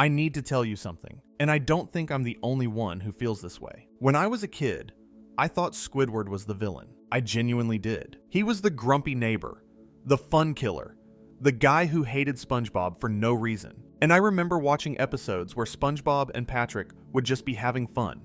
I need to tell you something, and I don't think I'm the only one who feels this way. When I was a kid, I thought Squidward was the villain. I genuinely did. He was the grumpy neighbor, the fun killer, the guy who hated SpongeBob for no reason. And I remember watching episodes where SpongeBob and Patrick would just be having fun,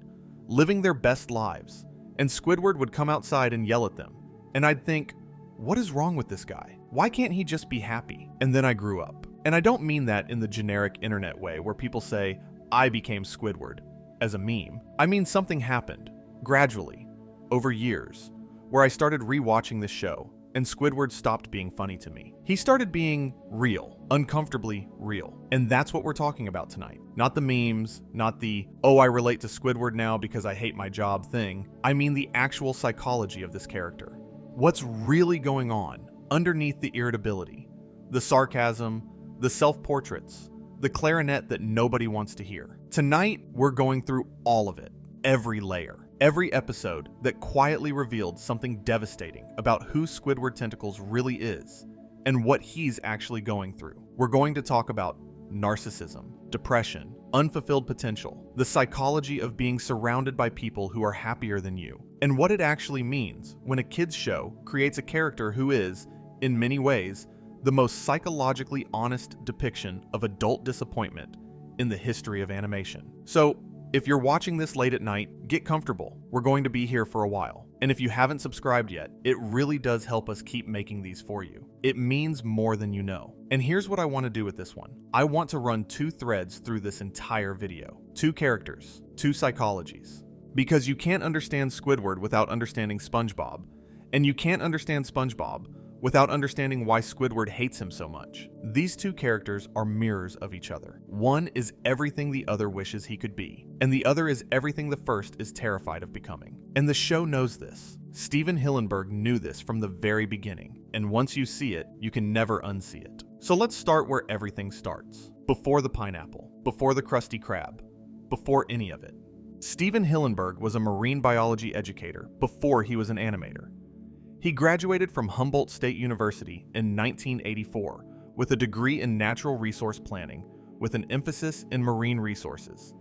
living their best lives, and Squidward would come outside and yell at them. And I'd think, what is wrong with this guy? Why can't he just be happy? And then I grew up. And I don't mean that in the generic internet way where people say, I became Squidward, as a meme. I mean something happened, gradually, over years, where I started rewatching this show, and Squidward stopped being funny to me. He started being real, uncomfortably real. And that's what we're talking about tonight. Not the memes, not the, oh, I relate to Squidward now because I hate my job thing. I mean the actual psychology of this character. What's really going on underneath the irritability, the sarcasm, the self-portraits, the clarinet that nobody wants to hear. Tonight, we're going through all of it, every layer, every episode that quietly revealed something devastating about who Squidward Tentacles really is and what he's actually going through. We're going to talk about narcissism, depression, unfulfilled potential, the psychology of being surrounded by people who are happier than you, and what it actually means when a kid's show creates a character who is, in many ways, the most psychologically honest depiction of adult disappointment in the history of animation. So, if you're watching this late at night, get comfortable. We're going to be here for a while. And if you haven't subscribed yet, it really does help us keep making these for you. It means more than you know. And here's what I want to do with this one. I want to run 2 threads through this entire video. 2 characters, 2 psychologies. Because you can't understand Squidward without understanding SpongeBob, and you can't understand SpongeBob without understanding why Squidward hates him so much. These 2 characters are mirrors of each other. One is everything the other wishes he could be, and the other is everything the first is terrified of becoming. And the show knows this. Stephen Hillenburg knew this from the very beginning, and once you see it, you can never unsee it. So let's start where everything starts. Before the pineapple, before the Krusty Krab, before any of it. Stephen Hillenburg was a marine biology educator before he was an animator. He graduated from Humboldt State University in 1984 with a degree in natural resource planning with an emphasis in marine resources.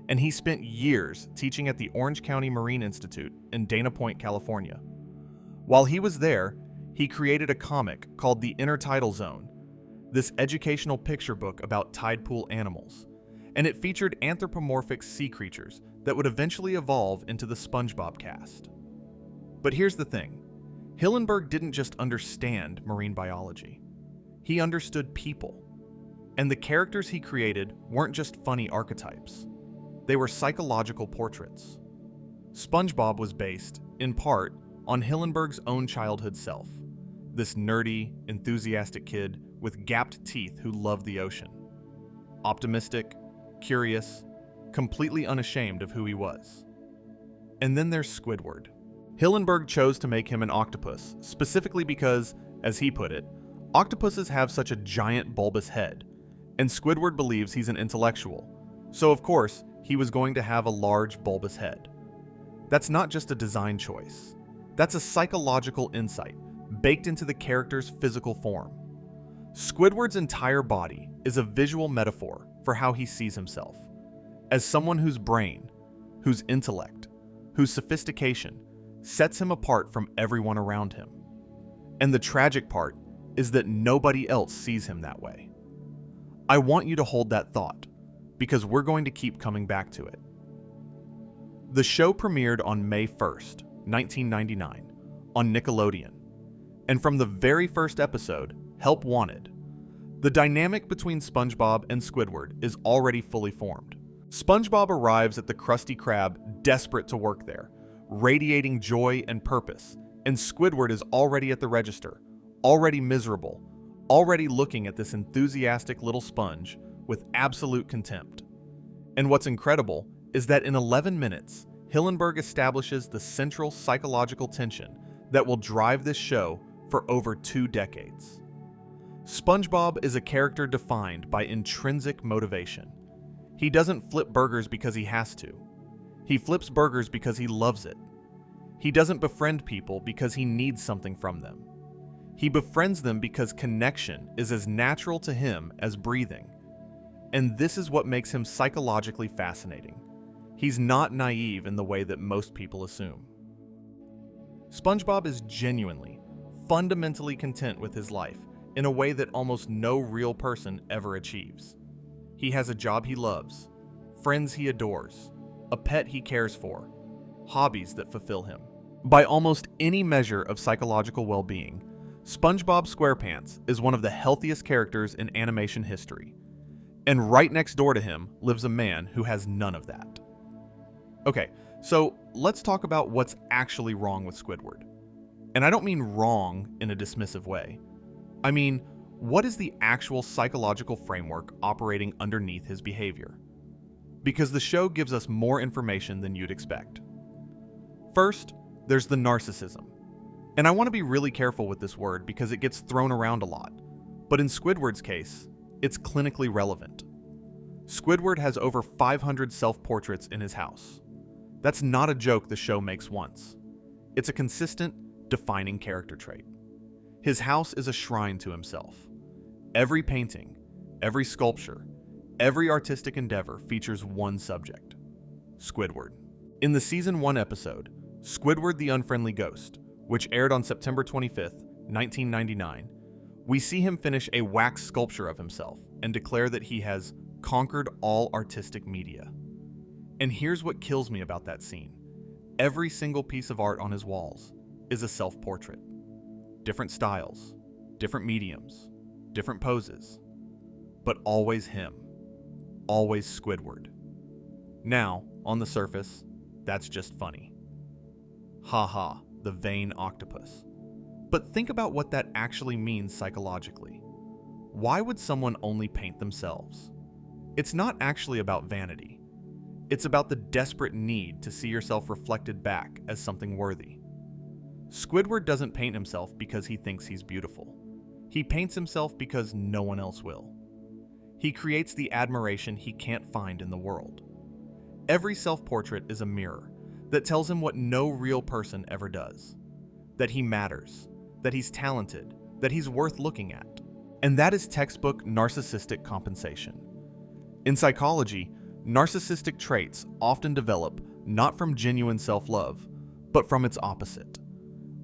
And he spent years teaching at the Orange County Marine Institute in Dana Point, California. While he was there, he created a comic called The Intertidal Zone, this educational picture book about tide pool animals. And it featured anthropomorphic sea creatures that would eventually evolve into the SpongeBob cast. But here's the thing. Hillenburg didn't just understand marine biology. He understood people. And the characters he created weren't just funny archetypes. They were psychological portraits. SpongeBob was based, in part, on Hillenburg's own childhood self. This nerdy, enthusiastic kid with gapped teeth who loved the ocean. Optimistic, curious, completely unashamed of who he was. And then there's Squidward. Hillenburg chose to make him an octopus, specifically because, as he put it, octopuses have such a giant bulbous head, and Squidward believes he's an intellectual, so of course, he was going to have a large bulbous head. That's not just a design choice. That's a psychological insight, baked into the character's physical form. Squidward's entire body is a visual metaphor for how he sees himself, as someone whose brain, whose intellect, whose sophistication sets him apart from everyone around him. And the tragic part is that nobody else sees him that way. I want you to hold that thought, because we're going to keep coming back to it. The show premiered on May 1st, 1999, on Nickelodeon. And from the very first episode, Help Wanted, the dynamic between SpongeBob and Squidward is already fully formed. SpongeBob arrives at the Krusty Krab desperate to work there, radiating joy and purpose, and Squidward is already at the register, already miserable, already looking at this enthusiastic little sponge with absolute contempt. And what's incredible is that in 11 minutes, Hillenburg establishes the central psychological tension that will drive this show for over 2 decades. SpongeBob is a character defined by intrinsic motivation. He doesn't flip burgers because he has to. He flips burgers because he loves it. He doesn't befriend people because he needs something from them. He befriends them because connection is as natural to him as breathing. And this is what makes him psychologically fascinating. He's not naive in the way that most people assume. SpongeBob is genuinely, fundamentally content with his life in a way that almost no real person ever achieves. He has a job he loves, friends he adores, a pet he cares for, hobbies that fulfill him. By almost any measure of psychological well-being, SpongeBob SquarePants is one of the healthiest characters in animation history. And right next door to him lives a man who has none of that. Okay, so let's talk about what's actually wrong with Squidward. And I don't mean wrong in a dismissive way. I mean, what is the actual psychological framework operating underneath his behavior? Because the show gives us more information than you'd expect. First, there's the narcissism. And I want to be really careful with this word because it gets thrown around a lot. But in Squidward's case, it's clinically relevant. Squidward has over 500 self-portraits in his house. That's not a joke the show makes once. It's a consistent, defining character trait. His house is a shrine to himself. Every painting, every sculpture, every artistic endeavor features one subject: Squidward. In the Season 1 episode, Squidward the Unfriendly Ghost, which aired on September 25th, 1999, we see him finish a wax sculpture of himself and declare that he has conquered all artistic media. And here's what kills me about that scene. Every single piece of art on his walls is a self-portrait. Different styles, different mediums, different poses, but always him. Always Squidward. Now, on the surface, that's just funny. Haha, the vain octopus. But think about what that actually means psychologically. Why would someone only paint themselves? It's not actually about vanity. It's about the desperate need to see yourself reflected back as something worthy. Squidward doesn't paint himself because he thinks he's beautiful. He paints himself because no one else will. He creates the admiration he can't find in the world. Every self-portrait is a mirror that tells him what no real person ever does. That he matters, that he's talented, that he's worth looking at. And that is textbook narcissistic compensation. In psychology, narcissistic traits often develop not from genuine self-love, but from its opposite.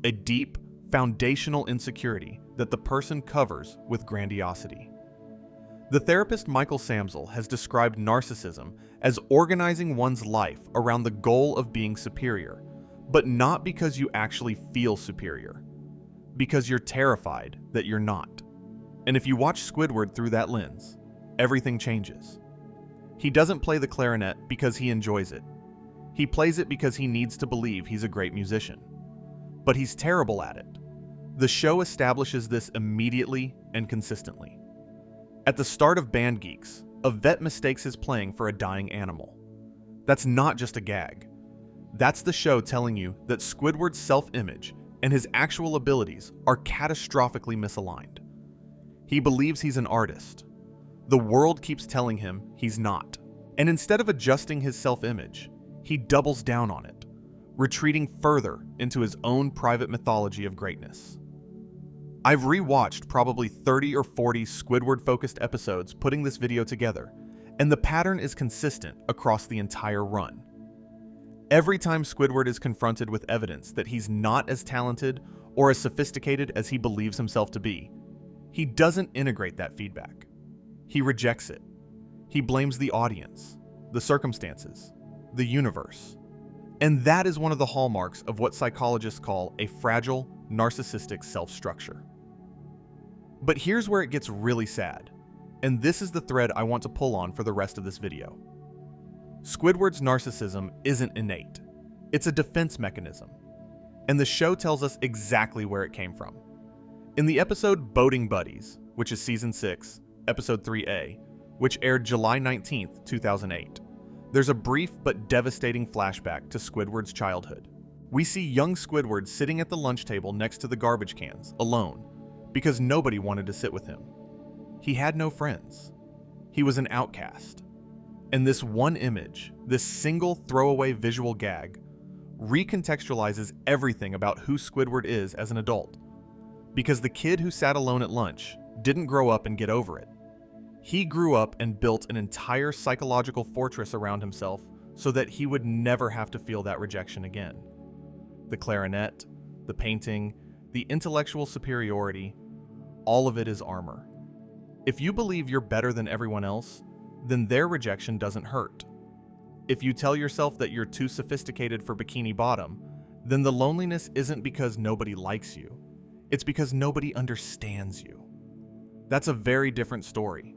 A deep, foundational insecurity that the person covers with grandiosity. The therapist Michael Samsel has described narcissism as organizing one's life around the goal of being superior, but not because you actually feel superior, because you're terrified that you're not. And if you watch Squidward through that lens, everything changes. He doesn't play the clarinet because he enjoys it. He plays it because he needs to believe he's a great musician. But he's terrible at it. The show establishes this immediately and consistently. At the start of Band Geeks, a vet mistakes his playing for a dying animal. That's not just a gag. That's the show telling you that Squidward's self-image and his actual abilities are catastrophically misaligned. He believes he's an artist. The world keeps telling him he's not. And instead of adjusting his self-image, he doubles down on it, retreating further into his own private mythology of greatness. I've rewatched probably 30 or 40 Squidward-focused episodes putting this video together, and the pattern is consistent across the entire run. Every time Squidward is confronted with evidence that he's not as talented or as sophisticated as he believes himself to be, he doesn't integrate that feedback. He rejects it. He blames the audience, the circumstances, the universe. And that is one of the hallmarks of what psychologists call a fragile, narcissistic self-structure. But here's where it gets really sad, and this is the thread I want to pull on for the rest of this video. Squidward's narcissism isn't innate. It's a defense mechanism. And the show tells us exactly where it came from. In the episode Boating Buddies, which is Season 6, Episode 3A, which aired July 19th, 2008, there's a brief but devastating flashback to Squidward's childhood. We see young Squidward sitting at the lunch table next to the garbage cans, alone, because nobody wanted to sit with him. He had no friends. He was an outcast. And this one image, this single throwaway visual gag, recontextualizes everything about who Squidward is as an adult. Because the kid who sat alone at lunch didn't grow up and get over it. He grew up and built an entire psychological fortress around himself so that he would never have to feel that rejection again. The clarinet, the painting, the intellectual superiority, all of it is armor. If you believe you're better than everyone else, then their rejection doesn't hurt. If you tell yourself that you're too sophisticated for Bikini Bottom, then the loneliness isn't because nobody likes you. It's because nobody understands you. That's a very different story,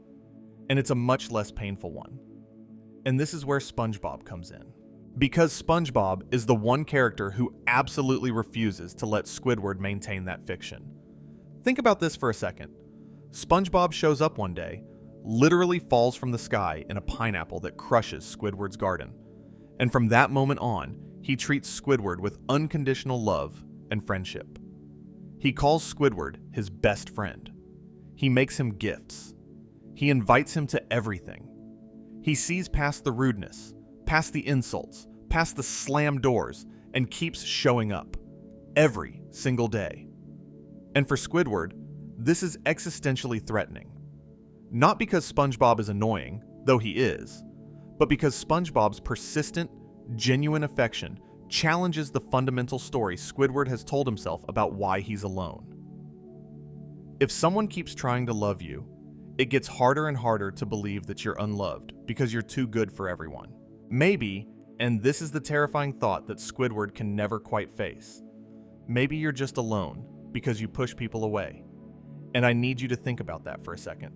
and it's a much less painful one. And this is where SpongeBob comes in. Because SpongeBob is the one character who absolutely refuses to let Squidward maintain that fiction. Think about this for a second. SpongeBob shows up one day, literally falls from the sky in a pineapple that crushes Squidward's garden. And from that moment on, he treats Squidward with unconditional love and friendship. He calls Squidward his best friend. He makes him gifts. He invites him to everything. He sees past the rudeness, past the insults, past the slam doors, and keeps showing up every single day. And for Squidward, this is existentially threatening. Not because SpongeBob is annoying, though he is, but because SpongeBob's persistent, genuine affection challenges the fundamental story Squidward has told himself about why he's alone. If someone keeps trying to love you, it gets harder and harder to believe that you're unloved because you're too good for everyone. Maybe, and this is the terrifying thought that Squidward can never quite face, maybe you're just alone because you push people away. And I need you to think about that for a second,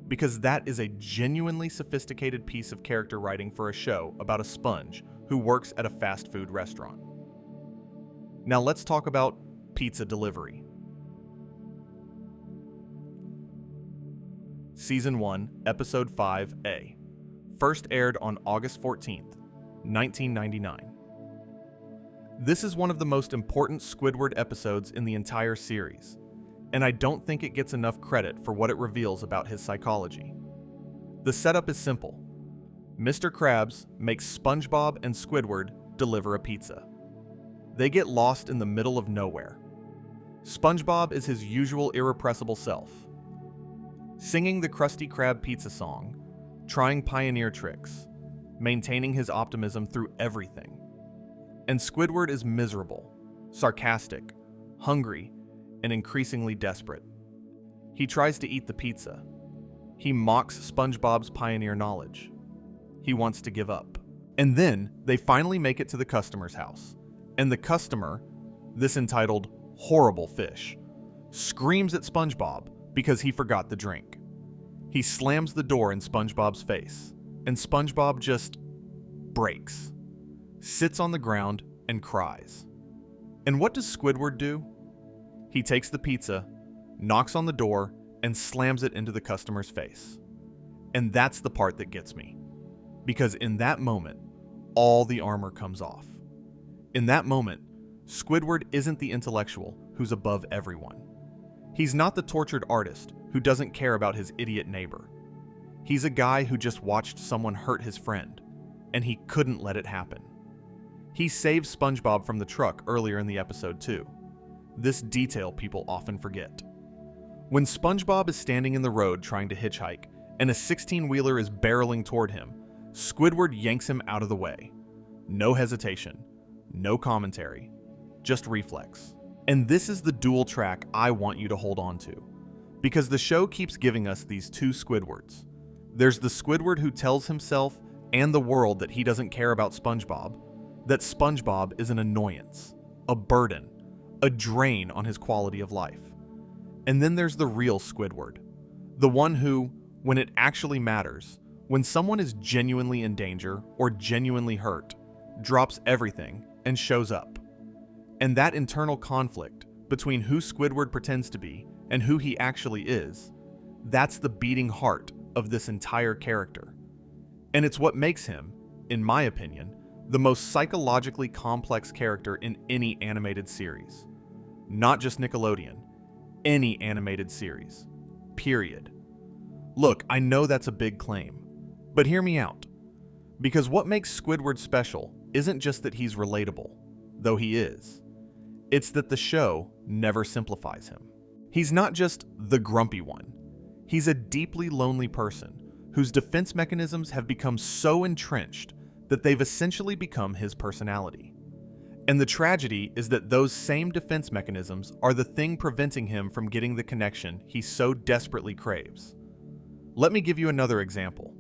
because that is a genuinely sophisticated piece of character writing for a show about a sponge who works at a fast food restaurant. Now let's talk about pizza delivery. Season 1, Episode 5A. First aired on August 14th, 1999. This is one of the most important Squidward episodes in the entire series, and I don't think it gets enough credit for what it reveals about his psychology. The setup is simple. Mr. Krabs makes SpongeBob and Squidward deliver a pizza. They get lost in the middle of nowhere. SpongeBob is his usual irrepressible self, singing the Krusty Krab pizza song, trying pioneer tricks, maintaining his optimism through everything. And Squidward is miserable, sarcastic, hungry, and increasingly desperate. He tries to eat the pizza. He mocks SpongeBob's pioneer knowledge. He wants to give up. And then they finally make it to the customer's house. And the customer, this entitled horrible fish, screams at SpongeBob because he forgot the drink. He slams the door in SpongeBob's face, and SpongeBob just breaks, sits on the ground, and cries. And what does Squidward do? He takes the pizza, knocks on the door, and slams it into the customer's face. And that's the part that gets me, because in that moment, all the armor comes off. In that moment, Squidward isn't the intellectual who's above everyone. He's not the tortured artist who doesn't care about his idiot neighbor. He's a guy who just watched someone hurt his friend, and he couldn't let it happen. He saves SpongeBob from the truck earlier in the episode too. This detail people often forget. When SpongeBob is standing in the road trying to hitchhike, and a 16-wheeler is barreling toward him, Squidward yanks him out of the way. No hesitation, no commentary, just reflex. And this is the dual track I want you to hold on to, because the show keeps giving us these two Squidwards. There's the Squidward who tells himself and the world that he doesn't care about SpongeBob, that SpongeBob is an annoyance, a burden, a drain on his quality of life. And then there's the real Squidward, the one who, when it actually matters, when someone is genuinely in danger or genuinely hurt, drops everything and shows up. And that internal conflict between who Squidward pretends to be and who he actually is, that's the beating heart of this entire character. And it's what makes him, in my opinion, the most psychologically complex character in any animated series. Not just Nickelodeon, any animated series. Period. Look, I know that's a big claim, but hear me out. Because what makes Squidward special isn't just that he's relatable, though he is. It's that the show never simplifies him. He's not just the grumpy one. He's a deeply lonely person whose defense mechanisms have become so entrenched that they've essentially become his personality. And the tragedy is that those same defense mechanisms are the thing preventing him from getting the connection he so desperately craves. Let me give you another example.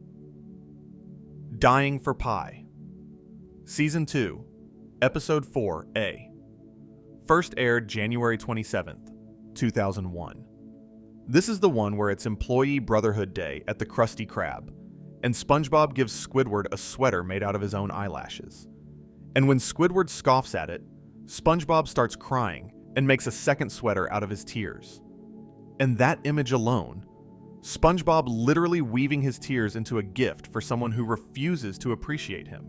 Dying for Pie. Season 2, Episode 4A. First aired January 27th, 2001. This is the one where it's Employee Brotherhood Day at the Krusty Krab, and SpongeBob gives Squidward a sweater made out of his own eyelashes. And when Squidward scoffs at it, SpongeBob starts crying and makes a second sweater out of his tears. And that image alone, SpongeBob literally weaving his tears into a gift for someone who refuses to appreciate him.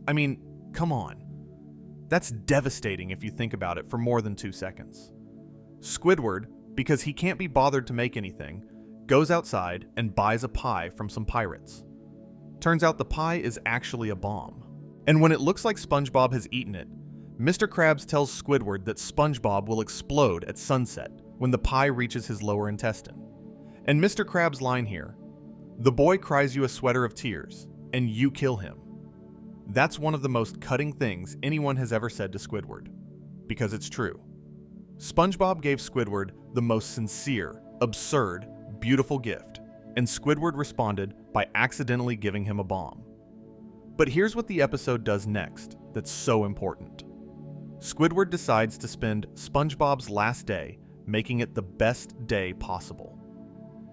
I mean, come on. That's devastating if you think about it for more than 2 seconds. Squidward, because he can't be bothered to make anything, goes outside and buys a pie from some pirates. Turns out the pie is actually a bomb. And when it looks like SpongeBob has eaten it, Mr. Krabs tells Squidward that SpongeBob will explode at sunset when the pie reaches his lower intestine. And Mr. Krabs' line here, "The boy cries you a sweater of tears, and you kill him." That's one of the most cutting things anyone has ever said to Squidward, because it's true. SpongeBob gave Squidward the most sincere, absurd, beautiful gift, and Squidward responded by accidentally giving him a bomb. But here's what the episode does next that's so important. Squidward decides to spend SpongeBob's last day making it the best day possible.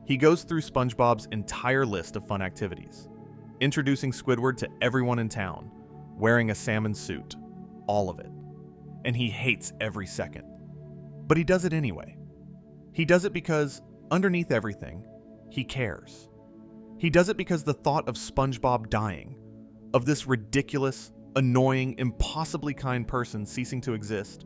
He goes through SpongeBob's entire list of fun activities, introducing Squidward to everyone in town, wearing a salmon suit, all of it. And he hates every second. But he does it anyway. He does it because, underneath everything, he cares. He does it because the thought of SpongeBob dying, of this ridiculous, annoying, impossibly kind person ceasing to exist,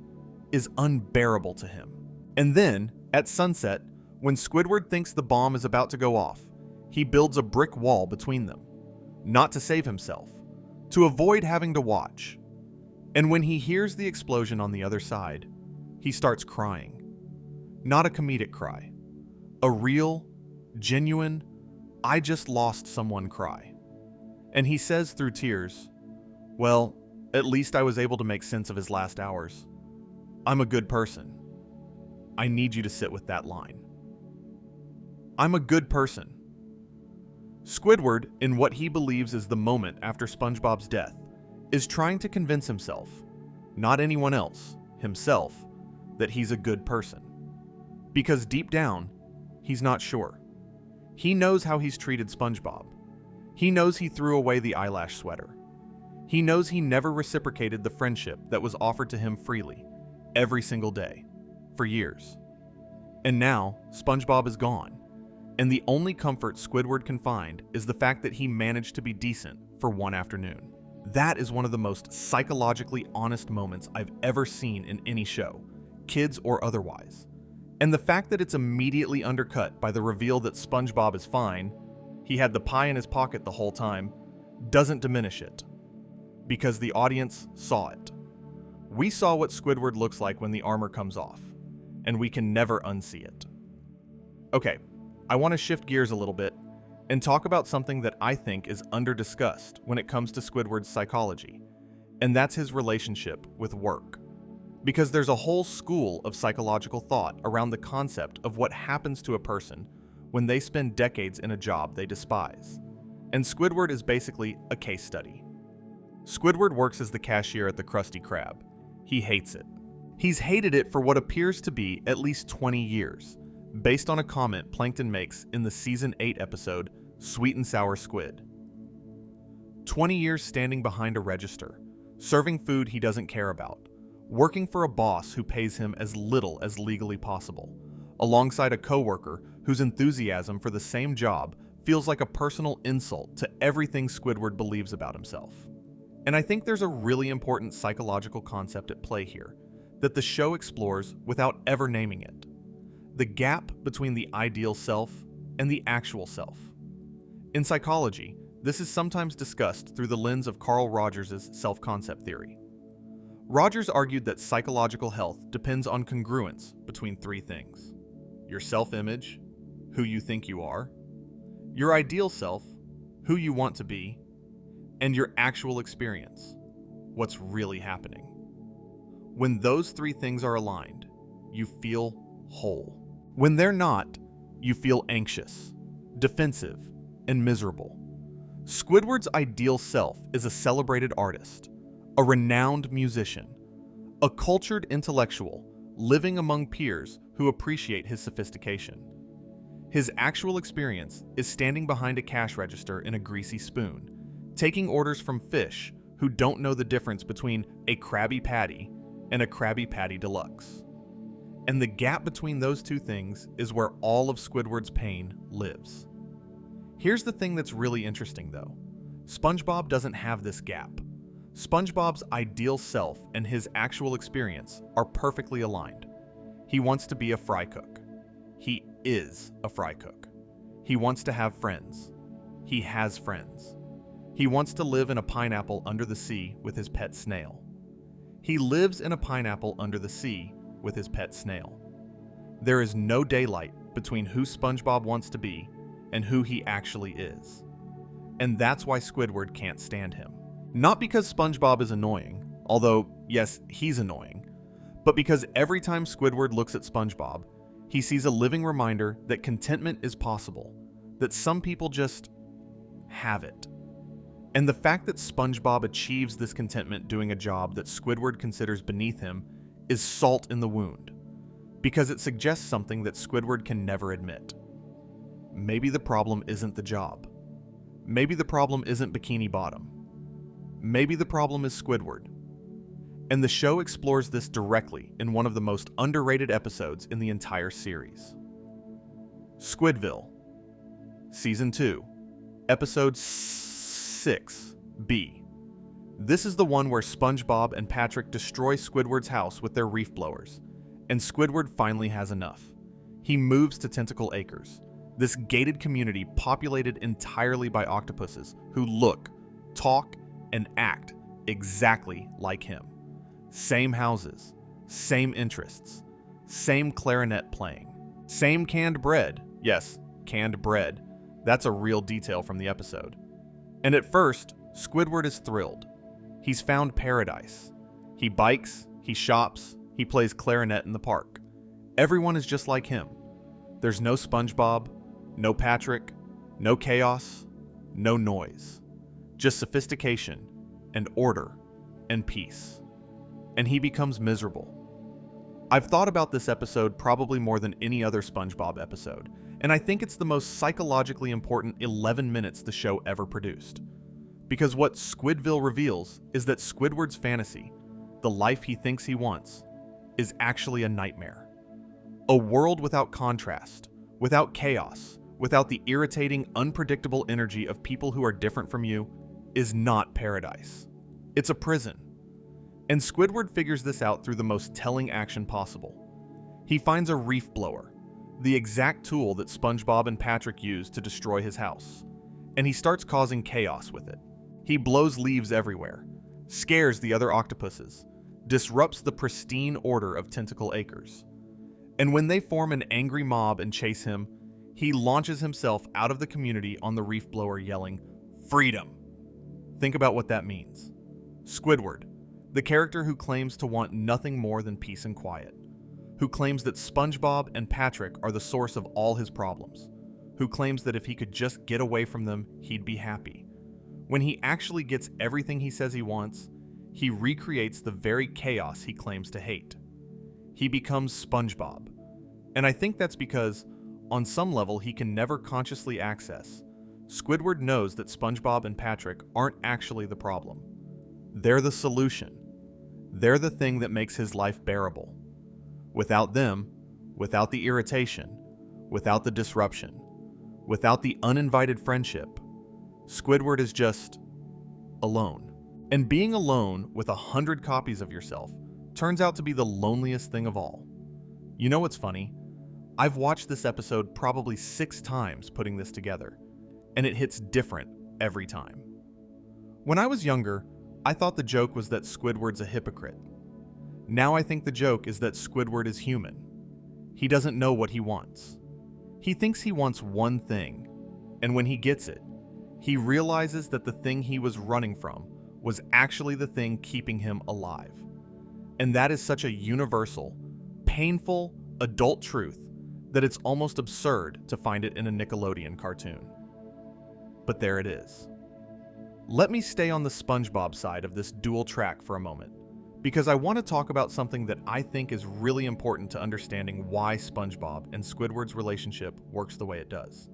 is unbearable to him. And then, at sunset, when Squidward thinks the bomb is about to go off, he builds a brick wall between them, not to save himself, to avoid having to watch. And when he hears the explosion on the other side, he starts crying. Not a comedic cry. A real, genuine, I just lost someone cry. And he says through tears, "Well, at least I was able to make sense of his last hours. I'm a good person." I need you to sit with that line. I'm a good person. Squidward, in what he believes is the moment after SpongeBob's death, is trying to convince himself, not anyone else, himself, that he's a good person. Because deep down, he's not sure. He knows how he's treated SpongeBob. He knows he threw away the eyelash sweater. He knows he never reciprocated the friendship that was offered to him freely, every single day, for years. And now, SpongeBob is gone, and the only comfort Squidward can find is the fact that he managed to be decent for one afternoon. That is one of the most psychologically honest moments I've ever seen in any show, kids or otherwise. And the fact that it's immediately undercut by the reveal that SpongeBob is fine, he had the pie in his pocket the whole time, doesn't diminish it. Because the audience saw it. We saw what Squidward looks like when the armor comes off, and we can never unsee it. Okay, I want to shift gears a little bit and talk about something that I think is under-discussed when it comes to Squidward's psychology, and that's his relationship with work. Because there's a whole school of psychological thought around the concept of what happens to a person when they spend decades in a job they despise. And Squidward is basically a case study. Squidward works as the cashier at the Krusty Krab. He hates it. He's hated it for what appears to be at least 20 years, based on a comment Plankton makes in the Season 8 episode, Sweet and Sour Squid. 20 years standing behind a register, serving food he doesn't care about, working for a boss who pays him as little as legally possible, alongside a coworker whose enthusiasm for the same job feels like a personal insult to everything Squidward believes about himself. And I think there's a really important psychological concept at play here that the show explores without ever naming it. The gap between the ideal self and the actual self. In psychology, this is sometimes discussed through the lens of Carl Rogers' self-concept theory. Rogers argued that psychological health depends on congruence between three things: your self-image, who you think you are, your ideal self, who you want to be, and your actual experience, what's really happening. When those three things are aligned, you feel whole. When they're not, you feel anxious, defensive, and miserable. Squidward's ideal self is a celebrated artist, a renowned musician, a cultured intellectual living among peers who appreciate his sophistication. His actual experience is standing behind a cash register in a greasy spoon, taking orders from fish who don't know the difference between a Krabby Patty and a Krabby Patty Deluxe. And the gap between those two things is where all of Squidward's pain lives. Here's the thing that's really interesting though. SpongeBob doesn't have this gap. SpongeBob's ideal self and his actual experience are perfectly aligned. He wants to be a fry cook. He is a fry cook. He wants to have friends. He has friends. He wants to live in a pineapple under the sea with his pet snail. He lives in a pineapple under the sea with his pet snail. There is no daylight between who SpongeBob wants to be and who he actually is. And that's why Squidward can't stand him. Not because SpongeBob is annoying, although, yes, he's annoying, but because every time Squidward looks at SpongeBob, he sees a living reminder that contentment is possible, that some people just have it. And the fact that SpongeBob achieves this contentment doing a job that Squidward considers beneath him is salt in the wound, because it suggests something that Squidward can never admit. Maybe the problem isn't the job. Maybe the problem isn't Bikini Bottom. Maybe the problem is Squidward. And the show explores this directly in one of the most underrated episodes in the entire series. Squidville, Season 2, Episode 6B. This is the one where SpongeBob and Patrick destroy Squidward's house with their reef blowers, and Squidward finally has enough. He moves to Tentacle Acres, this gated community populated entirely by octopuses who look, talk, and act exactly like him. Same houses, same interests, same clarinet playing, same canned bread. Yes, canned bread. That's a real detail from the episode. And at first, Squidward is thrilled. He's found paradise. He bikes, he shops, he plays clarinet in the park. Everyone is just like him. There's no SpongeBob, no Patrick, no chaos, no noise. Just sophistication and order and peace. And he becomes miserable. I've thought about this episode probably more than any other SpongeBob episode, and I think it's the most psychologically important 11 minutes the show ever produced. Because what Squidville reveals is that Squidward's fantasy, the life he thinks he wants, is actually a nightmare. A world without contrast, without chaos, without the irritating, unpredictable energy of people who are different from you, is not paradise. It's a prison. And Squidward figures this out through the most telling action possible. He finds a reef blower, the exact tool that SpongeBob and Patrick use to destroy his house, and he starts causing chaos with it. He blows leaves everywhere, scares the other octopuses, disrupts the pristine order of Tentacle Acres. And when they form an angry mob and chase him, he launches himself out of the community on the reef blower yelling, "Freedom!" Think about what that means. Squidward, the character who claims to want nothing more than peace and quiet, who claims that SpongeBob and Patrick are the source of all his problems, who claims that if he could just get away from them, he'd be happy. When he actually gets everything he says he wants, he recreates the very chaos he claims to hate. He becomes SpongeBob. And I think that's because, on some level he can never consciously access, Squidward knows that SpongeBob and Patrick aren't actually the problem. They're the solution. They're the thing that makes his life bearable. Without them, without the irritation, without the disruption, without the uninvited friendship, Squidward is just alone. And being alone with 100 copies of yourself turns out to be the loneliest thing of all. You know what's funny? I've watched this episode probably 6 times putting this together, and it hits different every time. When I was younger, I thought the joke was that Squidward's a hypocrite. Now I think the joke is that Squidward is human. He doesn't know what he wants. He thinks he wants one thing, and when he gets it, he realizes that the thing he was running from was actually the thing keeping him alive. And that is such a universal, painful, adult truth that it's almost absurd to find it in a Nickelodeon cartoon. But there it is. Let me stay on the SpongeBob side of this dual track for a moment, because I want to talk about something that I think is really important to understanding why SpongeBob and Squidward's relationship works the way it does.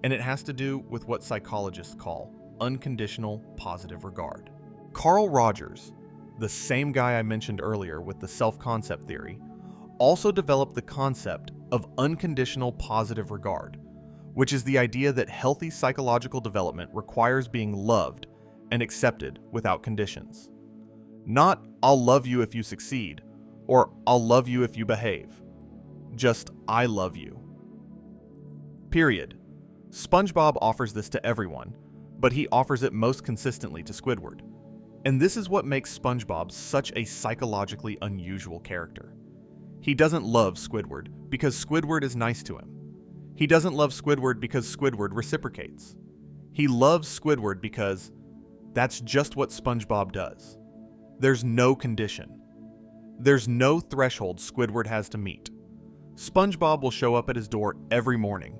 And it has to do with what psychologists call unconditional positive regard. Carl Rogers, the same guy I mentioned earlier with the self-concept theory, also developed the concept of unconditional positive regard, which is the idea that healthy psychological development requires being loved and accepted without conditions. Not, "I'll love you if you succeed," or "I'll love you if you behave." Just, "I love you." Period. SpongeBob offers this to everyone, but he offers it most consistently to Squidward. And this is what makes SpongeBob such a psychologically unusual character. He doesn't love Squidward because Squidward is nice to him. He doesn't love Squidward because Squidward reciprocates. He loves Squidward because that's just what SpongeBob does. There's no condition. There's no threshold Squidward has to meet. SpongeBob will show up at his door every morning,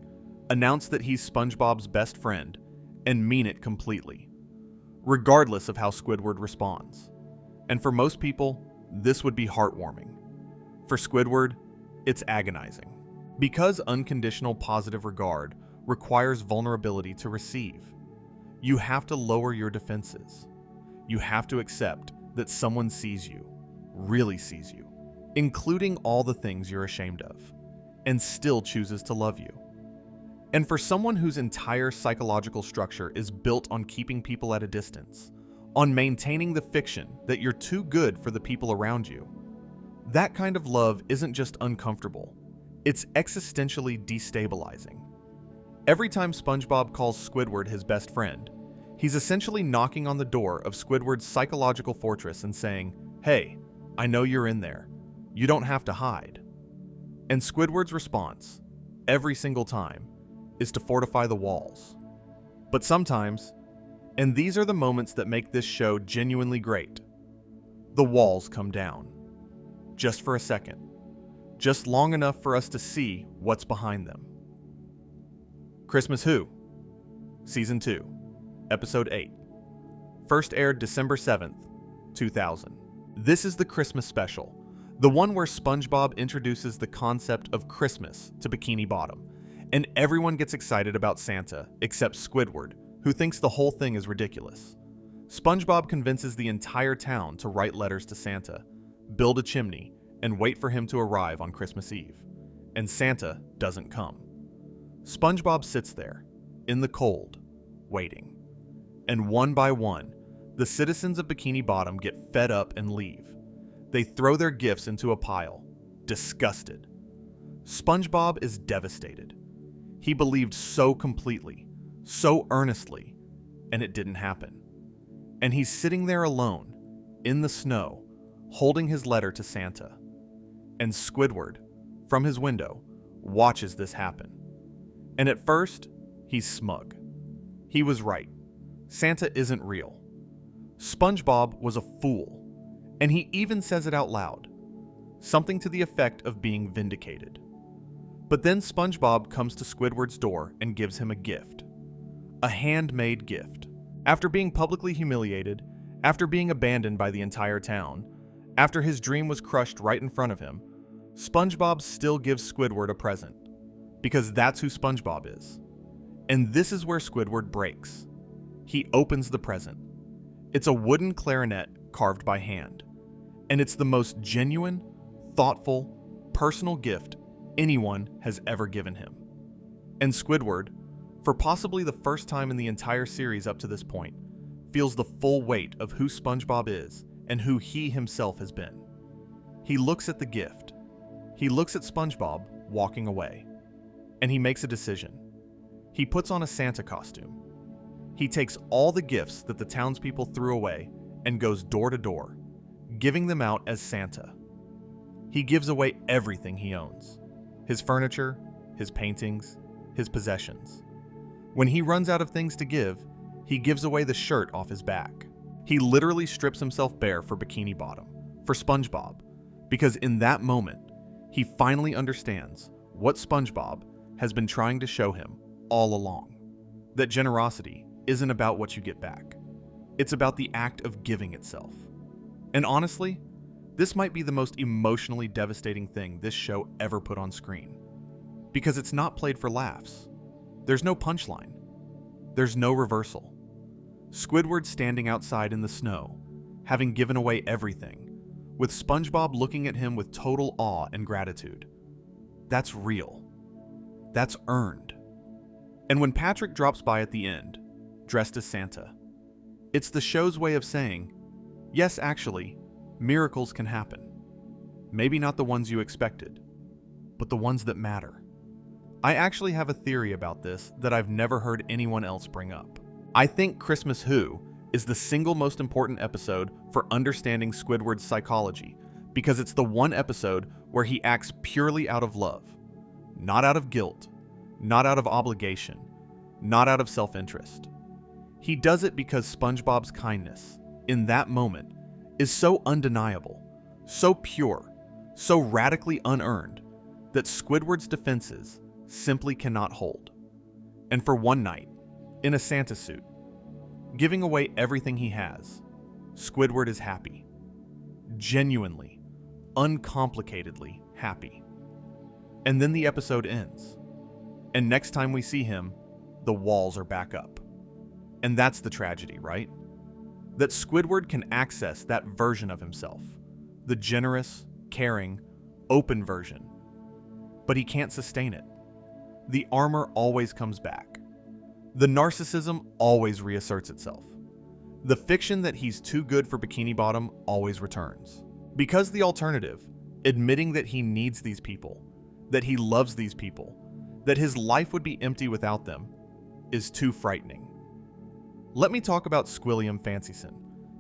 announce that he's SpongeBob's best friend, and mean it completely, regardless of how Squidward responds. And for most people, this would be heartwarming. For Squidward, it's agonizing. Because unconditional positive regard requires vulnerability to receive, you have to lower your defenses. You have to accept that someone sees you, really sees you, including all the things you're ashamed of, and still chooses to love you. And for someone whose entire psychological structure is built on keeping people at a distance, on maintaining the fiction that you're too good for the people around you, that kind of love isn't just uncomfortable, it's existentially destabilizing. Every time SpongeBob calls Squidward his best friend, he's essentially knocking on the door of Squidward's psychological fortress and saying, "Hey, I know you're in there. You don't have to hide." And Squidward's response, every single time, is to fortify the walls. But sometimes, and these are the moments that make this show genuinely great, the walls come down. Just for a second. Just long enough for us to see what's behind them. Christmas Who? Season 2, Episode 8. First aired December 7th, 2000. This is the Christmas special, the one where SpongeBob introduces the concept of Christmas to Bikini Bottom, and everyone gets excited about Santa except Squidward, who thinks the whole thing is ridiculous. SpongeBob convinces the entire town to write letters to Santa, build a chimney, and wait for him to arrive on Christmas Eve. And Santa doesn't come. SpongeBob sits there, in the cold, waiting. And one by one, the citizens of Bikini Bottom get fed up and leave. They throw their gifts into a pile, disgusted. SpongeBob is devastated. He believed so completely, so earnestly, and it didn't happen. And he's sitting there alone, in the snow, holding his letter to Santa. And Squidward, from his window, watches this happen. And at first, he's smug. He was right. Santa isn't real. SpongeBob was a fool. And he even says it out loud. Something to the effect of being vindicated. But then SpongeBob comes to Squidward's door and gives him a gift. A handmade gift. After being publicly humiliated, after being abandoned by the entire town, after his dream was crushed right in front of him, SpongeBob still gives Squidward a present. Because that's who SpongeBob is. And this is where Squidward breaks. He opens the present. It's a wooden clarinet carved by hand. And it's the most genuine, thoughtful, personal gift anyone has ever given him. And Squidward, for possibly the first time in the entire series up to this point, feels the full weight of who SpongeBob is and who he himself has been. He looks at the gift. He looks at SpongeBob walking away. And he makes a decision. He puts on a Santa costume. He takes all the gifts that the townspeople threw away and goes door to door, giving them out as Santa. He gives away everything he owns. His furniture, his paintings, his possessions. When he runs out of things to give, he gives away the shirt off his back. He literally strips himself bare for Bikini Bottom, for SpongeBob, because in that moment, he finally understands what SpongeBob has been trying to show him all along. That generosity isn't about what you get back. It's about the act of giving itself. And honestly, this might be the most emotionally devastating thing this show ever put on screen. Because it's not played for laughs. There's no punchline. There's no reversal. Squidward standing outside in the snow, having given away everything, with SpongeBob looking at him with total awe and gratitude. That's real. That's earned. And when Patrick drops by at the end, dressed as Santa, it's the show's way of saying, yes, actually, miracles can happen. Maybe not the ones you expected, but the ones that matter. I actually have a theory about this that I've never heard anyone else bring up. I think Christmas Who is the single most important episode for understanding Squidward's psychology, because it's the one episode where he acts purely out of love, not out of guilt, not out of obligation, not out of self-interest. He does it because SpongeBob's kindness, in that moment, is so undeniable, so pure, so radically unearned, that Squidward's defenses simply cannot hold. And for one night, in a Santa suit, giving away everything he has, Squidward is happy. Genuinely, uncomplicatedly happy. And then the episode ends. And next time we see him, the walls are back up. And that's the tragedy, right? That Squidward can access that version of himself, the generous, caring, open version. But he can't sustain it. The armor always comes back. The narcissism always reasserts itself. The fiction that he's too good for Bikini Bottom always returns. Because the alternative, admitting that he needs these people, that he loves these people, that his life would be empty without them, is too frightening. Let me talk about Squilliam Fancyson,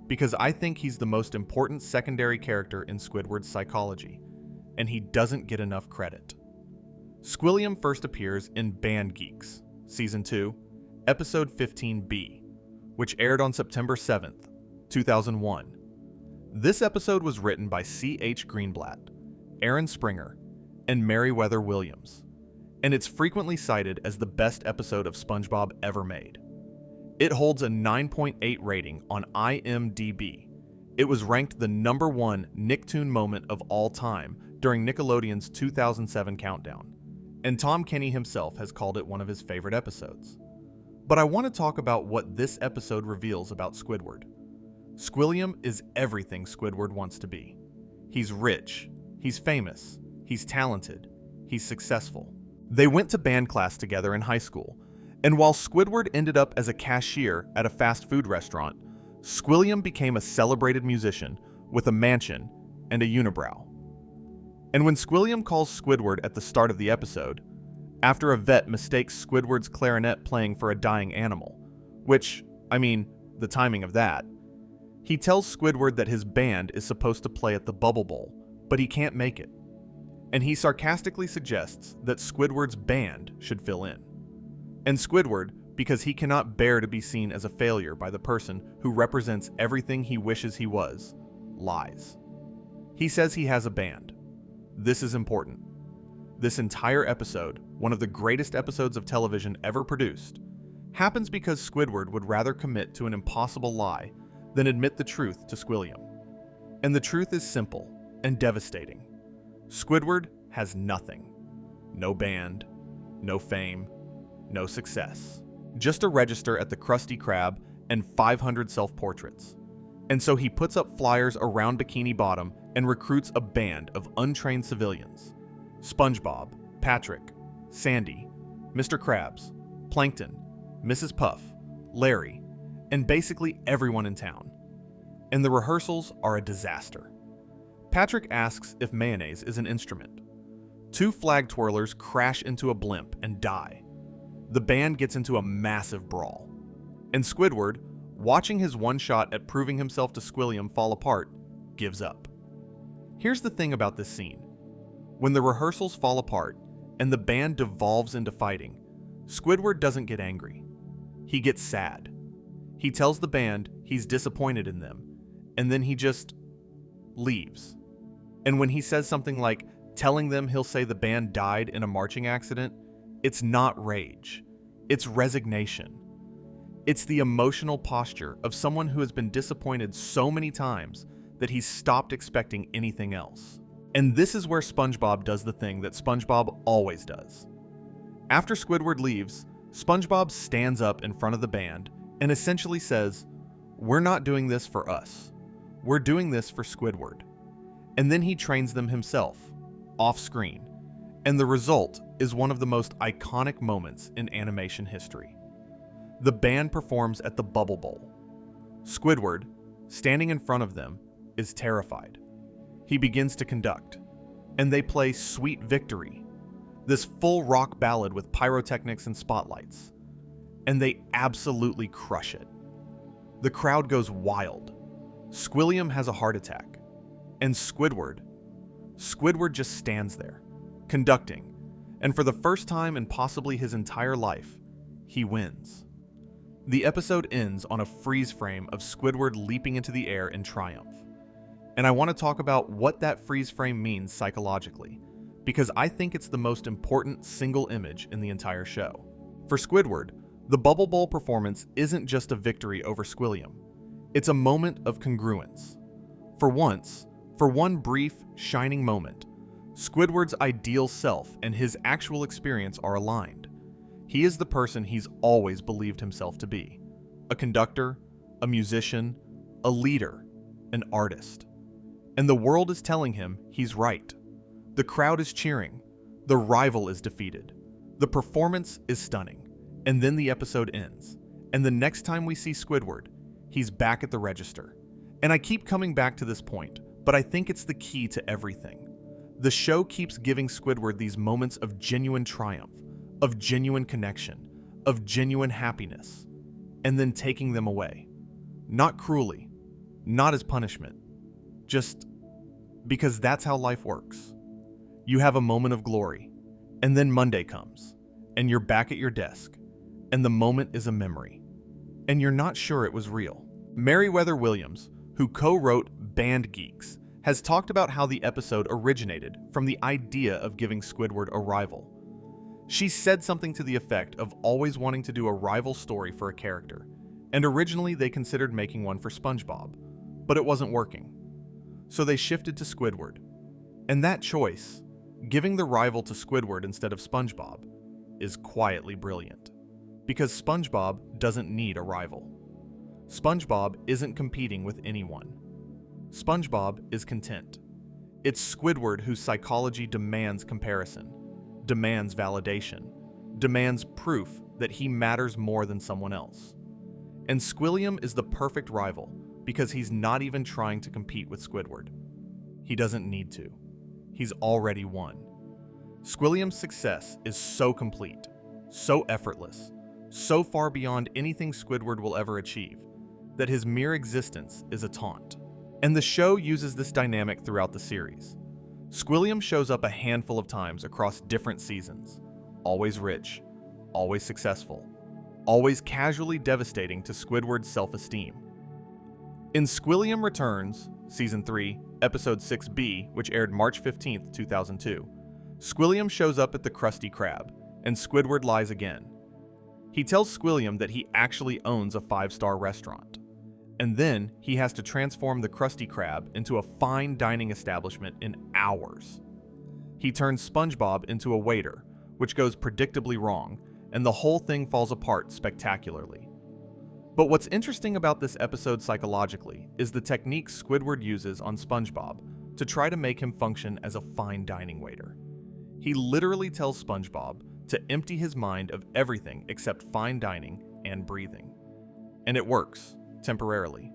because I think he's the most important secondary character in Squidward's psychology, and he doesn't get enough credit. Squilliam first appears in Band Geeks, Season 2, Episode 15B, which aired on September 7th, 2001. This episode was written by C.H. Greenblatt, Aaron Springer, and Meriwether Williams, and it's frequently cited as the best episode of SpongeBob ever made. It holds a 9.8 rating on IMDb. It was ranked the #1 Nicktoon moment of all time during Nickelodeon's 2007 countdown, and Tom Kenny himself has called it one of his favorite episodes. But I want to talk about what this episode reveals about Squidward. Squilliam is everything Squidward wants to be. He's rich, he's famous, he's talented, he's successful. They went to band class together in high school, and while Squidward ended up as a cashier at a fast food restaurant, Squilliam became a celebrated musician with a mansion and a unibrow. And when Squilliam calls Squidward at the start of the episode, after a vet mistakes Squidward's clarinet playing for a dying animal, which, the timing of that, he tells Squidward that his band is supposed to play at the Bubble Bowl, but he can't make it. And he sarcastically suggests that Squidward's band should fill in. And Squidward, because he cannot bear to be seen as a failure by the person who represents everything he wishes he was, lies. He says he has a band. This is important. This entire episode, one of the greatest episodes of television ever produced, happens because Squidward would rather commit to an impossible lie than admit the truth to Squilliam. And the truth is simple and devastating. Squidward has nothing. No band, no fame, no success. Just a register at the Krusty Krab and 500 self-portraits. And so he puts up flyers around Bikini Bottom and recruits a band of untrained civilians. SpongeBob, Patrick, Sandy, Mr. Krabs, Plankton, Mrs. Puff, Larry, and basically everyone in town. And the rehearsals are a disaster. Patrick asks if mayonnaise is an instrument. 2 flag twirlers crash into a blimp and die. The band gets into a massive brawl. And Squidward, watching his one shot at proving himself to Squilliam fall apart, gives up. Here's the thing about this scene. When the rehearsals fall apart, and the band devolves into fighting, Squidward doesn't get angry. He gets sad. He tells the band he's disappointed in them, and then he just leaves. And when he says something like telling them he'll say the band died in a marching accident, it's not rage. It's resignation. It's the emotional posture of someone who has been disappointed so many times that he's stopped expecting anything else. And this is where SpongeBob does the thing that SpongeBob always does. After Squidward leaves, SpongeBob stands up in front of the band and essentially says, "We're not doing this for us. We're doing this for Squidward." And then he trains them himself, off screen. And the result is one of the most iconic moments in animation history. The band performs at the Bubble Bowl. Squidward, standing in front of them, is terrified. He begins to conduct, and they play Sweet Victory, this full rock ballad with pyrotechnics and spotlights, and they absolutely crush it. The crowd goes wild. Squilliam has a heart attack, and Squidward just stands there, conducting, and for the first time in possibly his entire life, he wins. The episode ends on a freeze frame of Squidward leaping into the air in triumph. And I want to talk about what that freeze frame means psychologically, because I think it's the most important single image in the entire show. For Squidward, the Bubble Bowl performance isn't just a victory over Squilliam. It's a moment of congruence. For once, for one brief, shining moment, Squidward's ideal self and his actual experience are aligned. He is the person he's always believed himself to be: a conductor, a musician, a leader, an artist. And the world is telling him he's right. The crowd is cheering. The rival is defeated. The performance is stunning. And then the episode ends. And the next time we see Squidward, he's back at the register. And I keep coming back to this point, but I think it's the key to everything. The show keeps giving Squidward these moments of genuine triumph, of genuine connection, of genuine happiness, and then taking them away. Not cruelly, not as punishment, just because that's how life works. You have a moment of glory, and then Monday comes, and you're back at your desk, and the moment is a memory, and you're not sure it was real. Meriwether Williams, who co-wrote Band Geeks, has talked about how the episode originated from the idea of giving Squidward a rival. She said something to the effect of always wanting to do a rival story for a character, and originally they considered making one for SpongeBob, but it wasn't working. So they shifted to Squidward. And that choice, giving the rival to Squidward instead of SpongeBob, is quietly brilliant. Because SpongeBob doesn't need a rival. SpongeBob isn't competing with anyone. SpongeBob is content. It's Squidward whose psychology demands comparison, demands validation, demands proof that he matters more than someone else. And Squilliam is the perfect rival because he's not even trying to compete with Squidward. He doesn't need to. He's already won. Squilliam's success is so complete, so effortless, so far beyond anything Squidward will ever achieve, that his mere existence is a taunt. And the show uses this dynamic throughout the series. Squilliam shows up a handful of times across different seasons, always rich, always successful, always casually devastating to Squidward's self-esteem. In Squilliam Returns, Season 3, Episode 6B, which aired March 15, 2002, Squilliam shows up at the Krusty Krab, and Squidward lies again. He tells Squilliam that he actually owns a 5-star restaurant, and then he has to transform the Krusty Krab into a fine dining establishment in hours. He turns SpongeBob into a waiter, which goes predictably wrong, and the whole thing falls apart spectacularly. But what's interesting about this episode psychologically is the technique Squidward uses on SpongeBob to try to make him function as a fine dining waiter. He literally tells SpongeBob to empty his mind of everything except fine dining and breathing. And it works, temporarily.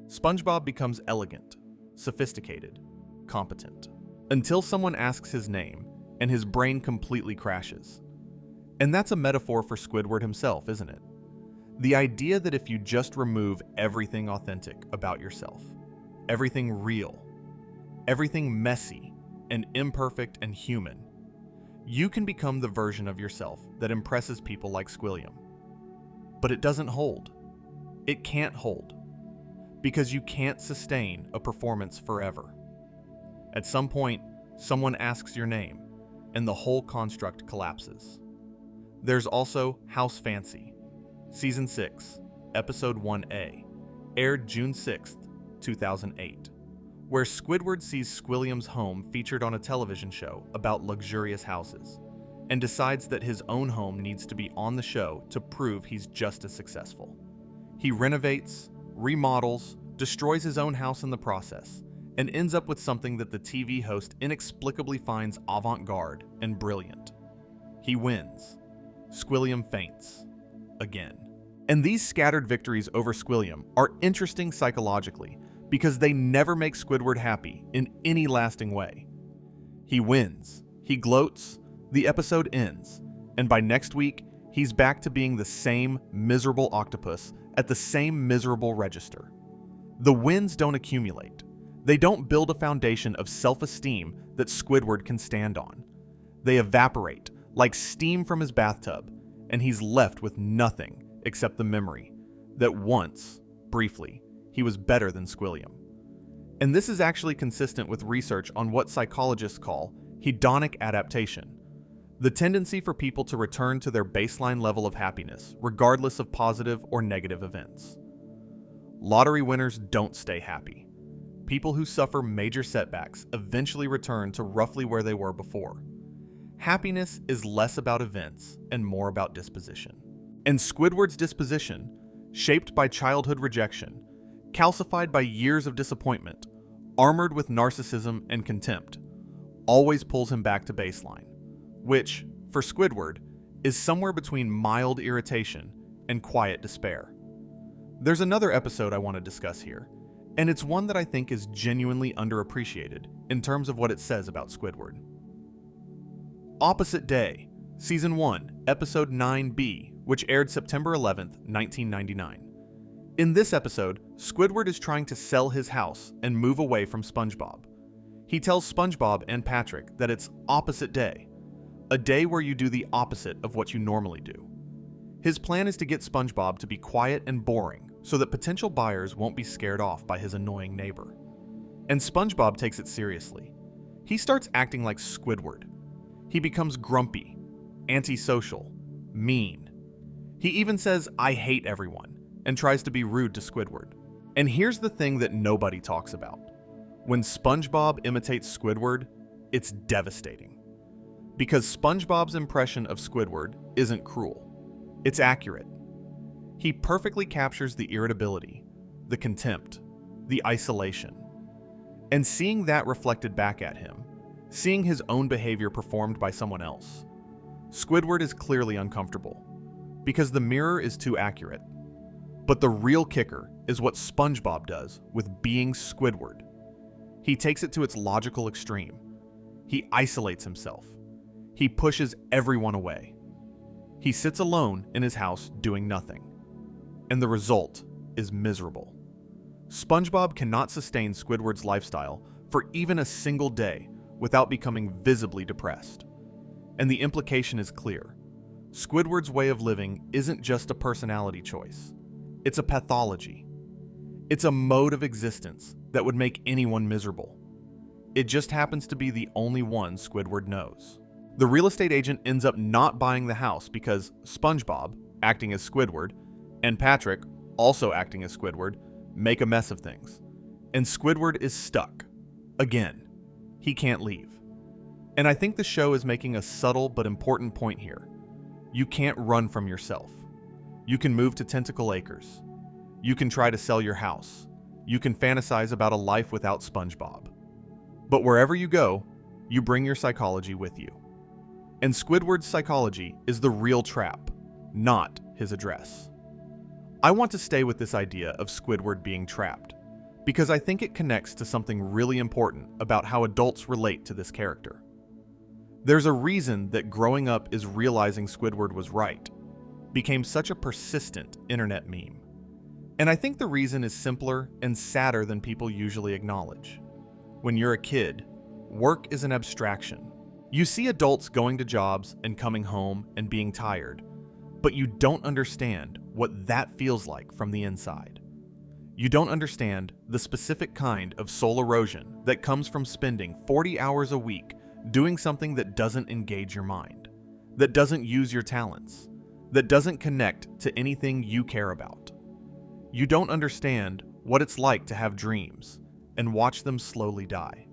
SpongeBob becomes elegant, sophisticated, competent, until someone asks his name and his brain completely crashes. And that's a metaphor for Squidward himself, isn't it? The idea that if you just remove everything authentic about yourself, everything real, everything messy and imperfect and human, You can become the version of yourself that impresses people like Squilliam. But it doesn't hold. It can't hold. Because you can't sustain a performance forever. At some point, someone asks your name, and the whole construct collapses. There's also House Fancy, Season 6, Episode 1A, aired June 6th, 2008, where Squidward sees Squilliam's home featured on a television show about luxurious houses, and decides that his own home needs to be on the show to prove he's just as successful. He renovates, remodels, destroys his own house in the process, and ends up with something that the TV host inexplicably finds avant-garde and brilliant. He wins. Squilliam faints. Again. And these scattered victories over Squilliam are interesting psychologically because they never make Squidward happy in any lasting way. He wins. He gloats. The episode ends. And by next week, he's back to being the same miserable octopus at the same miserable register. The wins don't accumulate. They don't build a foundation of self-esteem that Squidward can stand on. They evaporate like steam from his bathtub, and he's left with nothing except the memory that once, briefly, he was better than Squilliam. And this is actually consistent with research on what psychologists call hedonic adaptation, the tendency for people to return to their baseline level of happiness, regardless of positive or negative events. Lottery winners don't stay happy. People who suffer major setbacks eventually return to roughly where they were before. Happiness is less about events and more about disposition. And Squidward's disposition, shaped by childhood rejection, calcified by years of disappointment, armored with narcissism and contempt, always pulls him back to baseline, which, for Squidward, is somewhere between mild irritation and quiet despair. There's another episode I want to discuss here, and it's one that I think is genuinely underappreciated in terms of what it says about Squidward. Opposite Day, Season 1, Episode 9B, which aired September 11th, 1999. In this episode, Squidward is trying to sell his house and move away from SpongeBob. He tells SpongeBob and Patrick that it's opposite day, a day where you do the opposite of what you normally do. His plan is to get SpongeBob to be quiet and boring so that potential buyers won't be scared off by his annoying neighbor. And SpongeBob takes it seriously. He starts acting like Squidward. He becomes grumpy, antisocial, mean. He even says, "I hate everyone," and tries to be rude to Squidward. And here's the thing that nobody talks about. When SpongeBob imitates Squidward, it's devastating. Because SpongeBob's impression of Squidward isn't cruel. It's accurate. He perfectly captures the irritability, the contempt, the isolation. And seeing that reflected back at him, seeing his own behavior performed by someone else, Squidward is clearly uncomfortable, because the mirror is too accurate. But the real kicker is what SpongeBob does with being Squidward. He takes it to its logical extreme. He isolates himself. He pushes everyone away. He sits alone in his house doing nothing. And the result is miserable. SpongeBob cannot sustain Squidward's lifestyle for even a single day without becoming visibly depressed. And the implication is clear. Squidward's way of living isn't just a personality choice. It's a pathology. It's a mode of existence that would make anyone miserable. It just happens to be the only one Squidward knows. The real estate agent ends up not buying the house because SpongeBob, acting as Squidward, and Patrick, also acting as Squidward, make a mess of things. And Squidward is stuck. Again. He can't leave. And I think the show is making a subtle but important point here. You can't run from yourself. You can move to Tentacle Acres. You can try to sell your house. You can fantasize about a life without SpongeBob. But wherever you go, you bring your psychology with you. And Squidward's psychology is the real trap, not his address. I want to stay with this idea of Squidward being trapped, because I think it connects to something really important about how adults relate to this character. There's a reason that growing up is realizing Squidward was right became such a persistent internet meme. And I think the reason is simpler and sadder than people usually acknowledge. When you're a kid, work is an abstraction. You see adults going to jobs and coming home and being tired, but you don't understand what that feels like from the inside. You don't understand the specific kind of soul erosion that comes from spending 40 hours a week doing something that doesn't engage your mind, that doesn't use your talents, that doesn't connect to anything you care about. You don't understand what it's like to have dreams and watch them slowly die.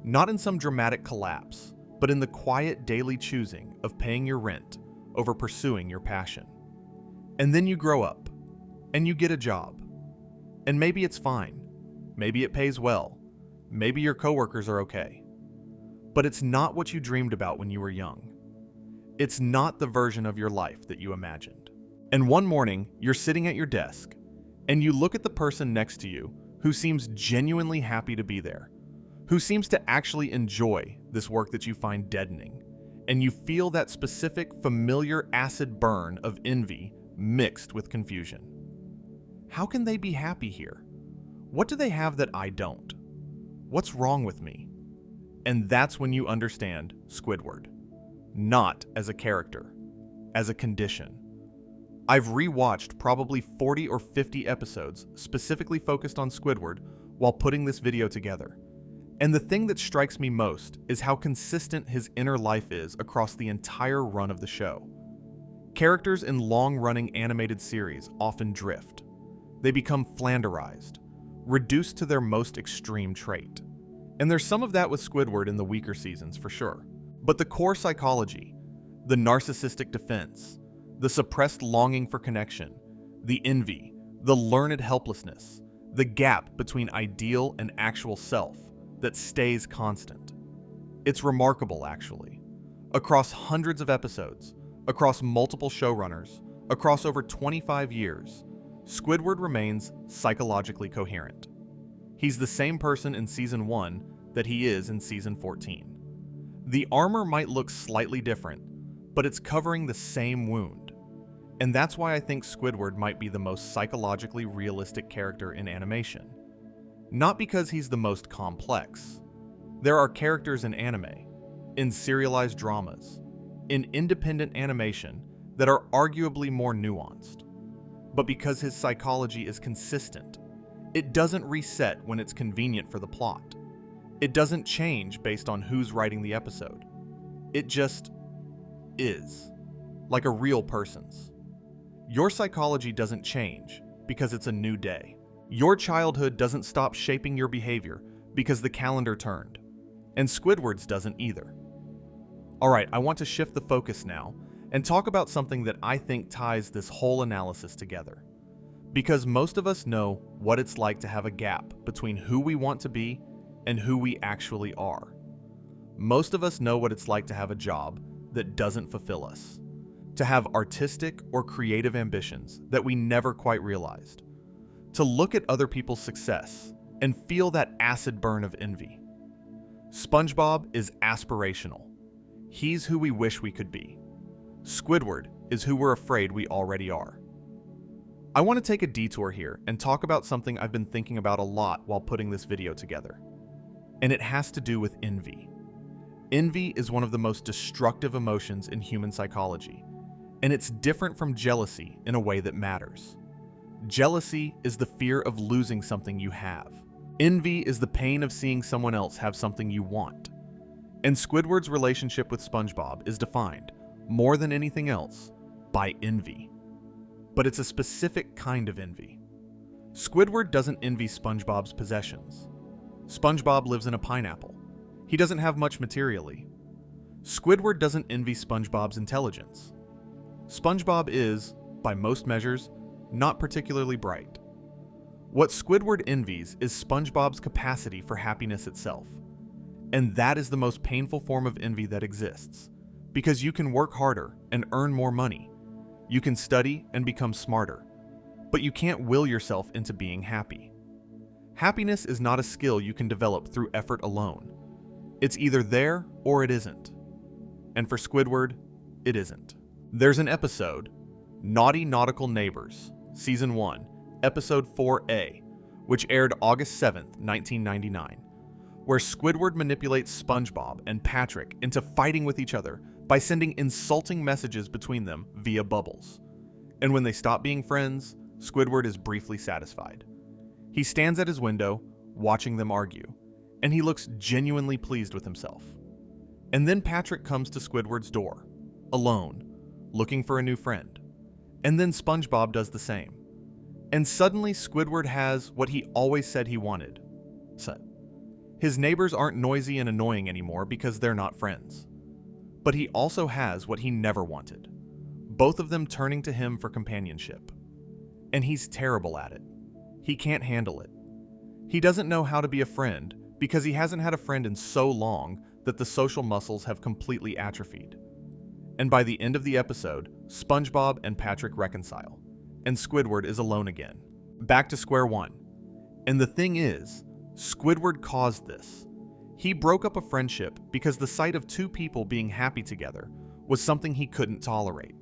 Not in some dramatic collapse, but in the quiet daily choosing of paying your rent over pursuing your passion. And then you grow up, and you get a job. And maybe it's fine, maybe it pays well, maybe your coworkers are okay. But it's not what you dreamed about when you were young. It's not the version of your life that you imagined. And one morning, you're sitting at your desk, and you look at the person next to you who seems genuinely happy to be there, who seems to actually enjoy this work that you find deadening, and you feel that specific familiar acid burn of envy mixed with confusion. How can they be happy here? What do they have that I don't? What's wrong with me? And that's when you understand Squidward. Not as a character, as a condition. I've rewatched probably 40 or 50 episodes specifically focused on Squidward while putting this video together. And the thing that strikes me most is how consistent his inner life is across the entire run of the show. Characters in long-running animated series often drift. They become flanderized, reduced to their most extreme trait. And there's some of that with Squidward in the weaker seasons, for sure. But the core psychology, the narcissistic defense, the suppressed longing for connection, the envy, the learned helplessness, the gap between ideal and actual self that stays constant. It's remarkable, actually. Across hundreds of episodes, across multiple showrunners, across over 25 years, Squidward remains psychologically coherent. He's the same person in Season 1 that he is in Season 14. The armor might look slightly different, but it's covering the same wound. And that's why I think Squidward might be the most psychologically realistic character in animation. Not because he's the most complex. There are characters in anime, in serialized dramas, in independent animation that are arguably more nuanced. But because his psychology is consistent, it doesn't reset when it's convenient for the plot. It doesn't change based on who's writing the episode. It just is, like a real person's. Your psychology doesn't change because it's a new day. Your childhood doesn't stop shaping your behavior because the calendar turned. And Squidward's doesn't either. Alright, I want to shift the focus now and talk about something that I think ties this whole analysis together. Because most of us know what it's like to have a gap between who we want to be and who we actually are. Most of us know what it's like to have a job that doesn't fulfill us, to have artistic or creative ambitions that we never quite realized, to look at other people's success and feel that acid burn of envy. SpongeBob is aspirational. He's who we wish we could be. Squidward is who we're afraid we already are. I want to take a detour here and talk about something I've been thinking about a lot while putting this video together. And it has to do with envy. Envy is one of the most destructive emotions in human psychology, and it's different from jealousy in a way that matters. Jealousy is the fear of losing something you have. Envy is the pain of seeing someone else have something you want. And Squidward's relationship with SpongeBob is defined, more than anything else, by envy. But it's a specific kind of envy. Squidward doesn't envy SpongeBob's possessions. SpongeBob lives in a pineapple. He doesn't have much materially. Squidward doesn't envy SpongeBob's intelligence. SpongeBob is, by most measures, not particularly bright. What Squidward envies is SpongeBob's capacity for happiness itself. And that is the most painful form of envy that exists, because you can work harder and earn more money. You can study and become smarter, but you can't will yourself into being happy. Happiness is not a skill you can develop through effort alone. It's either there or it isn't. And for Squidward, it isn't. There's an episode, Naughty Nautical Neighbors, Season 1, Episode 4A, which aired August 7th, 1999, where Squidward manipulates SpongeBob and Patrick into fighting with each other by sending insulting messages between them via bubbles. And when they stop being friends, Squidward is briefly satisfied. He stands at his window, watching them argue, and he looks genuinely pleased with himself. And then Patrick comes to Squidward's door, alone, looking for a new friend. And then SpongeBob does the same. And suddenly Squidward has what he always said he wanted. His neighbors aren't noisy and annoying anymore because they're not friends. But he also has what he never wanted, both of them turning to him for companionship. And he's terrible at it. He can't handle it. He doesn't know how to be a friend because he hasn't had a friend in so long that the social muscles have completely atrophied. And by the end of the episode, SpongeBob and Patrick reconcile, and Squidward is alone again. Back to square one. And the thing is, Squidward caused this. He broke up a friendship because the sight of two people being happy together was something he couldn't tolerate.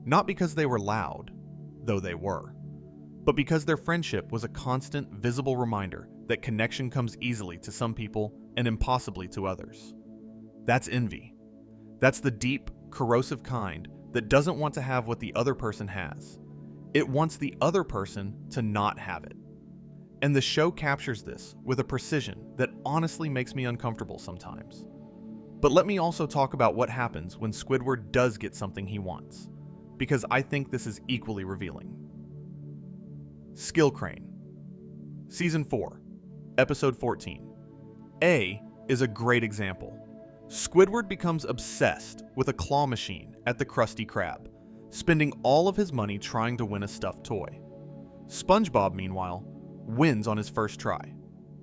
Not because they were loud, though they were, but because their friendship was a constant, visible reminder that connection comes easily to some people and impossibly to others. That's envy. That's the deep, corrosive kind that doesn't want to have what the other person has. It wants the other person to not have it. And the show captures this with a precision that honestly makes me uncomfortable sometimes. But let me also talk about what happens when Squidward does get something he wants, because I think this is equally revealing. Skill Crane. Season 4, Episode 14. A is a great example. Squidward becomes obsessed with a claw machine at the Krusty Krab, spending all of his money trying to win a stuffed toy. SpongeBob, meanwhile, wins on his first try,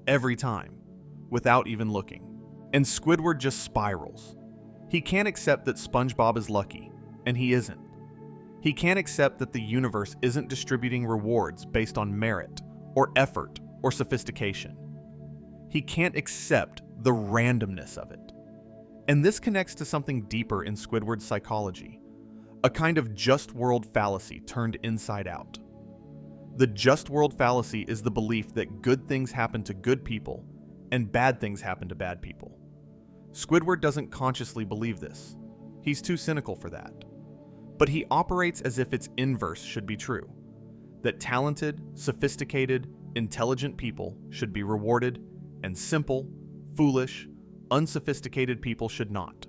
every time, without even looking. And Squidward just spirals. He can't accept that SpongeBob is lucky, and he isn't. He can't accept that the universe isn't distributing rewards based on merit, or effort, or sophistication. He can't accept the randomness of it. And this connects to something deeper in Squidward's psychology, a kind of just world fallacy turned inside out. The just world fallacy is the belief that good things happen to good people and bad things happen to bad people. Squidward doesn't consciously believe this. He's too cynical for that. But he operates as if its inverse should be true, that talented, sophisticated, intelligent people should be rewarded, and simple, foolish, unsophisticated people should not.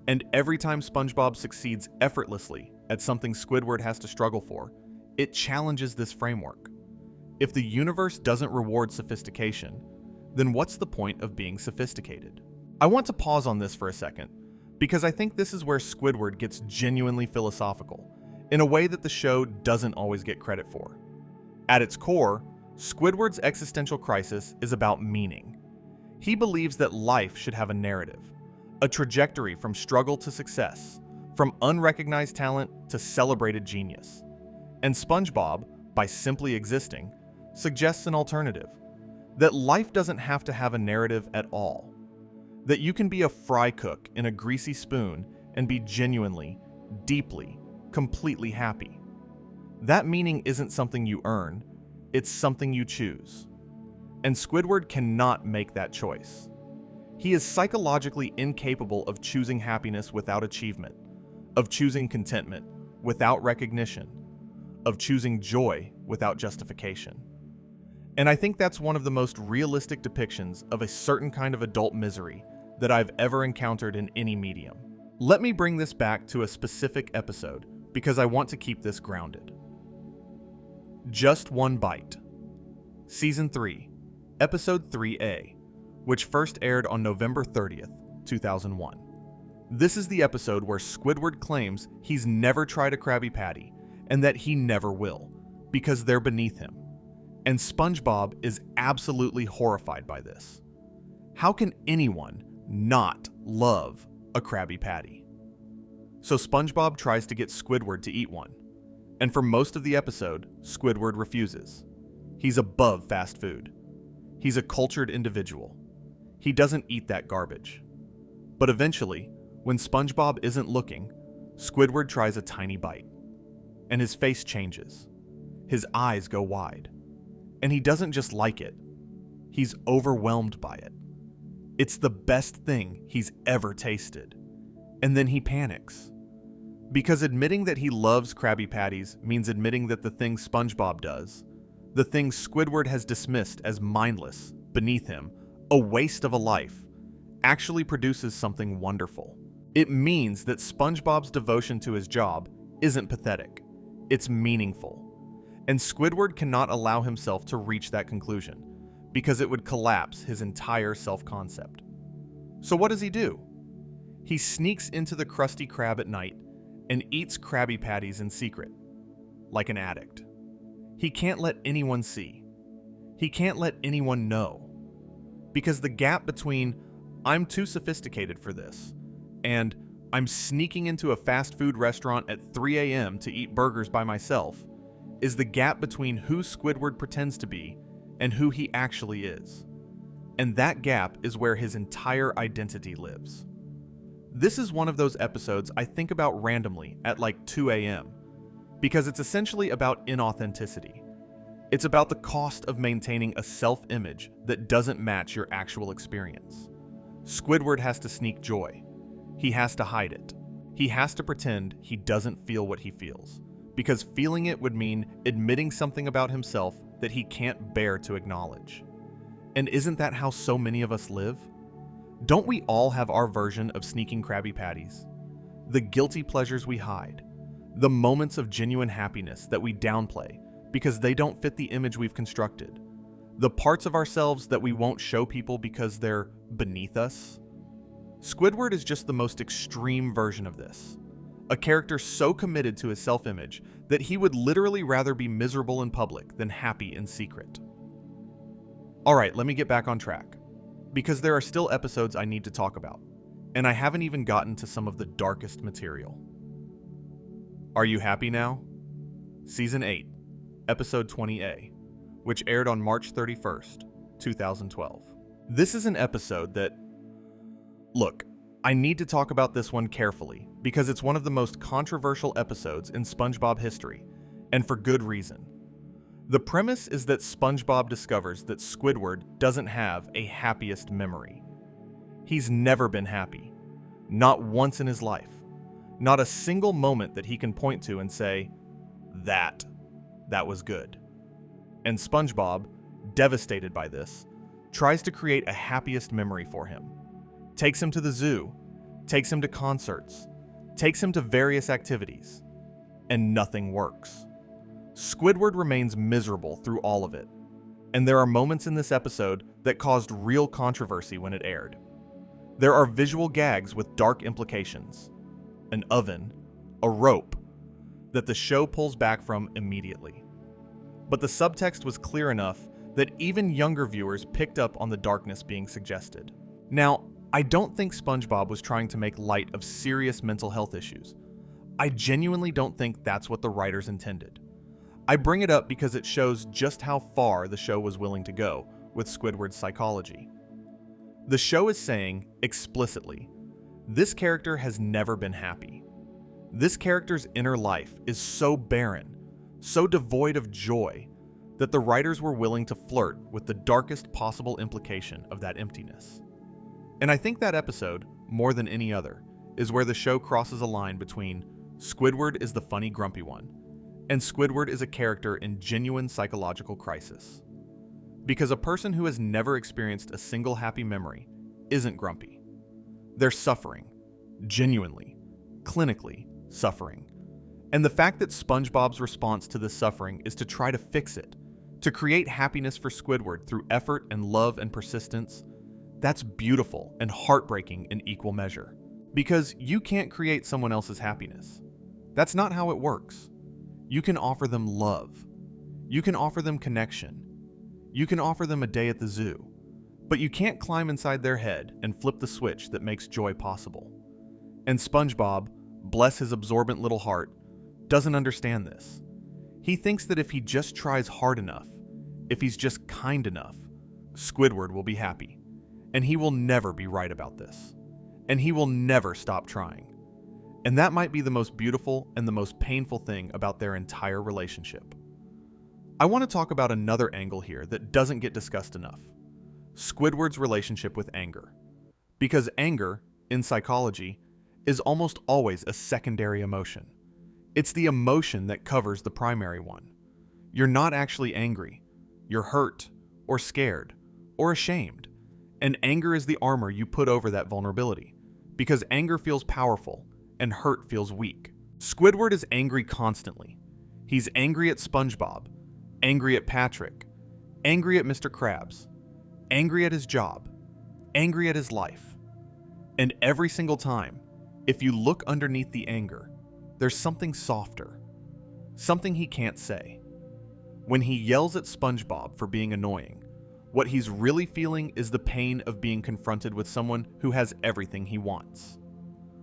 And every time SpongeBob succeeds effortlessly at something Squidward has to struggle for, it challenges this framework. If the universe doesn't reward sophistication, then what's the point of being sophisticated? I want to pause on this for a second, because I think this is where Squidward gets genuinely philosophical, in a way that the show doesn't always get credit for. At its core, Squidward's existential crisis is about meaning. He believes that life should have a narrative, a trajectory from struggle to success, from unrecognized talent to celebrated genius. And SpongeBob, by simply existing, suggests an alternative, that life doesn't have to have a narrative at all. That you can be a fry cook in a greasy spoon and be genuinely, deeply, completely happy. That meaning isn't something you earn, it's something you choose. And Squidward cannot make that choice. He is psychologically incapable of choosing happiness without achievement, of choosing contentment without recognition, of choosing joy without justification. And I think that's one of the most realistic depictions of a certain kind of adult misery that I've ever encountered in any medium. Let me bring this back to a specific episode because I want to keep this grounded. Just One Bite. Season 3, Episode 3A, which first aired on November 30th, 2001. This is the episode where Squidward claims he's never tried a Krabby Patty and that he never will, because they're beneath him. And SpongeBob is absolutely horrified by this. How can anyone not love a Krabby Patty? So SpongeBob tries to get Squidward to eat one, and for most of the episode, Squidward refuses. He's above fast food. He's a cultured individual. He doesn't eat that garbage. But eventually, when SpongeBob isn't looking, Squidward tries a tiny bite. And his face changes. His eyes go wide. And he doesn't just like it. He's overwhelmed by it. It's the best thing he's ever tasted. And then he panics. Because admitting that he loves Krabby Patties means admitting that the thing SpongeBob does, the thing Squidward has dismissed as mindless, beneath him, a waste of a life, actually produces something wonderful. It means that SpongeBob's devotion to his job isn't pathetic. It's meaningful. And Squidward cannot allow himself to reach that conclusion, because it would collapse his entire self-concept. So what does he do? He sneaks into the Krusty Krab at night and eats Krabby Patties in secret, like an addict. He can't let anyone see. He can't let anyone know. Because the gap between "I'm too sophisticated for this" and "I'm sneaking into a fast food restaurant at 3 a.m. to eat burgers by myself" is the gap between who Squidward pretends to be and who he actually is. And that gap is where his entire identity lives. This is one of those episodes I think about randomly at like 2 a.m. because it's essentially about inauthenticity. It's about the cost of maintaining a self-image that doesn't match your actual experience. Squidward has to sneak joy. He has to hide it. He has to pretend he doesn't feel what he feels, because feeling it would mean admitting something about himself that he can't bear to acknowledge. And isn't that how so many of us live? Don't we all have our version of sneaking Krabby Patties? The guilty pleasures we hide, the moments of genuine happiness that we downplay because they don't fit the image we've constructed, the parts of ourselves that we won't show people because they're beneath us. Squidward is just the most extreme version of this. A character so committed to his self-image that he would literally rather be miserable in public than happy in secret. Alright, let me get back on track, because there are still episodes I need to talk about, and I haven't even gotten to some of the darkest material. Are you happy now? Season 8, Episode 20A, which aired on March 31st, 2012. This is an episode that... Look, I need to talk about this one carefully because it's one of the most controversial episodes in SpongeBob history, and for good reason. The premise is that SpongeBob discovers that Squidward doesn't have a happiest memory. He's never been happy. Not once in his life. Not a single moment that he can point to and say, that was good. And SpongeBob, devastated by this, tries to create a happiest memory for him. Takes him to the zoo, takes him to concerts, takes him to various activities, and nothing works. Squidward remains miserable through all of it, and there are moments in this episode that caused real controversy when it aired. There are visual gags with dark implications, an oven, a rope, that the show pulls back from immediately. But the subtext was clear enough that even younger viewers picked up on the darkness being suggested. Now, I don't think SpongeBob was trying to make light of serious mental health issues. I genuinely don't think that's what the writers intended. I bring it up because it shows just how far the show was willing to go with Squidward's psychology. The show is saying, explicitly, this character has never been happy. This character's inner life is so barren, so devoid of joy, that the writers were willing to flirt with the darkest possible implication of that emptiness. And I think that episode, more than any other, is where the show crosses a line between Squidward is the funny grumpy one, and Squidward is a character in genuine psychological crisis. Because a person who has never experienced a single happy memory isn't grumpy. They're suffering, genuinely, clinically suffering. And the fact that SpongeBob's response to this suffering is to try to fix it, to create happiness for Squidward through effort and love and persistence, that's beautiful and heartbreaking in equal measure. Because you can't create someone else's happiness. That's not how it works. You can offer them love. You can offer them connection. You can offer them a day at the zoo. But you can't climb inside their head and flip the switch that makes joy possible. And SpongeBob, bless his absorbent little heart, doesn't understand this. He thinks that if he just tries hard enough, if he's just kind enough, Squidward will be happy. And he will never be right about this. And he will never stop trying. And that might be the most beautiful and the most painful thing about their entire relationship. I want to talk about another angle here that doesn't get discussed enough. Squidward's relationship with anger. Because anger, in psychology, is almost always a secondary emotion. It's the emotion that covers the primary one. You're not actually angry. You're hurt, or scared, or ashamed. And anger is the armor you put over that vulnerability, because anger feels powerful and hurt feels weak. Squidward is angry constantly. He's angry at SpongeBob, angry at Patrick, angry at Mr. Krabs, angry at his job, angry at his life. And every single time, if you look underneath the anger, there's something softer, something he can't say. When he yells at SpongeBob for being annoying, what he's really feeling is the pain of being confronted with someone who has everything he wants.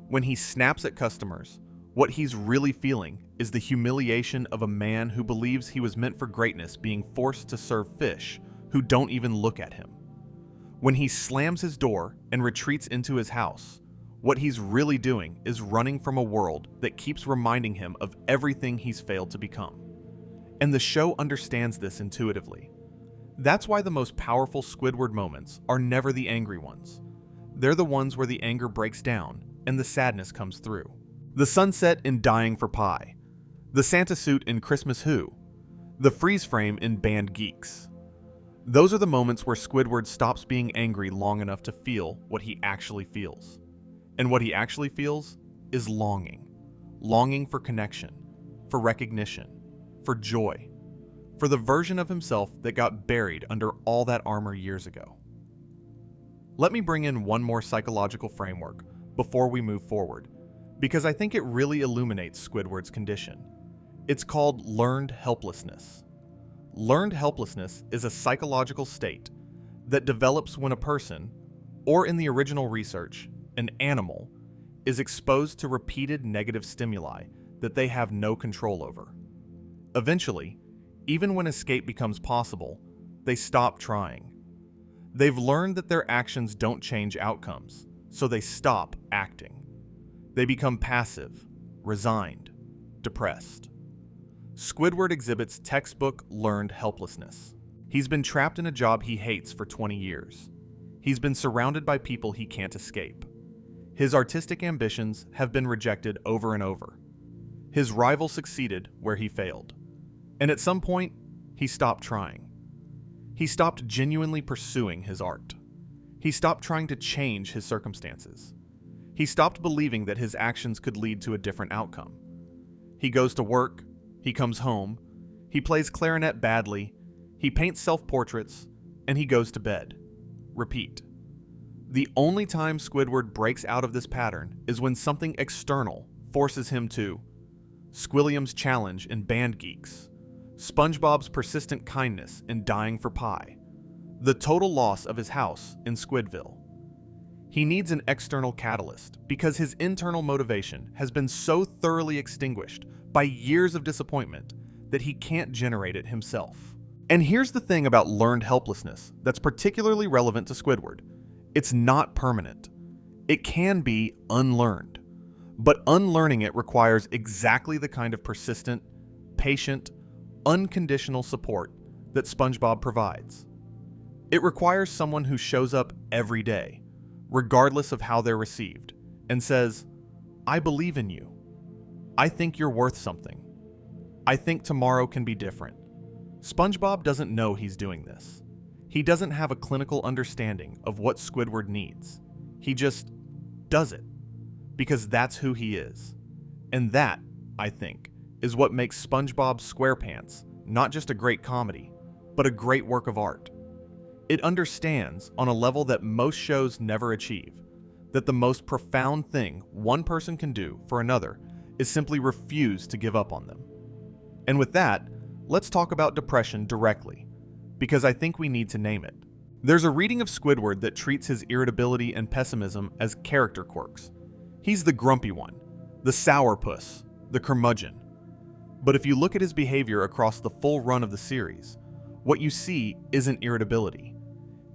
When he snaps at customers, what he's really feeling is the humiliation of a man who believes he was meant for greatness being forced to serve fish who don't even look at him. When he slams his door and retreats into his house, what he's really doing is running from a world that keeps reminding him of everything he's failed to become. And the show understands this intuitively. That's why the most powerful Squidward moments are never the angry ones. They're the ones where the anger breaks down and the sadness comes through. The sunset in Dying for Pie, the Santa suit in Christmas Who, the freeze frame in Band Geeks. Those are the moments where Squidward stops being angry long enough to feel what he actually feels. And what he actually feels is longing. Longing for connection, for recognition, for joy, for the version of himself that got buried under all that armor years ago. Let me bring in one more psychological framework before we move forward, because I think it really illuminates Squidward's condition. It's called learned helplessness. Learned helplessness is a psychological state that develops when a person, or in the original research, an animal, is exposed to repeated negative stimuli that they have no control over. Eventually, even when escape becomes possible, they stop trying. They've learned that their actions don't change outcomes, so they stop acting. They become passive, resigned, depressed. Squidward exhibits textbook learned helplessness. He's been trapped in a job he hates for 20 years. He's been surrounded by people he can't escape. His artistic ambitions have been rejected over and over. His rival succeeded where he failed. And at some point, he stopped trying. He stopped genuinely pursuing his art. He stopped trying to change his circumstances. He stopped believing that his actions could lead to a different outcome. He goes to work, he comes home, he plays clarinet badly, he paints self-portraits, and he goes to bed. Repeat. The only time Squidward breaks out of this pattern is when something external forces him to Squilliam's challenge in Band Geeks, SpongeBob's persistent kindness in Dying for Pie, the total loss of his house in Squidville. He needs an external catalyst because his internal motivation has been so thoroughly extinguished by years of disappointment that he can't generate it himself. And here's the thing about learned helplessness that's particularly relevant to Squidward. It's not permanent. It can be unlearned. But unlearning it requires exactly the kind of persistent, patient, unconditional support that SpongeBob provides. It requires someone who shows up every day, regardless of how they're received, and says, "I believe in you. I think you're worth something. I think tomorrow can be different." SpongeBob doesn't know he's doing this. He doesn't have a clinical understanding of what Squidward needs. He just does it, because that's who he is. And that, I think, is what makes SpongeBob SquarePants not just a great comedy, but a great work of art. It understands, on a level that most shows never achieve, that the most profound thing one person can do for another is simply refuse to give up on them. And with that, let's talk about depression directly, because I think we need to name it. There's a reading of Squidward that treats his irritability and pessimism as character quirks. He's the grumpy one, the sourpuss, the curmudgeon. But if you look at his behavior across the full run of the series, what you see isn't irritability.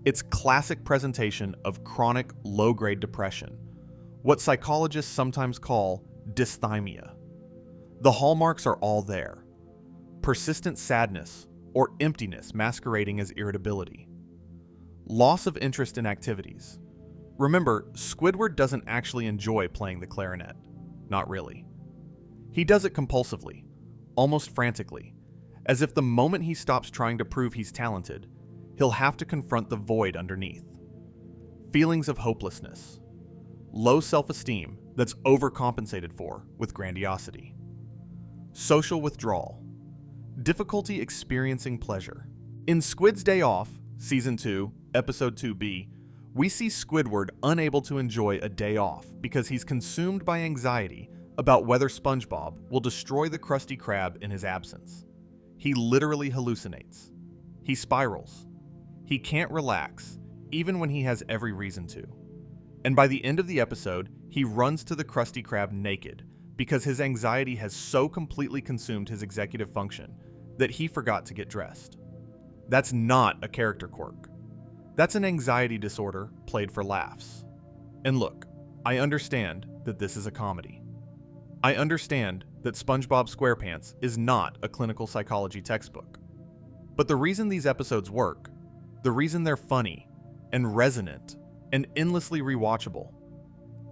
It's classic presentation of chronic low-grade depression, what psychologists sometimes call dysthymia. The hallmarks are all there. Persistent sadness or emptiness masquerading as irritability. Loss of interest in activities. Remember, Squidward doesn't actually enjoy playing the clarinet. Not really. He does it compulsively, almost frantically, as if the moment he stops trying to prove he's talented, he'll have to confront the void underneath. Feelings of hopelessness, low self-esteem that's overcompensated for with grandiosity, social withdrawal, difficulty experiencing pleasure. In Squid's Day Off, Season 2, Episode 2B, we see Squidward unable to enjoy a day off because he's consumed by anxiety about whether SpongeBob will destroy the Krusty Krab in his absence. He literally hallucinates. He spirals. He can't relax, even when he has every reason to. And by the end of the episode, he runs to the Krusty Krab naked because his anxiety has so completely consumed his executive function that he forgot to get dressed. That's not a character quirk. That's an anxiety disorder played for laughs. And look, I understand that this is a comedy. I understand that SpongeBob SquarePants is not a clinical psychology textbook. But the reason these episodes work, the reason they're funny and resonant and endlessly rewatchable,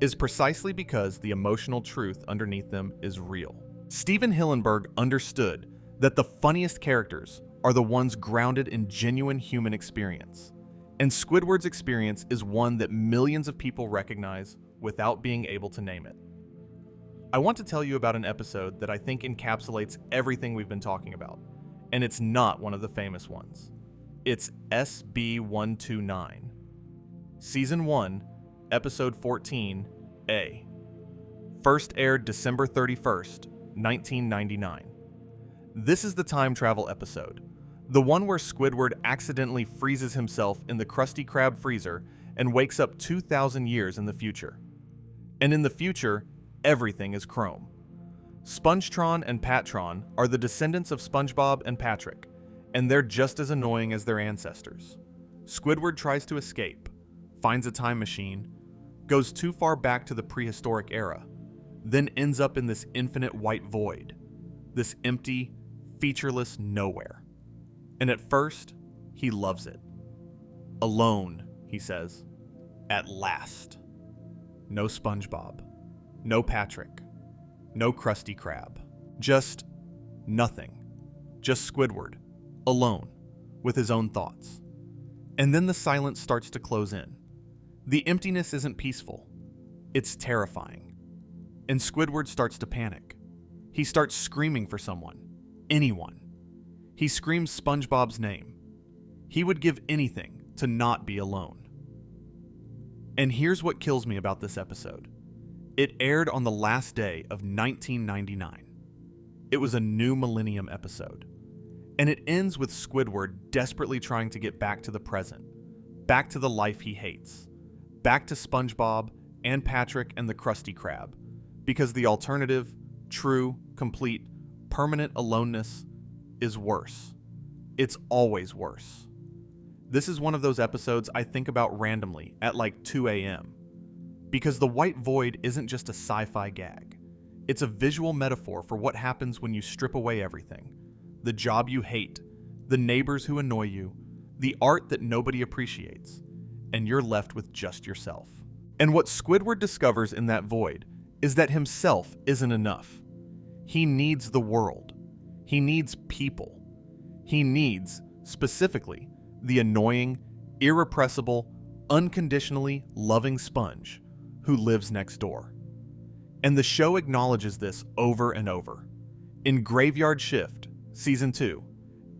is precisely because the emotional truth underneath them is real. Steven Hillenburg understood that the funniest characters are the ones grounded in genuine human experience. And Squidward's experience is one that millions of people recognize without being able to name it. I want to tell you about an episode that I think encapsulates everything we've been talking about, and it's not one of the famous ones. It's SB129. Season 1, Episode 14A. First aired December 31st, 1999. This is the time travel episode, the one where Squidward accidentally freezes himself in the Krusty Krab freezer and wakes up 2,000 years in the future. And in the future, everything is chrome. Spongetron and Patron are the descendants of SpongeBob and Patrick, and they're just as annoying as their ancestors. Squidward tries to escape, finds a time machine, goes too far back to the prehistoric era, then ends up in this infinite white void, this empty, featureless nowhere. And at first, he loves it. Alone, he says. At last. No SpongeBob. No Patrick. No Krusty Krab. Just nothing. Just Squidward. Alone. With his own thoughts. And then the silence starts to close in. The emptiness isn't peaceful. It's terrifying. And Squidward starts to panic. He starts screaming for someone. Anyone. He screams SpongeBob's name. He would give anything to not be alone. And here's what kills me about this episode. It aired on the last day of 1999. It was a new millennium episode. And it ends with Squidward desperately trying to get back to the present, back to the life he hates, back to SpongeBob and Patrick and the Krusty Krab, because the alternative, true, complete, permanent aloneness is worse. It's always worse. This is one of those episodes I think about randomly at like 2 a.m. Because the white void isn't just a sci-fi gag. It's a visual metaphor for what happens when you strip away everything. The job you hate, the neighbors who annoy you, the art that nobody appreciates, and you're left with just yourself. And what Squidward discovers in that void is that himself isn't enough. He needs the world. He needs people. He needs, specifically, the annoying, irrepressible, unconditionally loving Sponge who lives next door. And the show acknowledges this over and over. In Graveyard Shift, Season 2,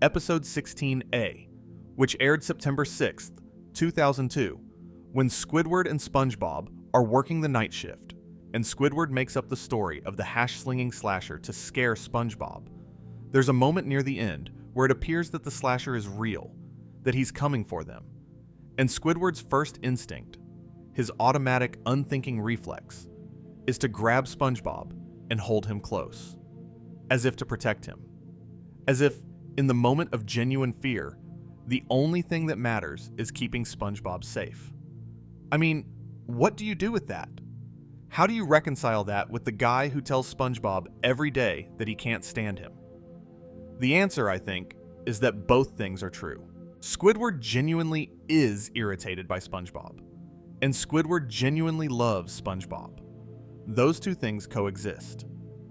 Episode 16A, which aired September 6th, 2002, when Squidward and SpongeBob are working the night shift, and Squidward makes up the story of the hash-slinging slasher to scare SpongeBob. There's a moment near the end where it appears that the slasher is real, that he's coming for them. And Squidward's first instinct, his automatic, unthinking reflex, is to grab SpongeBob and hold him close, as if to protect him. As if, in the moment of genuine fear, the only thing that matters is keeping SpongeBob safe. I mean, what do you do with that? How do you reconcile that with the guy who tells SpongeBob every day that he can't stand him? The answer, I think, is that both things are true. Squidward genuinely is irritated by SpongeBob. and Squidward genuinely loves SpongeBob. Those two things coexist,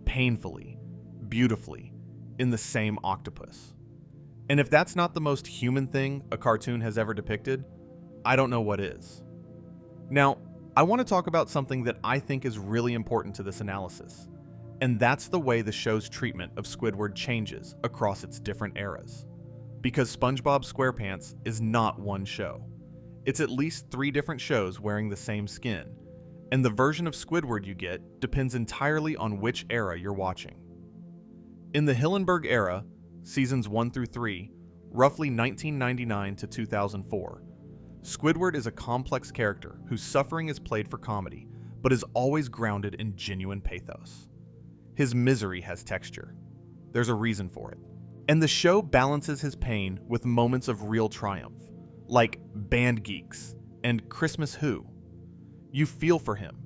painfully, beautifully, in the same octopus. And if that's not the most human thing a cartoon has ever depicted, I don't know what is. Now, I want to talk about something that I think is really important to this analysis, and that's the way the show's treatment of Squidward changes across its different eras. Because SpongeBob SquarePants is not one show. It's at least 3 different shows wearing the same skin, and the version of Squidward you get depends entirely on which era you're watching. In the Hillenburg era, seasons 1 through 3, roughly 1999 to 2004, Squidward is a complex character whose suffering is played for comedy, but is always grounded in genuine pathos. His misery has texture. There's a reason for it. And the show balances his pain with moments of real triumph, like Band Geeks and Christmas Who. You feel for him,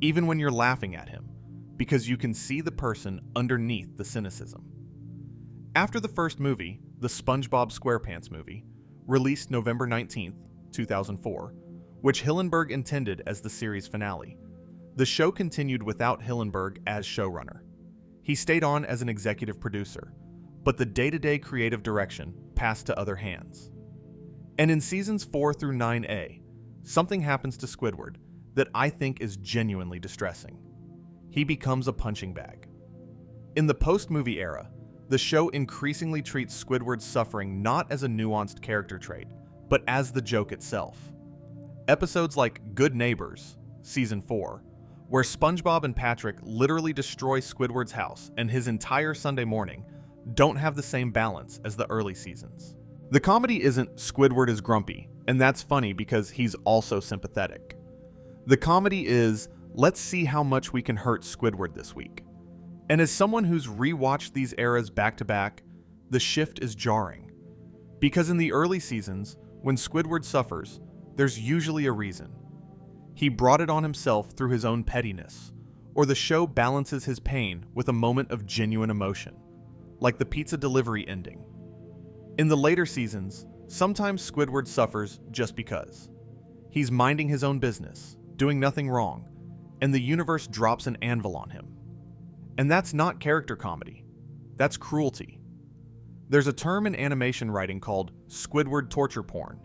even when you're laughing at him, because you can see the person underneath the cynicism. After the first movie, the SpongeBob SquarePants movie, released November 19th, 2004, which Hillenburg intended as the series finale, the show continued without Hillenburg as showrunner. He stayed on as an executive producer, but the day-to-day creative direction passed to other hands. And in seasons 4 through 9A, something happens to Squidward that I think is genuinely distressing. He becomes a punching bag. In the post-movie era, the show increasingly treats Squidward's suffering not as a nuanced character trait, but as the joke itself. Episodes like Good Neighbors, season 4, where SpongeBob and Patrick literally destroy Squidward's house and his entire Sunday morning, don't have the same balance as the early seasons. The comedy isn't Squidward is grumpy, and that's funny because he's also sympathetic. The comedy is, let's see how much we can hurt Squidward this week. And as someone who's rewatched these eras back to back, the shift is jarring. Because in the early seasons, when Squidward suffers, there's usually a reason. He brought it on himself through his own pettiness, or the show balances his pain with a moment of genuine emotion, like the pizza delivery ending. In the later seasons, sometimes Squidward suffers just because. He's minding his own business, doing nothing wrong, and the universe drops an anvil on him. And that's not character comedy. That's cruelty. There's a term in animation writing called Squidward torture porn,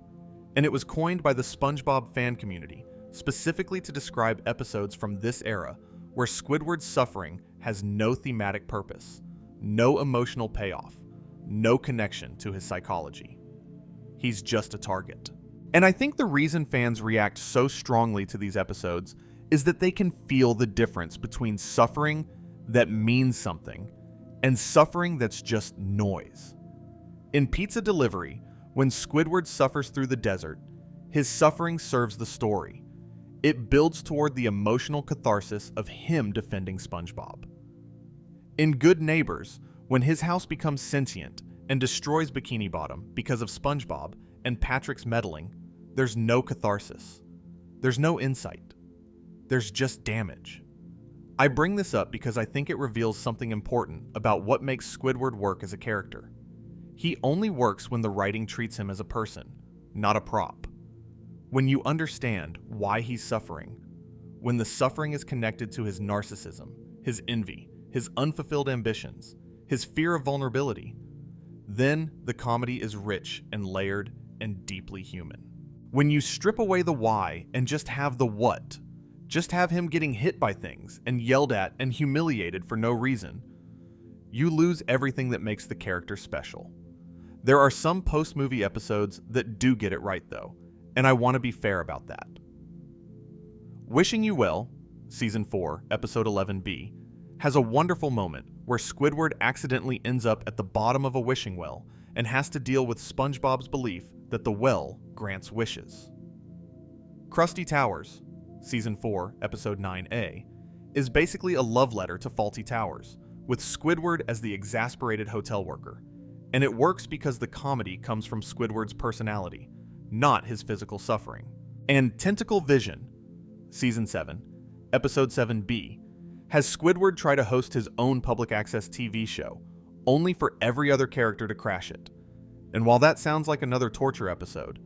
and it was coined by the SpongeBob fan community specifically to describe episodes from this era where Squidward's suffering has no thematic purpose, no emotional payoff, no connection to his psychology. He's just a target. And I think the reason fans react so strongly to these episodes is that they can feel the difference between suffering that means something and suffering that's just noise. In Pizza Delivery, when Squidward suffers through the desert, his suffering serves the story. It builds toward the emotional catharsis of him defending SpongeBob. In Good Neighbors, when his house becomes sentient and destroys Bikini Bottom because of SpongeBob and Patrick's meddling, there's no catharsis. There's no insight. There's just damage. I bring this up because I think it reveals something important about what makes Squidward work as a character. He only works when the writing treats him as a person, not a prop. When you understand why he's suffering, when the suffering is connected to his narcissism, his envy, his unfulfilled ambitions, his fear of vulnerability, then the comedy is rich and layered and deeply human. When you strip away the why and just have the what, just have him getting hit by things and yelled at and humiliated for no reason, you lose everything that makes the character special. There are some post-movie episodes that do get it right though, and I want to be fair about that. Wishing You Well, Season 4, Episode 11B, has a wonderful moment where Squidward accidentally ends up at the bottom of a wishing well and has to deal with SpongeBob's belief that the well grants wishes. Krusty Towers, Season 4, Episode 9A, is basically a love letter to Fawlty Towers, with Squidward as the exasperated hotel worker, and it works because the comedy comes from Squidward's personality, not his physical suffering. And Tentacle Vision, Season 7, Episode 7B, has Squidward try to host his own public access TV show, only for every other character to crash it. And while that sounds like another torture episode,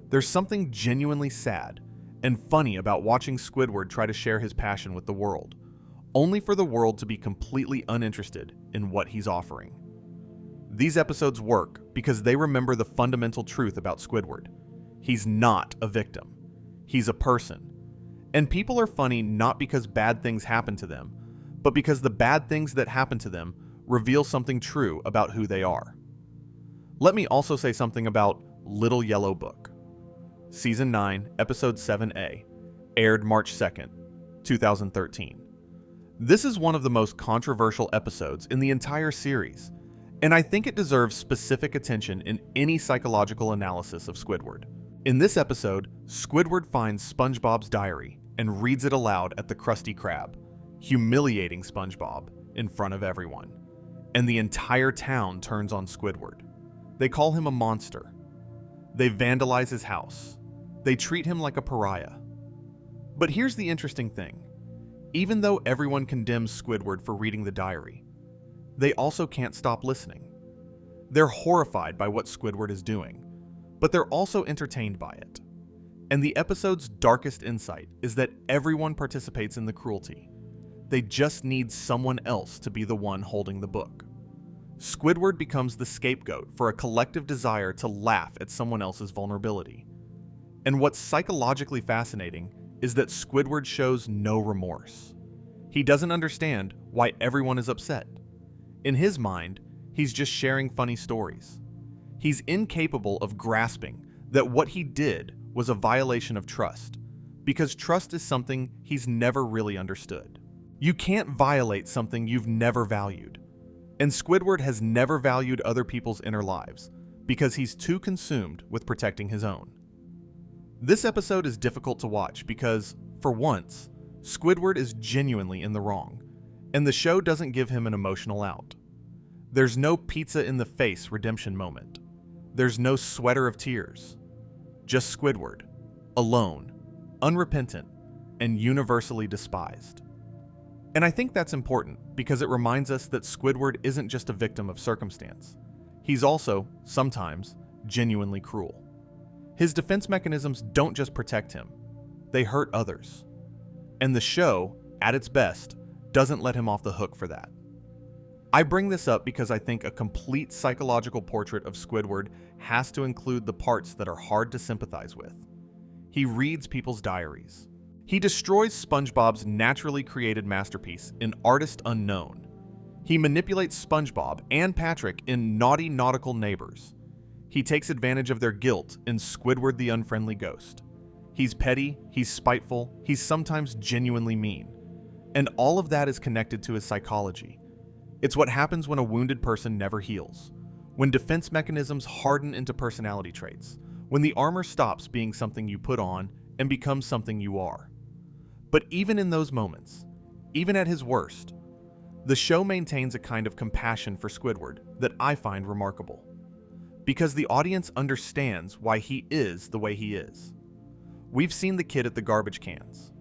there's something genuinely sad and funny about watching Squidward try to share his passion with the world, only for the world to be completely uninterested in what he's offering. These episodes work because they remember the fundamental truth about Squidward. He's not a victim. He's a person. And people are funny not because bad things happen to them, but because the bad things that happen to them reveal something true about who they are. Let me also say something about Little Yellow Book. Season 9, Episode 7A, aired March 2nd, 2013. This is one of the most controversial episodes in the entire series, and I think it deserves specific attention in any psychological analysis of Squidward. In this episode, Squidward finds SpongeBob's diary and reads it aloud at the Krusty Krab, humiliating SpongeBob in front of everyone. And the entire town turns on Squidward. They call him a monster. They vandalize his house. They treat him like a pariah. But here's the interesting thing. Even though everyone condemns Squidward for reading the diary, they also can't stop listening. They're horrified by what Squidward is doing, but they're also entertained by it. And the episode's darkest insight is that everyone participates in the cruelty. They just need someone else to be the one holding the book. Squidward becomes the scapegoat for a collective desire to laugh at someone else's vulnerability. And what's psychologically fascinating is that Squidward shows no remorse. He doesn't understand why everyone is upset. In his mind, he's just sharing funny stories. He's incapable of grasping that what he did was a violation of trust, because trust is something he's never really understood. You can't violate something you've never valued. And Squidward has never valued other people's inner lives, because he's too consumed with protecting his own. This episode is difficult to watch because, for once, Squidward is genuinely in the wrong, and the show doesn't give him an emotional out. There's no pizza in the face redemption moment. There's no sweater of tears. Just Squidward, alone, unrepentant, and universally despised. And I think that's important because it reminds us that Squidward isn't just a victim of circumstance. He's also, sometimes, genuinely cruel. His defense mechanisms don't just protect him, they hurt others. And the show, at its best, doesn't let him off the hook for that. I bring this up because I think a complete psychological portrait of Squidward has to include the parts that are hard to sympathize with. He reads people's diaries. He destroys SpongeBob's naturally created masterpiece in Artist Unknown. He manipulates SpongeBob and Patrick in Naughty Nautical Neighbors. He takes advantage of their guilt in Squidward the Unfriendly Ghost. He's petty, he's spiteful, he's sometimes genuinely mean. And all of that is connected to his psychology. It's what happens when a wounded person never heals, when defense mechanisms harden into personality traits, when the armor stops being something you put on and becomes something you are. But even in those moments, even at his worst, the show maintains a kind of compassion for Squidward that I find remarkable. Because the audience understands why he is the way he is. We've seen the kid at the garbage cans.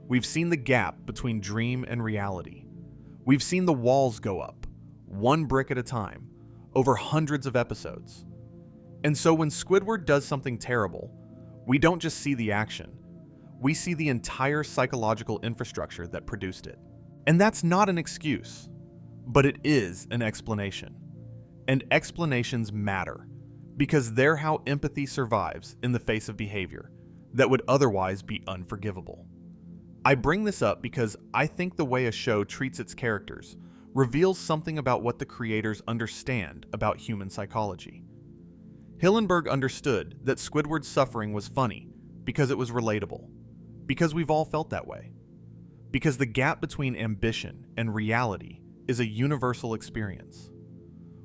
We've seen the gap between dream and reality. We've seen the walls go up, one brick at a time, over hundreds of episodes. And so when Squidward does something terrible, we don't just see the action. We see the entire psychological infrastructure that produced it. And that's not an excuse, but it is an explanation. And explanations matter, because they're how empathy survives in the face of behavior that would otherwise be unforgivable. I bring this up because I think the way a show treats its characters reveals something about what the creators understand about human psychology. Hillenburg understood that Squidward's suffering was funny because it was relatable, because we've all felt that way, because the gap between ambition and reality is a universal experience.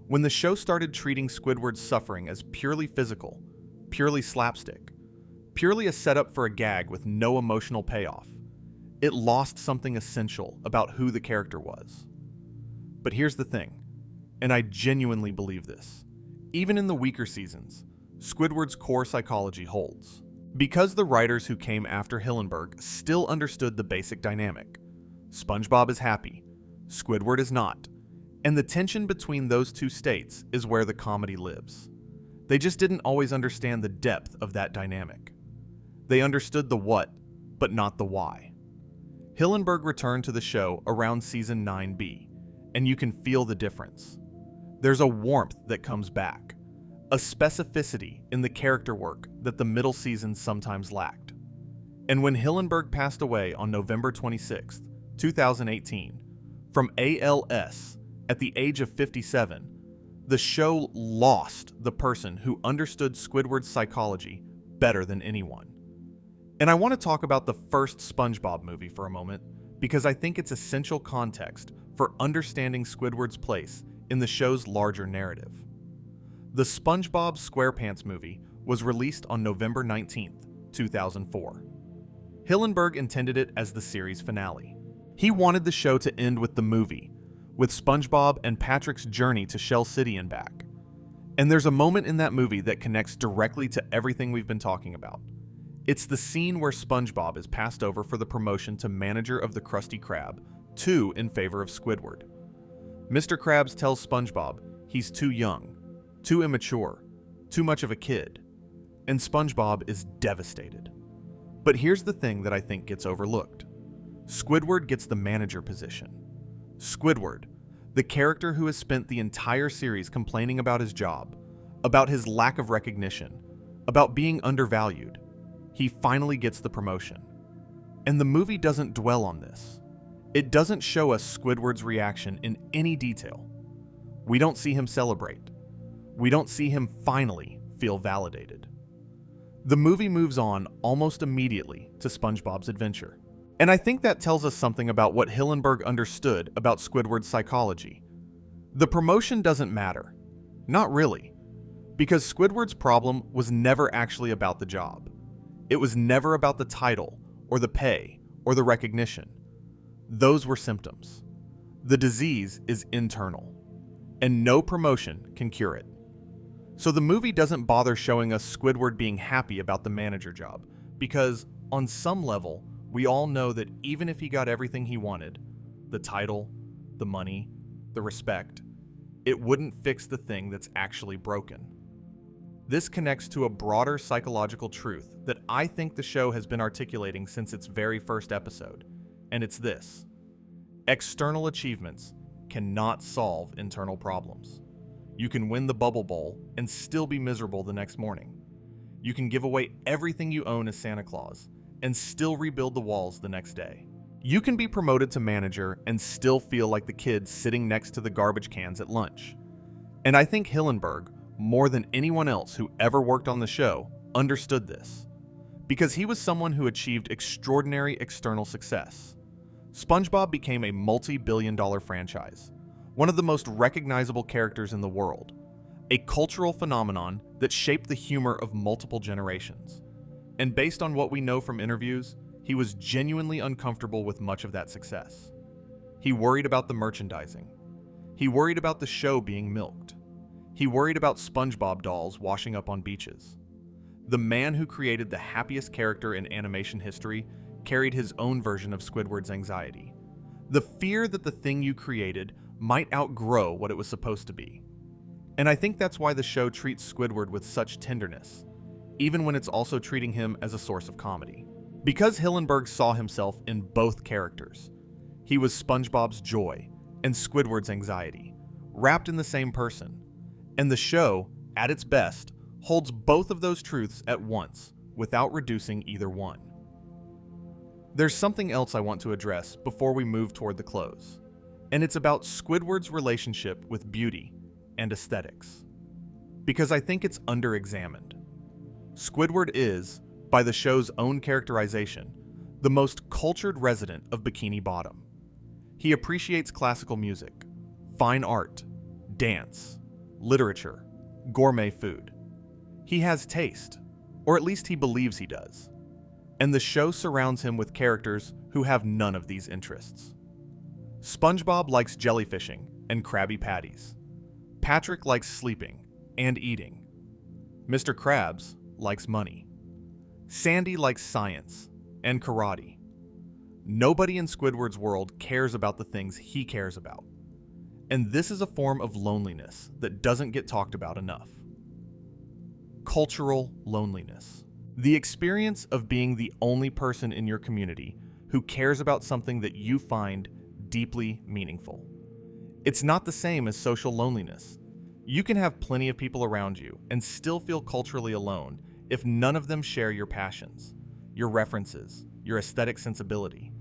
When the show started treating Squidward's suffering as purely physical, purely slapstick, purely a setup for a gag with no emotional payoff, it lost something essential about who the character was. But here's the thing, and I genuinely believe this. Even in the weaker seasons, Squidward's core psychology holds. Because the writers who came after Hillenburg still understood the basic dynamic. SpongeBob is happy, Squidward is not, and the tension between those two states is where the comedy lives. They just didn't always understand the depth of that dynamic. They understood the what but not the why. Hillenburg returned to the show around season 9B, and you can feel the difference. There's a warmth that comes back, a specificity in the character work that the middle seasons sometimes lacked. And when Hillenburg passed away on November 26, 2018, from ALS at the age of 57, the show lost the person who understood Squidward's psychology better than anyone. And I want to talk about the first SpongeBob movie for a moment, because I think it's essential context for understanding Squidward's place in the show's larger narrative. The SpongeBob SquarePants movie was released on November 19, 2004. Hillenburg intended it as the series finale. He wanted the show to end with the movie, with SpongeBob and Patrick's journey to Shell City and back. And there's a moment in that movie that connects directly to everything we've been talking about. It's the scene where SpongeBob is passed over for the promotion to manager of the Krusty Krab, 2 in favor of Squidward. Mr. Krabs tells SpongeBob he's too young, too immature, too much of a kid, and SpongeBob is devastated. But here's the thing that I think gets overlooked. Squidward gets the manager position. Squidward, the character who has spent the entire series complaining about his job, about his lack of recognition, about being undervalued, he finally gets the promotion. And the movie doesn't dwell on this. It doesn't show us Squidward's reaction in any detail. We don't see him celebrate. We don't see him finally feel validated. The movie moves on almost immediately to SpongeBob's adventure. And I think that tells us something about what Hillenburg understood about Squidward's psychology. The promotion doesn't matter. Not really. Because Squidward's problem was never actually about the job. It was never about the title, or the pay, or the recognition. Those were symptoms. The disease is internal, and no promotion can cure it. So the movie doesn't bother showing us Squidward being happy about the manager job, because on some level, we all know that even if he got everything he wanted, the title, the money, the respect, it wouldn't fix the thing that's actually broken. This connects to a broader psychological truth that I think the show has been articulating since its very first episode, and it's this: external achievements cannot solve internal problems. You can win the Bubble Bowl and still be miserable the next morning. You can give away everything you own as Santa Claus and still rebuild the walls the next day. You can be promoted to manager and still feel like the kid sitting next to the garbage cans at lunch. And I think Hillenburg, more than anyone else who ever worked on the show, understood this, because he was someone who achieved extraordinary external success. SpongeBob became a multi-billion-dollar franchise, one of the most recognizable characters in the world, a cultural phenomenon that shaped the humor of multiple generations. And based on what we know from interviews, he was genuinely uncomfortable with much of that success. He worried about the merchandising. He worried about the show being milked. He worried about SpongeBob dolls washing up on beaches. The man who created the happiest character in animation history carried his own version of Squidward's anxiety. The fear that the thing you created might outgrow what it was supposed to be. And I think that's why the show treats Squidward with such tenderness, even when it's also treating him as a source of comedy. Because Hillenburg saw himself in both characters. He was SpongeBob's joy and Squidward's anxiety, wrapped in the same person. And the show, at its best, holds both of those truths at once, without reducing either one. There's something else I want to address before we move toward the close, and it's about Squidward's relationship with beauty and aesthetics. Because I think it's underexamined. Squidward is, by the show's own characterization, the most cultured resident of Bikini Bottom. He appreciates classical music, fine art, dance, literature, gourmet food. He has taste, or at least he believes he does. And the show surrounds him with characters who have none of these interests. SpongeBob likes jellyfishing and Krabby Patties. Patrick likes sleeping and eating. Mr. Krabs likes money. Sandy likes science and karate. Nobody in Squidward's world cares about the things he cares about. And this is a form of loneliness that doesn't get talked about enough. Cultural loneliness. The experience of being the only person in your community who cares about something that you find deeply meaningful. It's not the same as social loneliness. You can have plenty of people around you and still feel culturally alone if none of them share your passions, your references, your aesthetic sensibility.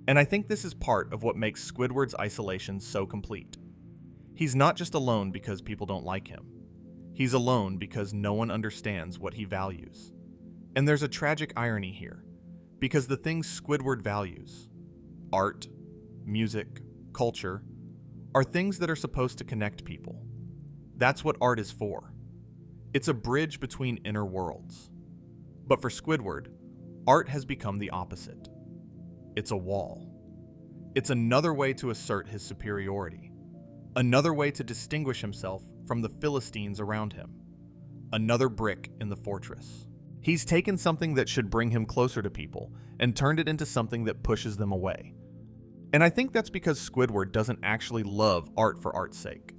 And I think this is part of what makes Squidward's isolation so complete. He's not just alone because people don't like him. He's alone because no one understands what he values. And there's a tragic irony here, because the things Squidward values, art, music, culture, are things that are supposed to connect people. That's what art is for. It's a bridge between inner worlds. But for Squidward, art has become the opposite. It's a wall. It's another way to assert his superiority. Another way to distinguish himself from the Philistines around him. Another brick in the fortress. He's taken something that should bring him closer to people and turned it into something that pushes them away. And I think that's because Squidward doesn't actually love art for art's sake.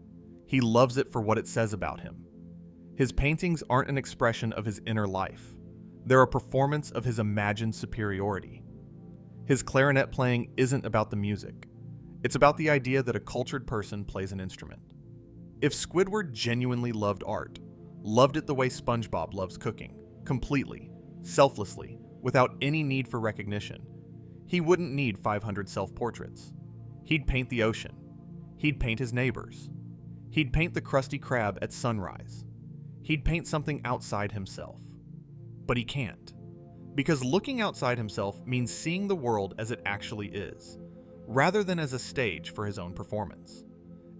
He loves it for what it says about him. His paintings aren't an expression of his inner life. They're a performance of his imagined superiority. His clarinet playing isn't about the music. It's about the idea that a cultured person plays an instrument. If Squidward genuinely loved art, loved it the way SpongeBob loves cooking, completely, selflessly, without any need for recognition, he wouldn't need 500 self-portraits. He'd paint the ocean. He'd paint his neighbors. He'd paint the Krusty Krab at sunrise. He'd paint something outside himself. But he can't. Because looking outside himself means seeing the world as it actually is, rather than as a stage for his own performance.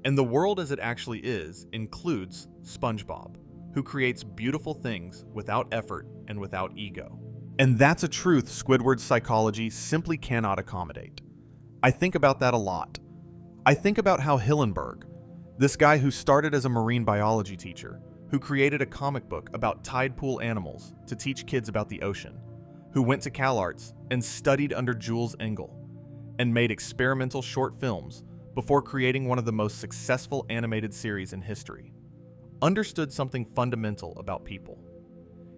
And the world as it actually is includes SpongeBob, who creates beautiful things without effort and without ego. And that's a truth Squidward's psychology simply cannot accommodate. I think about that a lot. I think about how Hillenburg, this guy who started as a marine biology teacher, who created a comic book about tide pool animals to teach kids about the ocean, who went to CalArts and studied under Jules Engel, and made experimental short films before creating one of the most successful animated series in history, understood something fundamental about people.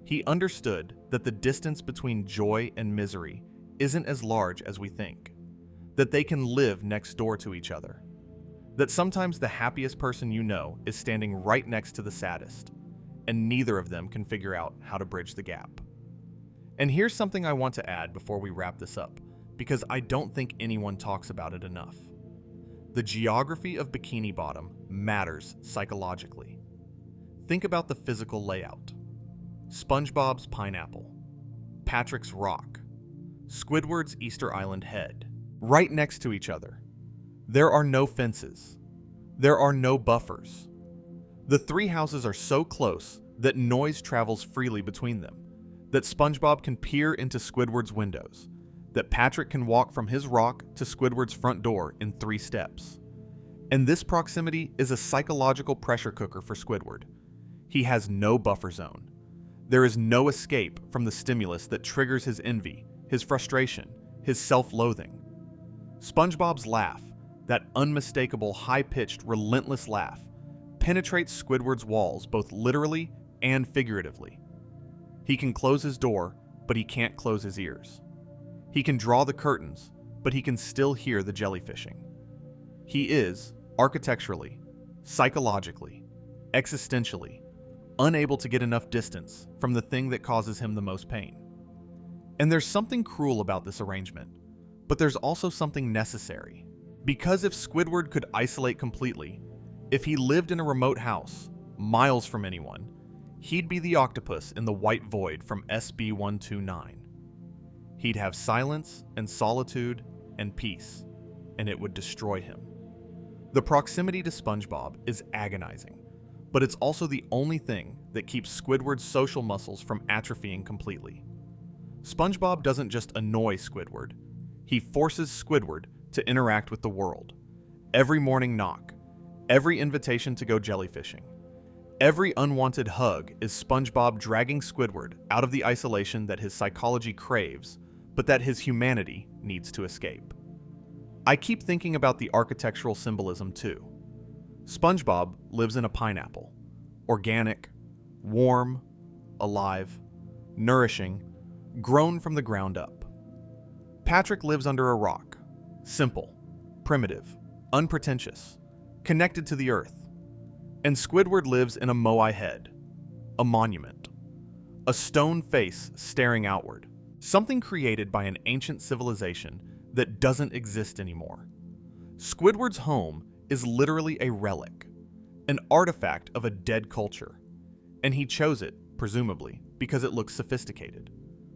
He understood that the distance between joy and misery isn't as large as we think, that they can live next door to each other, that sometimes the happiest person you know is standing right next to the saddest, and neither of them can figure out how to bridge the gap. And here's something I want to add before we wrap this up, because I don't think anyone talks about it enough. The geography of Bikini Bottom matters psychologically. Think about the physical layout. SpongeBob's pineapple, Patrick's rock, Squidward's Easter Island head, right next to each other. There are no fences. There are no buffers. The three houses are so close that noise travels freely between them, that SpongeBob can peer into Squidward's windows, that Patrick can walk from his rock to Squidward's front door in 3 steps. And this proximity is a psychological pressure cooker for Squidward. He has no buffer zone. There is no escape from the stimulus that triggers his envy, his frustration, his self-loathing. SpongeBob's laugh, that unmistakable, high-pitched, relentless laugh, penetrates Squidward's walls both literally and figuratively. He can close his door, but he can't close his ears. He can draw the curtains, but he can still hear the jellyfishing. He is, architecturally, psychologically, existentially, unable to get enough distance from the thing that causes him the most pain. And there's something cruel about this arrangement, but there's also something necessary. Because if Squidward could isolate completely, if he lived in a remote house, miles from anyone, he'd be the octopus in the white void from SB-129. He'd have silence and solitude and peace, and it would destroy him. The proximity to SpongeBob is agonizing, but it's also the only thing that keeps Squidward's social muscles from atrophying completely. SpongeBob doesn't just annoy Squidward, he forces Squidward to interact with the world. Every morning knock, every invitation to go jellyfishing, every unwanted hug is SpongeBob dragging Squidward out of the isolation that his psychology craves, but that his humanity needs to escape. I keep thinking about the architectural symbolism too. SpongeBob lives in a pineapple, organic, warm, alive, nourishing, grown from the ground up. Patrick lives under a rock, simple, primitive, unpretentious, connected to the earth. And Squidward lives in a moai head, a monument, a stone face staring outward, something created by an ancient civilization that doesn't exist anymore. Squidward's home is literally a relic, an artifact of a dead culture, and he chose it, presumably, because it looks sophisticated,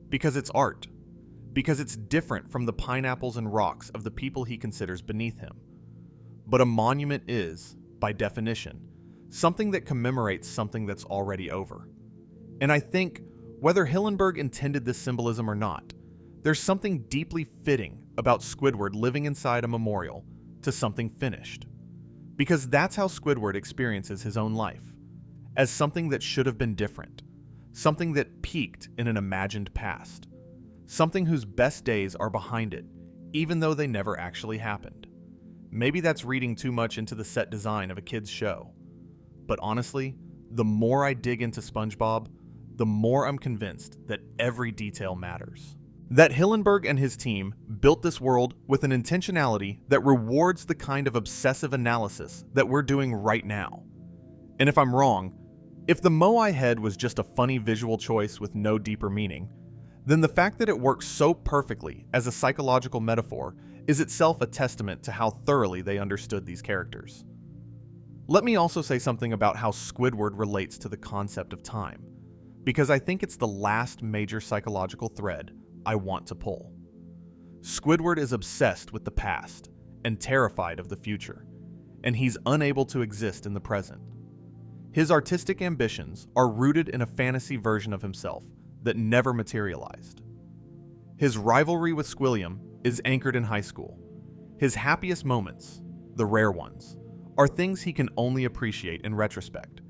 because it's art, because it's different from the pineapples and rocks of the people he considers beneath him. But a monument is, by definition, something that commemorates something that's already over. And I think, whether Hillenburg intended this symbolism or not, there's something deeply fitting about Squidward living inside a memorial to something finished. Because that's how Squidward experiences his own life, as something that should have been different, something that peaked in an imagined past, something whose best days are behind it, even though they never actually happened. Maybe that's reading too much into the set design of a kid's show. But honestly, the more I dig into SpongeBob, the more I'm convinced that every detail matters. That Hillenburg and his team built this world with an intentionality that rewards the kind of obsessive analysis that we're doing right now. And if I'm wrong, if the moai head was just a funny visual choice with no deeper meaning, then the fact that it works so perfectly as a psychological metaphor is itself a testament to how thoroughly they understood these characters. Let me also say something about how Squidward relates to the concept of time, because I think it's the last major psychological thread I want to pull. Squidward is obsessed with the past and terrified of the future, and he's unable to exist in the present. His artistic ambitions are rooted in a fantasy version of himself that never materialized. His rivalry with Squilliam is anchored in high school. His happiest moments, the rare ones, are things he can only appreciate in retrospect,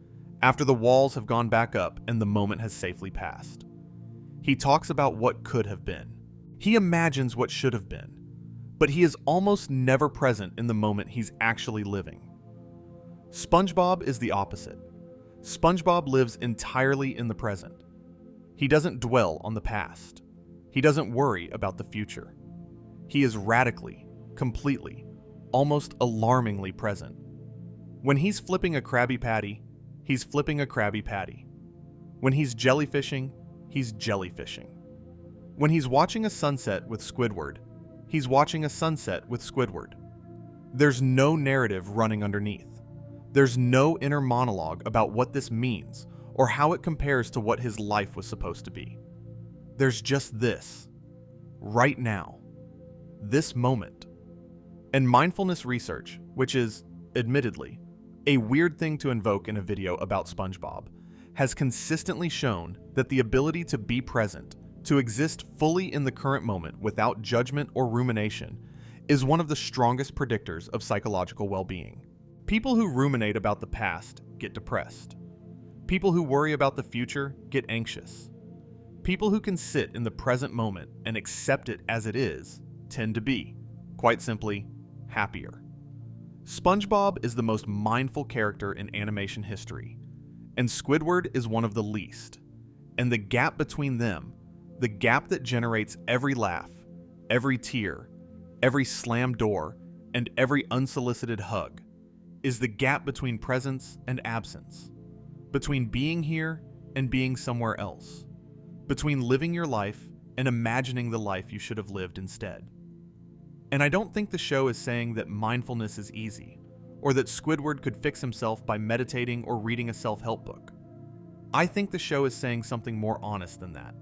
after the walls have gone back up and the moment has safely passed. He talks about what could have been. He imagines what should have been, but he is almost never present in the moment he's actually living. SpongeBob is the opposite. SpongeBob lives entirely in the present. He doesn't dwell on the past. He doesn't worry about the future. He is radically, completely, almost alarmingly present. When he's flipping a Krabby Patty, he's flipping a Krabby Patty. When he's jellyfishing, he's jellyfishing. When he's watching a sunset with Squidward, he's watching a sunset with Squidward. There's no narrative running underneath. There's no inner monologue about what this means or how it compares to what his life was supposed to be. There's just this, right now, this moment. And mindfulness research, which is, admittedly, a weird thing to invoke in a video about SpongeBob, has consistently shown that the ability to be present, to exist fully in the current moment without judgment or rumination, is one of the strongest predictors of psychological well-being. People who ruminate about the past get depressed. People who worry about the future get anxious. People who can sit in the present moment and accept it as it is tend to be, quite simply, happier. SpongeBob is the most mindful character in animation history, and Squidward is one of the least. And the gap between them, the gap that generates every laugh, every tear, every slammed door, and every unsolicited hug, is the gap between presence and absence, between being here and being somewhere else, between living your life and imagining the life you should have lived instead. And I don't think the show is saying that mindfulness is easy, or that Squidward could fix himself by meditating or reading a self-help book. I think the show is saying something more honest than that,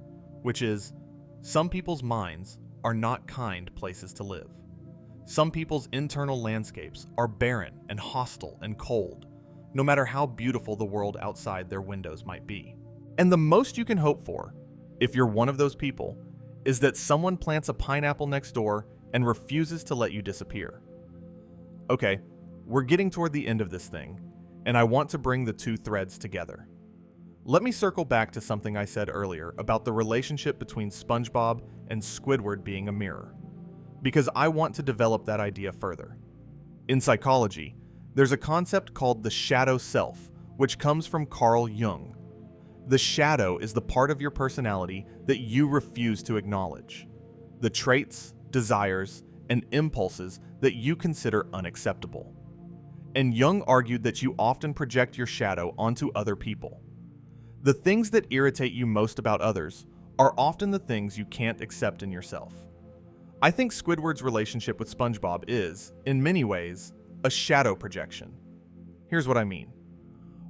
which is, some people's minds are not kind places to live. Some people's internal landscapes are barren and hostile and cold, no matter how beautiful the world outside their windows might be. And the most you can hope for, if you're one of those people, is that someone plants a pineapple next door and refuses to let you disappear. Okay, we're getting toward the end of this thing, and I want to bring the two threads together. Let me circle back to something I said earlier about the relationship between SpongeBob and Squidward being a mirror, because I want to develop that idea further. In psychology, there's a concept called the shadow self, which comes from Carl Jung. The shadow is the part of your personality that you refuse to acknowledge. The traits, desires, and impulses that you consider unacceptable. And Jung argued that you often project your shadow onto other people. The things that irritate you most about others are often the things you can't accept in yourself. I think Squidward's relationship with SpongeBob is, in many ways, a shadow projection. Here's what I mean.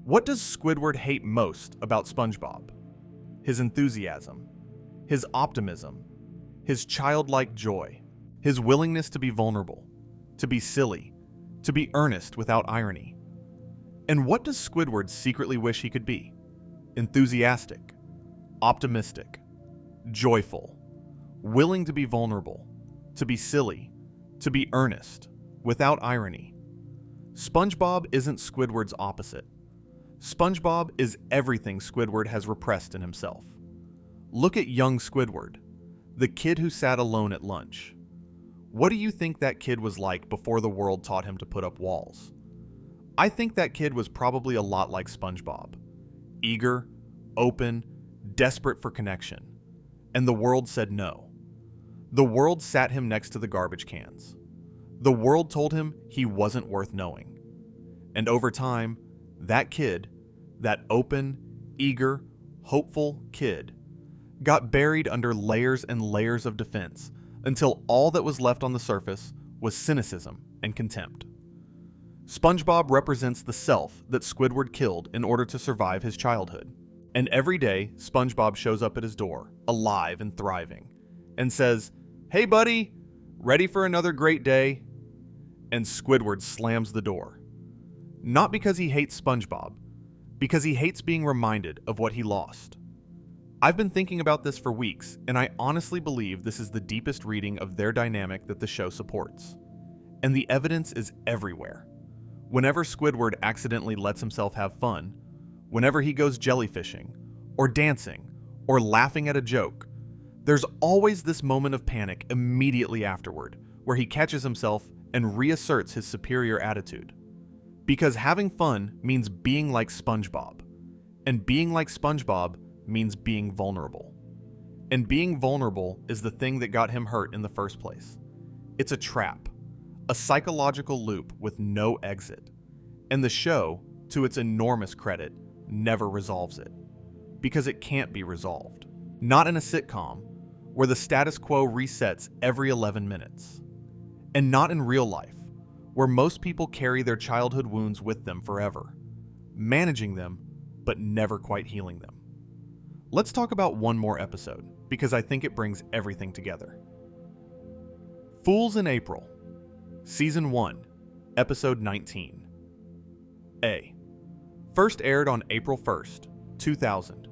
What does Squidward hate most about SpongeBob? His enthusiasm, his optimism, his childlike joy, his willingness to be vulnerable, to be silly, to be earnest without irony. And what does Squidward secretly wish he could be? Enthusiastic, optimistic, joyful, willing to be vulnerable, to be silly, to be earnest, without irony. SpongeBob isn't Squidward's opposite. SpongeBob is everything Squidward has repressed in himself. Look at young Squidward, the kid who sat alone at lunch. What do you think that kid was like before the world taught him to put up walls? I think that kid was probably a lot like SpongeBob. Eager, open, desperate for connection. And the world said no. The world sat him next to the garbage cans. The world told him he wasn't worth knowing. And over time, that kid, that open, eager, hopeful kid, got buried under layers and layers of defense until all that was left on the surface was cynicism and contempt. SpongeBob represents the self that Squidward killed in order to survive his childhood. And every day, SpongeBob shows up at his door, alive and thriving, and says, "Hey buddy, ready for another great day?" And Squidward slams the door. Not because he hates SpongeBob, because he hates being reminded of what he lost. I've been thinking about this for weeks, and I honestly believe this is the deepest reading of their dynamic that the show supports. And the evidence is everywhere. Whenever Squidward accidentally lets himself have fun, whenever he goes jellyfishing, or dancing, or laughing at a joke, there's always this moment of panic immediately afterward, where he catches himself and reasserts his superior attitude. Because having fun means being like SpongeBob, and being like SpongeBob means being vulnerable. And being vulnerable is the thing that got him hurt in the first place. It's a trap, a psychological loop with no exit. And the show, to its enormous credit, never resolves it. Because it can't be resolved. Not in a sitcom, where the status quo resets every 11 minutes. And not in real life, where most people carry their childhood wounds with them forever, managing them, but never quite healing them. Let's talk about one more episode, because I think it brings everything together. Fools in April, Season 1, Episode 19. A. First aired on April 1st, 2000.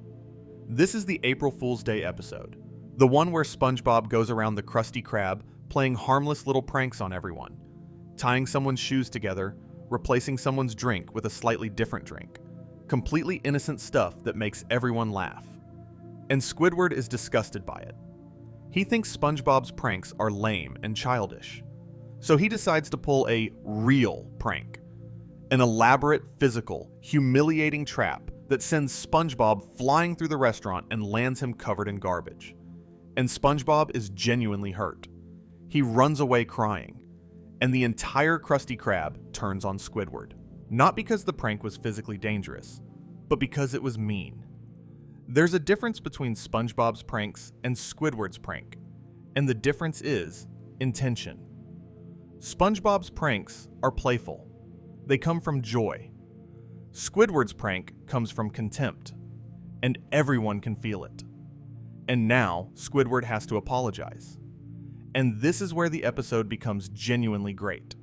This is the April Fool's Day episode, the one where SpongeBob goes around the Krusty Krab playing harmless little pranks on everyone, tying someone's shoes together, replacing someone's drink with a slightly different drink, completely innocent stuff that makes everyone laugh. And Squidward is disgusted by it. He thinks SpongeBob's pranks are lame and childish, so he decides to pull a real prank. An elaborate, physical, humiliating trap that sends SpongeBob flying through the restaurant and lands him covered in garbage. And SpongeBob is genuinely hurt. He runs away crying, and the entire Krusty Krab turns on Squidward. Not because the prank was physically dangerous, but because it was mean. There's a difference between SpongeBob's pranks and Squidward's prank, and the difference is intention. SpongeBob's pranks are playful. They come from joy. Squidward's prank comes from contempt, and everyone can feel it. And now, Squidward has to apologize. And this is where the episode becomes genuinely great.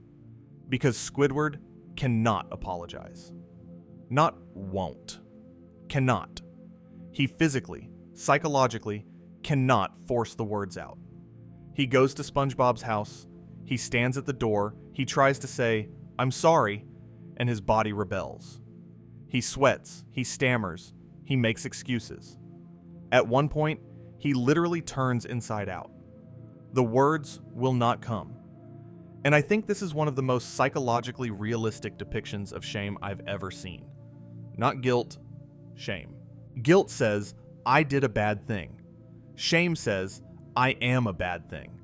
Because Squidward cannot apologize. Not won't. Cannot. He physically, psychologically, cannot force the words out. He goes to SpongeBob's house, he stands at the door, he tries to say, "I'm sorry," and his body rebels. He sweats, he stammers, he makes excuses. At one point, he literally turns inside out. The words will not come. And I think this is one of the most psychologically realistic depictions of shame I've ever seen. Not guilt, shame. Guilt says, I did a bad thing. Shame says, I am a bad thing.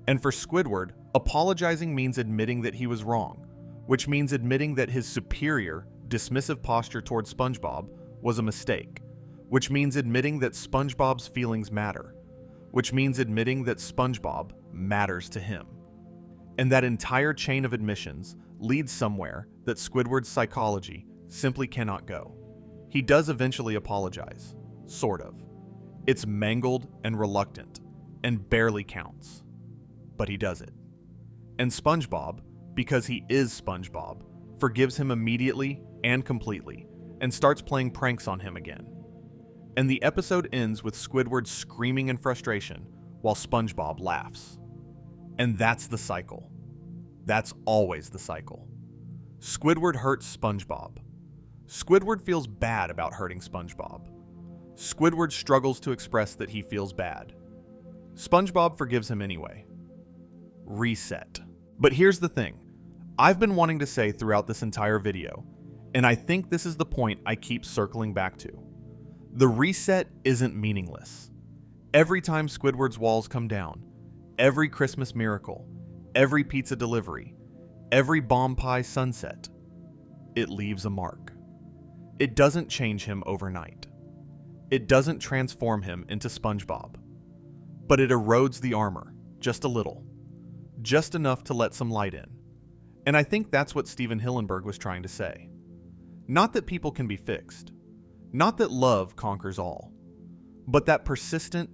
And for Squidward, apologizing means admitting that he was wrong, which means admitting that his superior, dismissive posture towards SpongeBob was a mistake, which means admitting that SpongeBob's feelings matter, which means admitting that SpongeBob matters to him. And that entire chain of admissions leads somewhere that Squidward's psychology simply cannot go. He does eventually apologize, sort of. It's mangled and reluctant, and barely counts. But he does it. And SpongeBob, because he is SpongeBob, forgives him immediately and completely, and starts playing pranks on him again. And the episode ends with Squidward screaming in frustration while SpongeBob laughs. And that's the cycle. That's always the cycle. Squidward hurts SpongeBob. Squidward feels bad about hurting SpongeBob. Squidward struggles to express that he feels bad. SpongeBob forgives him anyway. Reset. But here's the thing. I've been wanting to say throughout this entire video, and I think this is the point I keep circling back to. The reset isn't meaningless. Every time Squidward's walls come down, every Christmas miracle, every pizza delivery, every bomb pie sunset, it leaves a mark. It doesn't change him overnight. It doesn't transform him into SpongeBob. But it erodes the armor, just a little. Just enough to let some light in. And I think that's what Steven Hillenburg was trying to say. Not that people can be fixed. Not that love conquers all. But that persistent,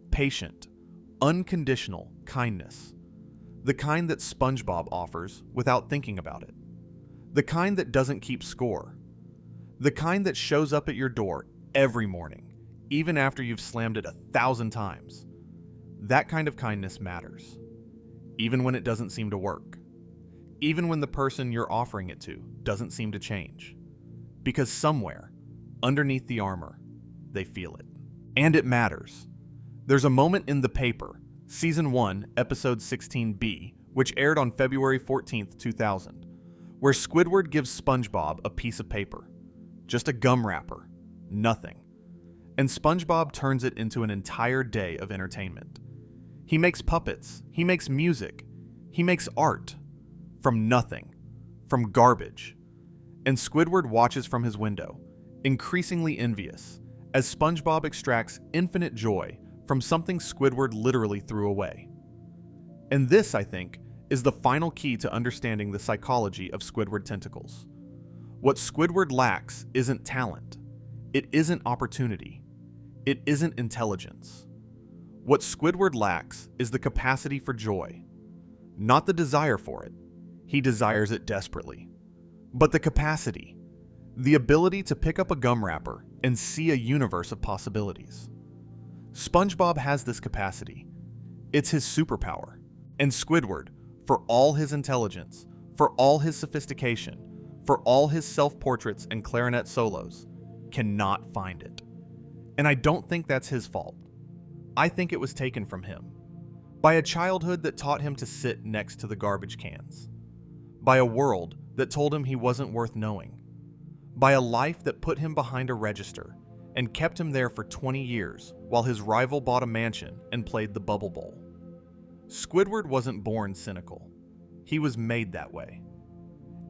patient, unconditional kindness. The kind that SpongeBob offers without thinking about it. The kind that doesn't keep score. The kind that shows up at your door every morning, even after you've slammed it 1,000 times. That kind of kindness matters. Even when it doesn't seem to work. Even when the person you're offering it to doesn't seem to change. Because somewhere, underneath the armor, they feel it. And it matters. There's a moment in The Paper, Season 1, Episode 16B, which aired on February 14th, 2000, where Squidward gives SpongeBob a piece of paper. Just a gum wrapper. Nothing. And SpongeBob turns it into an entire day of entertainment. He makes puppets. He makes music. He makes art. From nothing. From garbage. And Squidward watches from his window, increasingly envious, as SpongeBob extracts infinite joy from something Squidward literally threw away. And this, I think, is the final key to understanding the psychology of Squidward tentacles. What Squidward lacks isn't talent. It isn't opportunity. It isn't intelligence. What Squidward lacks is the capacity for joy. Not the desire for it. He desires it desperately. But the capacity. The ability to pick up a gum wrapper and see a universe of possibilities. SpongeBob has this capacity. It's his superpower. And Squidward, for all his intelligence, for all his sophistication, for all his self-portraits and clarinet solos, cannot find it. And I don't think that's his fault. I think it was taken from him. By a childhood that taught him to sit next to the garbage cans. By a world that told him he wasn't worth knowing. By a life that put him behind a register and kept him there for 20 years while his rival bought a mansion and played the Bubble Bowl. Squidward wasn't born cynical. He was made that way.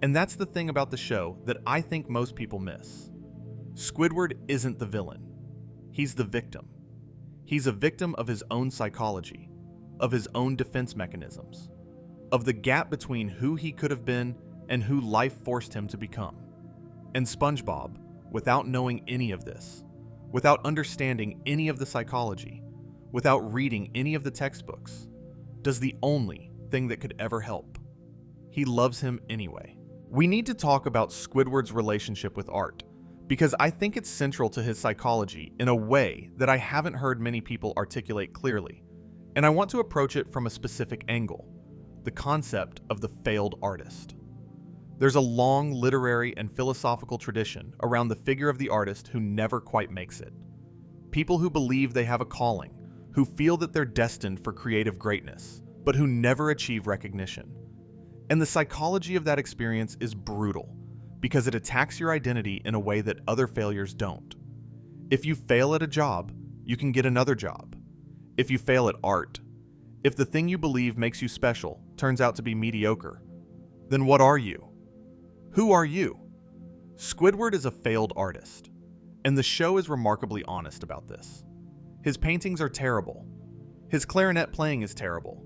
And that's the thing about the show that I think most people miss. Squidward isn't the villain. He's the victim. He's a victim of his own psychology, of his own defense mechanisms, of the gap between who he could have been and who life forced him to become. And SpongeBob, without knowing any of this, without understanding any of the psychology, without reading any of the textbooks, does the only thing that could ever help. He loves him anyway. We need to talk about Squidward's relationship with art, because I think it's central to his psychology in a way that I haven't heard many people articulate clearly, and I want to approach it from a specific angle, the concept of the failed artist. There's a long literary and philosophical tradition around the figure of the artist who never quite makes it. People who believe they have a calling, who feel that they're destined for creative greatness, but who never achieve recognition. And the psychology of that experience is brutal, because it attacks your identity in a way that other failures don't. If you fail at a job, you can get another job. If you fail at art, if the thing you believe makes you special turns out to be mediocre, then what are you? Who are you? Squidward is a failed artist, and the show is remarkably honest about this. His paintings are terrible. His clarinet playing is terrible.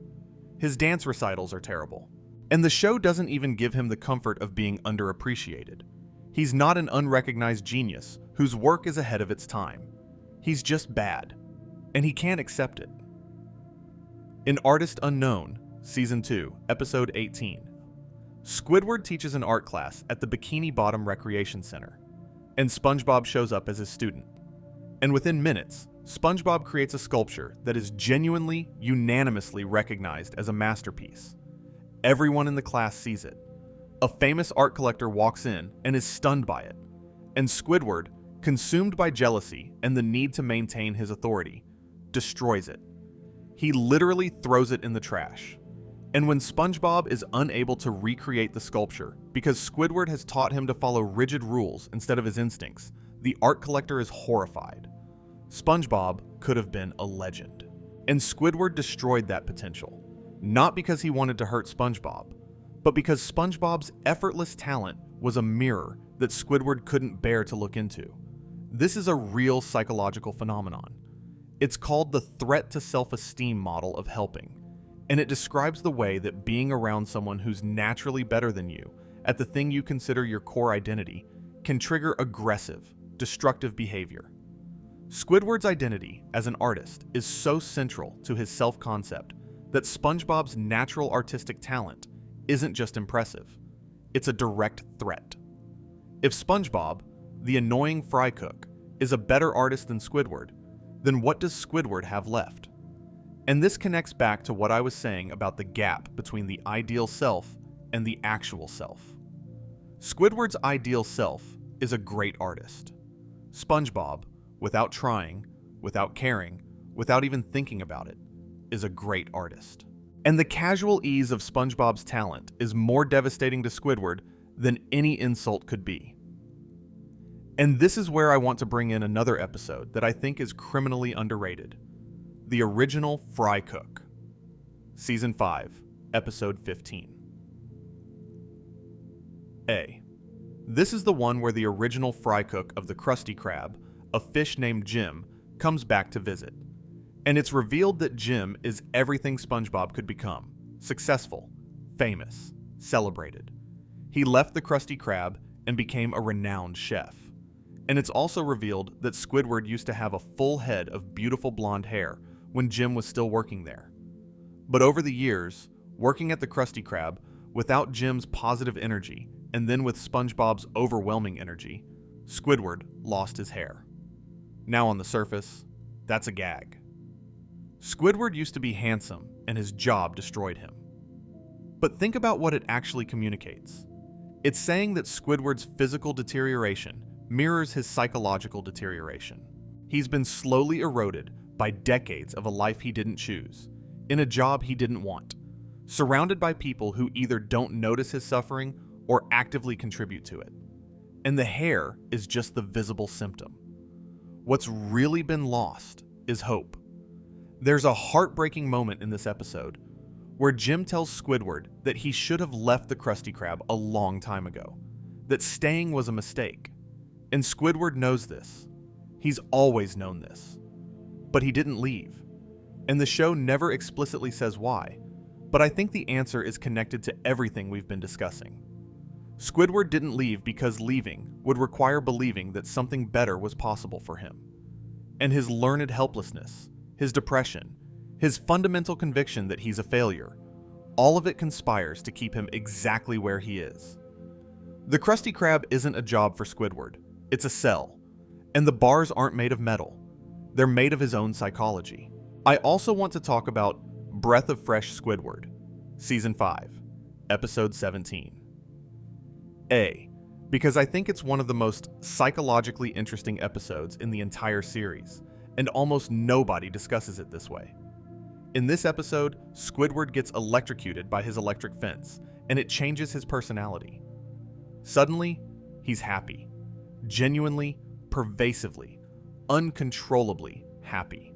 His dance recitals are terrible. And the show doesn't even give him the comfort of being underappreciated. He's not an unrecognized genius whose work is ahead of its time. He's just bad, and he can't accept it. In Artist Unknown, Season 2, Episode 18, Squidward teaches an art class at the Bikini Bottom Recreation Center, and SpongeBob shows up as his student. And within minutes, SpongeBob creates a sculpture that is genuinely, unanimously recognized as a masterpiece. Everyone in the class sees it. A famous art collector walks in and is stunned by it, and Squidward, consumed by jealousy and the need to maintain his authority, destroys it. He literally throws it in the trash. And when SpongeBob is unable to recreate the sculpture because Squidward has taught him to follow rigid rules instead of his instincts, the art collector is horrified. SpongeBob could have been a legend. And Squidward destroyed that potential, not because he wanted to hurt SpongeBob, but because SpongeBob's effortless talent was a mirror that Squidward couldn't bear to look into. This is a real psychological phenomenon. It's called the threat to self-esteem model of helping, and it describes the way that being around someone who's naturally better than you at the thing you consider your core identity can trigger aggressive, destructive behavior. Squidward's identity as an artist is so central to his self-concept that SpongeBob's natural artistic talent isn't just impressive, it's a direct threat. If SpongeBob, the annoying fry cook, is a better artist than Squidward, then what does Squidward have left? And this connects back to what I was saying about the gap between the ideal self and the actual self. Squidward's ideal self is a great artist. SpongeBob, without trying, without caring, without even thinking about it, is a great artist. And the casual ease of SpongeBob's talent is more devastating to Squidward than any insult could be. And this is where I want to bring in another episode that I think is criminally underrated. The Original Fry Cook. Season 5, Episode 15. A. This is the one where the original fry cook of the Krusty Krab, a fish named Jim, comes back to visit. And it's revealed that Jim is everything SpongeBob could become: successful, famous, celebrated. He left the Krusty Krab and became a renowned chef. And it's also revealed that Squidward used to have a full head of beautiful blonde hair when Jim was still working there. But over the years, working at the Krusty Krab, without Jim's positive energy and then with SpongeBob's overwhelming energy, Squidward lost his hair. Now on the surface, that's a gag. Squidward used to be handsome, and his job destroyed him. But think about what it actually communicates. It's saying that Squidward's physical deterioration mirrors his psychological deterioration. He's been slowly eroded by decades of a life he didn't choose, in a job he didn't want, surrounded by people who either don't notice his suffering or actively contribute to it. And the hair is just the visible symptom. What's really been lost is hope. There's a heartbreaking moment in this episode where Jim tells Squidward that he should have left the Krusty Krab a long time ago, that staying was a mistake. And Squidward knows this. He's always known this. But he didn't leave. And the show never explicitly says why, but I think the answer is connected to everything we've been discussing. Squidward didn't leave because leaving would require believing that something better was possible for him. And his learned helplessness, his depression, his fundamental conviction that he's a failure, all of it conspires to keep him exactly where he is. The Krusty Krab isn't a job for Squidward, it's a cell. And the bars aren't made of metal, they're made of his own psychology. I also want to talk about Breath of Fresh Squidward, Season 5, Episode 17. A. Because I think it's one of the most psychologically interesting episodes in the entire series, and almost nobody discusses it this way. In this episode, Squidward gets electrocuted by his electric fence, and it changes his personality. Suddenly, he's happy. Genuinely, pervasively, uncontrollably happy.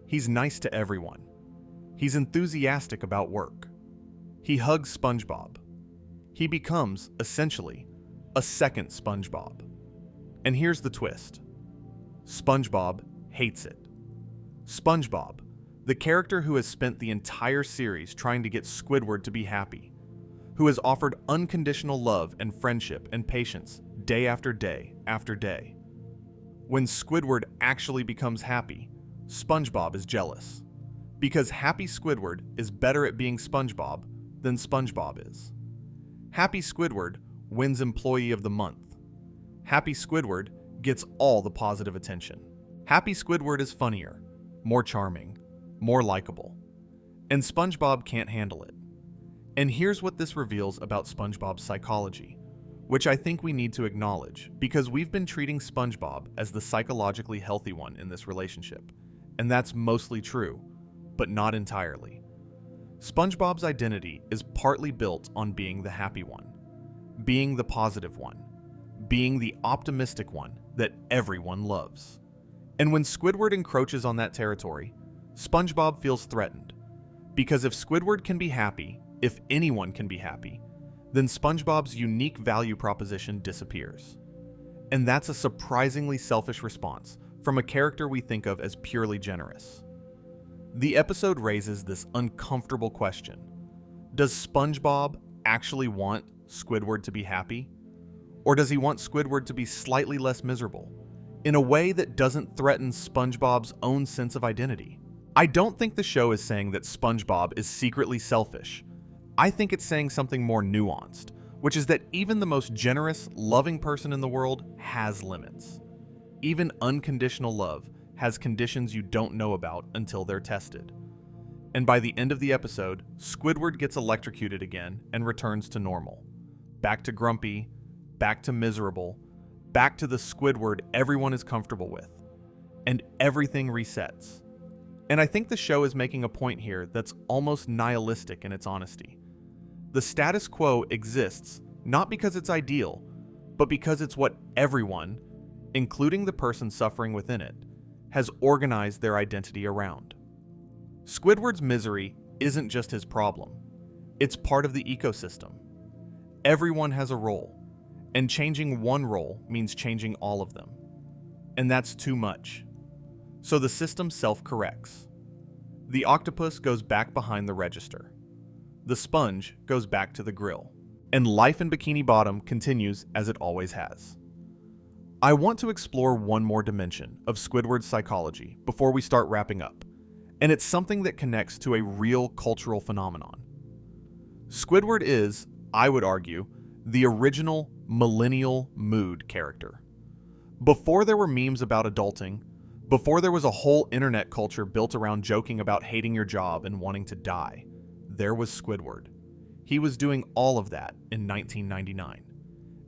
He's nice to everyone. He's enthusiastic about work. He hugs SpongeBob. He becomes, essentially, a second SpongeBob. And here's the twist. SpongeBob hates it. SpongeBob, the character who has spent the entire series trying to get Squidward to be happy, who has offered unconditional love and friendship and patience day after day after day. When Squidward actually becomes happy, SpongeBob is jealous, because happy Squidward is better at being SpongeBob than SpongeBob is. Happy Squidward wins Employee of the Month. Happy Squidward gets all the positive attention. Happy Squidward is funnier, more charming, more likable, and SpongeBob can't handle it. And here's what this reveals about SpongeBob's psychology, which I think we need to acknowledge, because we've been treating SpongeBob as the psychologically healthy one in this relationship, and that's mostly true, but not entirely. SpongeBob's identity is partly built on being the happy one, being the positive one, being the optimistic one that everyone loves. And when Squidward encroaches on that territory, SpongeBob feels threatened, because if Squidward can be happy, if anyone can be happy, then SpongeBob's unique value proposition disappears. And that's a surprisingly selfish response from a character we think of as purely generous. The episode raises this uncomfortable question. Does SpongeBob actually want Squidward to be happy? Or does he want Squidward to be slightly less miserable, in a way that doesn't threaten SpongeBob's own sense of identity? I don't think the show is saying that SpongeBob is secretly selfish. I think it's saying something more nuanced, which is that even the most generous, loving person in the world has limits. Even unconditional love has conditions you don't know about until they're tested. And by the end of the episode, Squidward gets electrocuted again and returns to normal. Back to grumpy, back to miserable, back to the Squidward everyone is comfortable with. And everything resets. And I think the show is making a point here that's almost nihilistic in its honesty. The status quo exists not because it's ideal, but because it's what everyone, including the person suffering within it, has organized their identity around. Squidward's misery isn't just his problem. It's part of the ecosystem. Everyone has a role, and changing one role means changing all of them. And that's too much. So the system self-corrects. The octopus goes back behind the register. The sponge goes back to the grill. And life in Bikini Bottom continues as it always has. I want to explore one more dimension of Squidward's psychology before we start wrapping up, and it's something that connects to a real cultural phenomenon. Squidward is, I would argue, the original millennial mood character. Before there were memes about adulting, before there was a whole internet culture built around joking about hating your job and wanting to die, there was Squidward. He was doing all of that in 1999.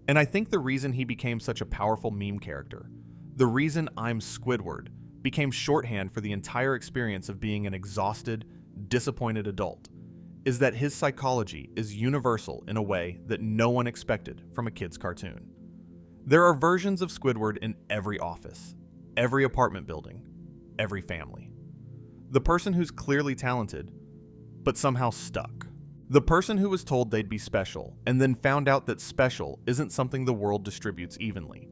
And I think the reason he became such a powerful meme character, the reason I'm Squidward, became shorthand for the entire experience of being an exhausted, disappointed adult, is that his psychology is universal in a way that no one expected from a kid's cartoon. There are versions of Squidward in every office, every apartment building, every family. The person who's clearly talented, but somehow stuck. The person who was told they'd be special and then found out that special isn't something the world distributes evenly.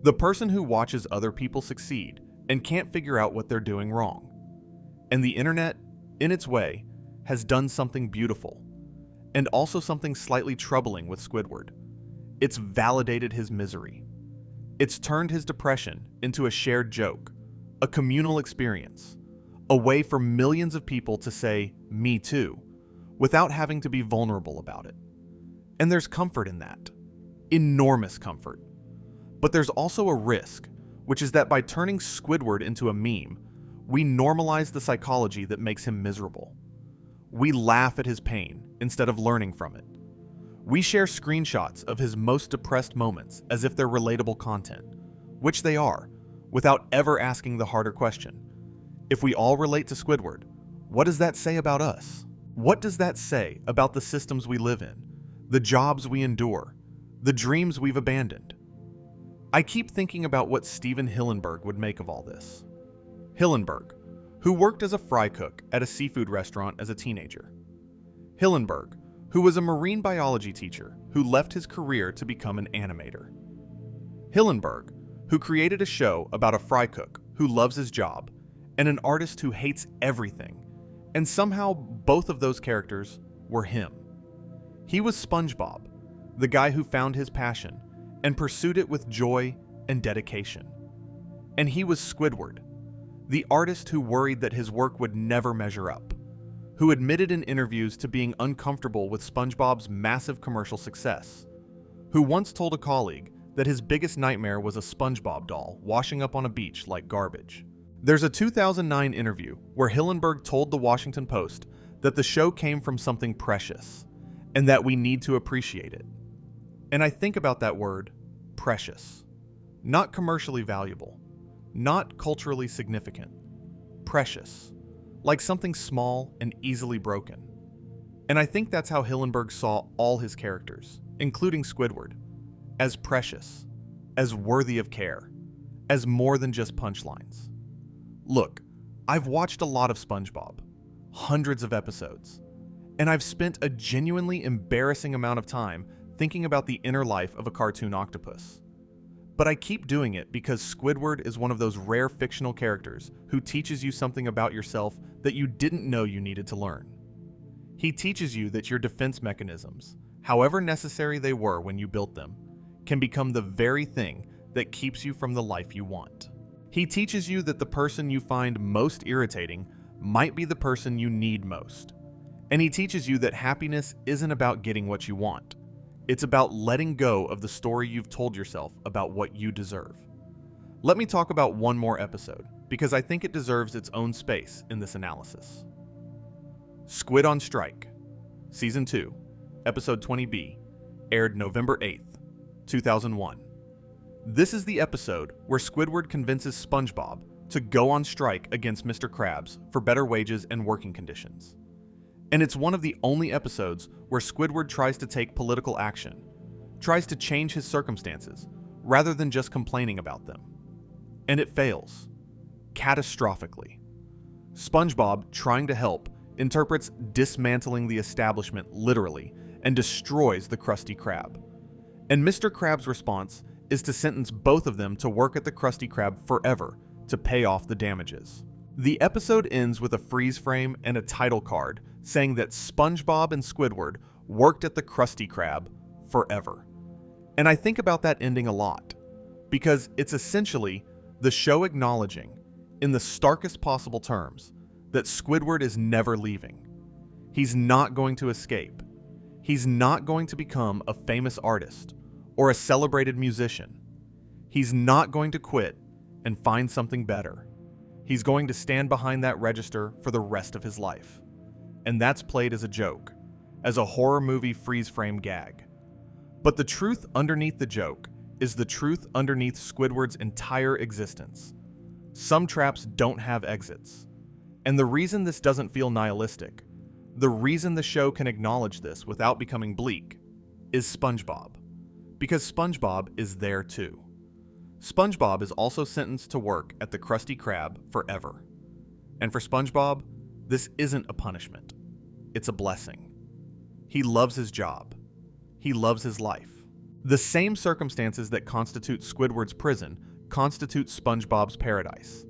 The person who watches other people succeed and can't figure out what they're doing wrong. And the internet, in its way, has done something beautiful, and also something slightly troubling with Squidward. It's validated his misery. It's turned his depression into a shared joke, a communal experience, a way for millions of people to say, "Me too," without having to be vulnerable about it. And there's comfort in that. Enormous comfort. But there's also a risk, which is that by turning Squidward into a meme, we normalize the psychology that makes him miserable. We laugh at his pain instead of learning from it. We share screenshots of his most depressed moments as if they're relatable content, which they are, without ever asking the harder question. If we all relate to Squidward, what does that say about us? What does that say about the systems we live in, the jobs we endure, the dreams we've abandoned? I keep thinking about what Steven Hillenburg would make of all this. Hillenburg, who worked as a fry cook at a seafood restaurant as a teenager. Hillenburg, who was a marine biology teacher who left his career to become an animator. Hillenburg, who created a show about a fry cook who loves his job and an artist who hates everything, and somehow both of those characters were him. He was SpongeBob, the guy who found his passion and pursued it with joy and dedication. And he was Squidward, the artist who worried that his work would never measure up, who admitted in interviews to being uncomfortable with SpongeBob's massive commercial success, who once told a colleague that his biggest nightmare was a SpongeBob doll washing up on a beach like garbage. There's a 2009 interview where Hillenburg told the Washington Post that the show came from something precious and that we need to appreciate it. And I think about that word, precious. Not commercially valuable, not culturally significant. Precious, like something small and easily broken. And I think that's how Hillenburg saw all his characters, including Squidward, as precious, as worthy of care, as more than just punchlines. Look, I've watched a lot of SpongeBob, hundreds of episodes, and I've spent a genuinely embarrassing amount of time thinking about the inner life of a cartoon octopus. But I keep doing it because Squidward is one of those rare fictional characters who teaches you something about yourself that you didn't know you needed to learn. He teaches you that your defense mechanisms, however necessary they were when you built them, can become the very thing that keeps you from the life you want. He teaches you that the person you find most irritating might be the person you need most. And he teaches you that happiness isn't about getting what you want. It's about letting go of the story you've told yourself about what you deserve. Let me talk about one more episode, because I think it deserves its own space in this analysis. Squid on Strike, Season 2, Episode 20B, aired November 8th, 2001. This is the episode where Squidward convinces SpongeBob to go on strike against Mr. Krabs for better wages and working conditions. And it's one of the only episodes where Squidward tries to take political action, tries to change his circumstances, rather than just complaining about them. And it fails. Catastrophically. SpongeBob, trying to help, interprets dismantling the establishment literally and destroys the Krusty Krab. And Mr. Krabs' response is to sentence both of them to work at the Krusty Krab forever to pay off the damages. The episode ends with a freeze frame and a title card saying that SpongeBob and Squidward worked at the Krusty Krab forever. And I think about that ending a lot, because it's essentially the show acknowledging, in the starkest possible terms, that Squidward is never leaving. He's not going to escape. He's not going to become a famous artist or a celebrated musician. He's not going to quit and find something better. He's going to stand behind that register for the rest of his life. And that's played as a joke, as a horror movie freeze frame gag. But the truth underneath the joke is the truth underneath Squidward's entire existence. Some traps don't have exits. And the reason this doesn't feel nihilistic, the reason the show can acknowledge this without becoming bleak, is SpongeBob. Because SpongeBob is there too. SpongeBob is also sentenced to work at the Krusty Krab forever. And for SpongeBob, this isn't a punishment. It's a blessing. He loves his job. He loves his life. The same circumstances that constitute Squidward's prison constitute SpongeBob's paradise.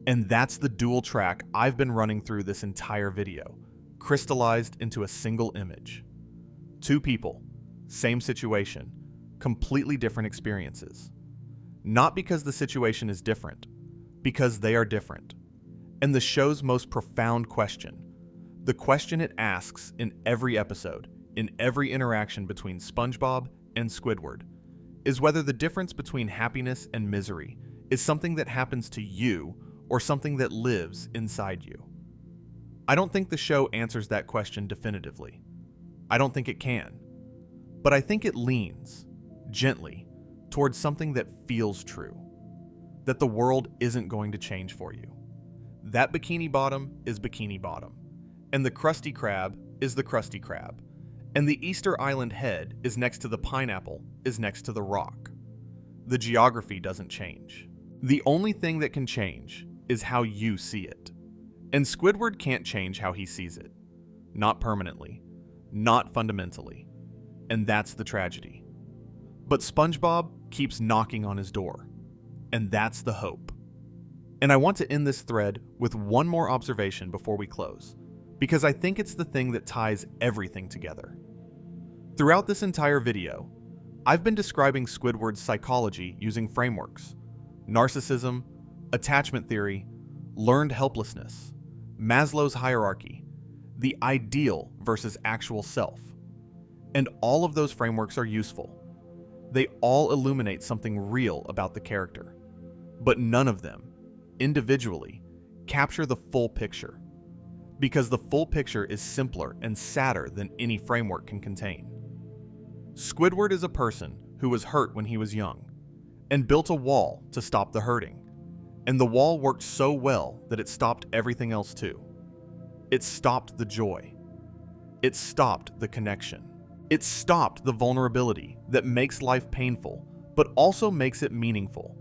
And that's the dual track I've been running through this entire video, crystallized into a single image. Two people, same situation, completely different experiences. Not because the situation is different, because they are different. And the show's most profound question, the question it asks in every episode, in every interaction between SpongeBob and Squidward, is whether the difference between happiness and misery is something that happens to you or something that lives inside you. I don't think the show answers that question definitively. I don't think it can. But I think it leans, gently, towards something that feels true. That the world isn't going to change for you. That Bikini Bottom is Bikini Bottom. And the Krusty Krab is the Krusty Krab. And the Easter Island head is next to the pineapple is next to the rock. The geography doesn't change. The only thing that can change is how you see it. And Squidward can't change how he sees it. Not permanently. Not fundamentally. And that's the tragedy. But SpongeBob keeps knocking on his door. And that's the hope. And I want to end this thread with one more observation before we close, because I think it's the thing that ties everything together. Throughout this entire video, I've been describing Squidward's psychology using frameworks: narcissism, attachment theory, learned helplessness, Maslow's hierarchy, the ideal versus actual self. And all of those frameworks are useful. They all illuminate something real about the character. But none of them, individually, capture the full picture. Because the full picture is simpler and sadder than any framework can contain. Squidward is a person who was hurt when he was young, and built a wall to stop the hurting. And the wall worked so well that it stopped everything else too. It stopped the joy. It stopped the connection. It stopped the vulnerability that makes life painful, but also makes it meaningful.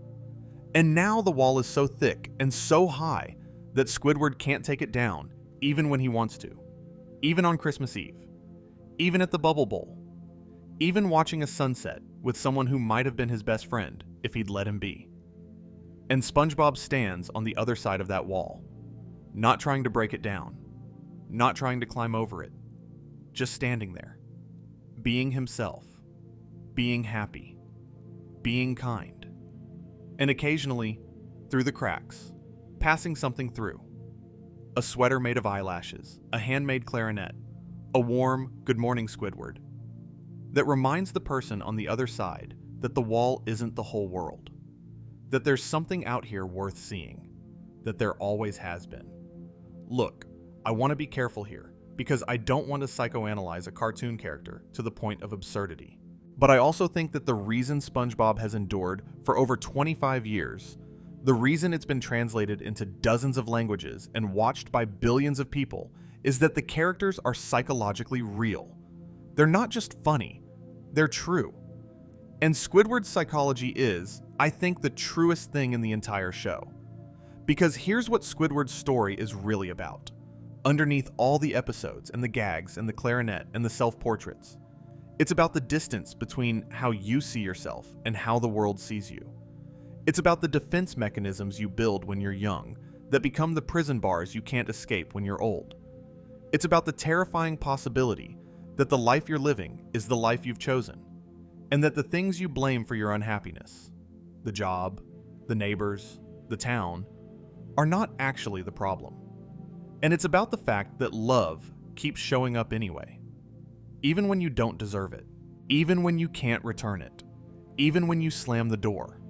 And now the wall is so thick and so high that Squidward can't take it down, even when he wants to. Even on Christmas Eve. Even at the Bubble Bowl. Even watching a sunset with someone who might have been his best friend if he'd let him be. And SpongeBob stands on the other side of that wall, not trying to break it down, not trying to climb over it, just standing there, being himself, being happy, being kind, and occasionally, through the cracks, passing something through. A sweater made of eyelashes, a handmade clarinet, a warm "Good morning, Squidward," that reminds the person on the other side that the wall isn't the whole world, that there's something out here worth seeing, that there always has been. Look, I want to be careful here, because I don't want to psychoanalyze a cartoon character to the point of absurdity. But I also think that the reason SpongeBob has endured for over 25 years, the reason it's been translated into dozens of languages and watched by billions of people, is that the characters are psychologically real. They're not just funny, they're true. And Squidward's psychology is, I think, the truest thing in the entire show. Because here's what Squidward's story is really about. Underneath all the episodes and the gags and the clarinet and the self-portraits, it's about the distance between how you see yourself and how the world sees you. It's about the defense mechanisms you build when you're young that become the prison bars you can't escape when you're old. It's about the terrifying possibility that the life you're living is the life you've chosen, and that the things you blame for your unhappiness, the job, the neighbors, the town, are not actually the problem. And it's about the fact that love keeps showing up anyway. Even when you don't deserve it. Even when you can't return it. Even when you slam the door.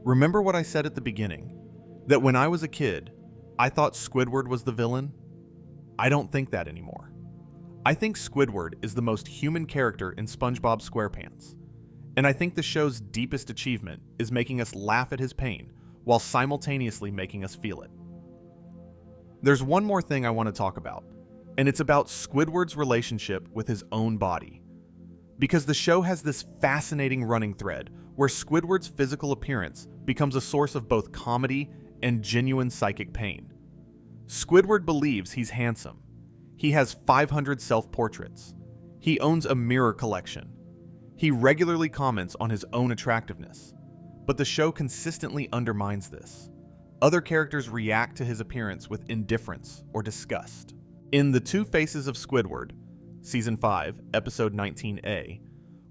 Remember what I said at the beginning? That when I was a kid, I thought Squidward was the villain? I don't think that anymore. I think Squidward is the most human character in SpongeBob SquarePants. And I think the show's deepest achievement is making us laugh at his pain while simultaneously making us feel it. There's one more thing I want to talk about, and it's about Squidward's relationship with his own body. Because the show has this fascinating running thread where Squidward's physical appearance becomes a source of both comedy and genuine psychic pain. Squidward believes he's handsome. He has 500 self-portraits. He owns a mirror collection. He regularly comments on his own attractiveness. But the show consistently undermines this. Other characters react to his appearance with indifference or disgust. In The Two Faces of Squidward, Season 5, Episode 19A,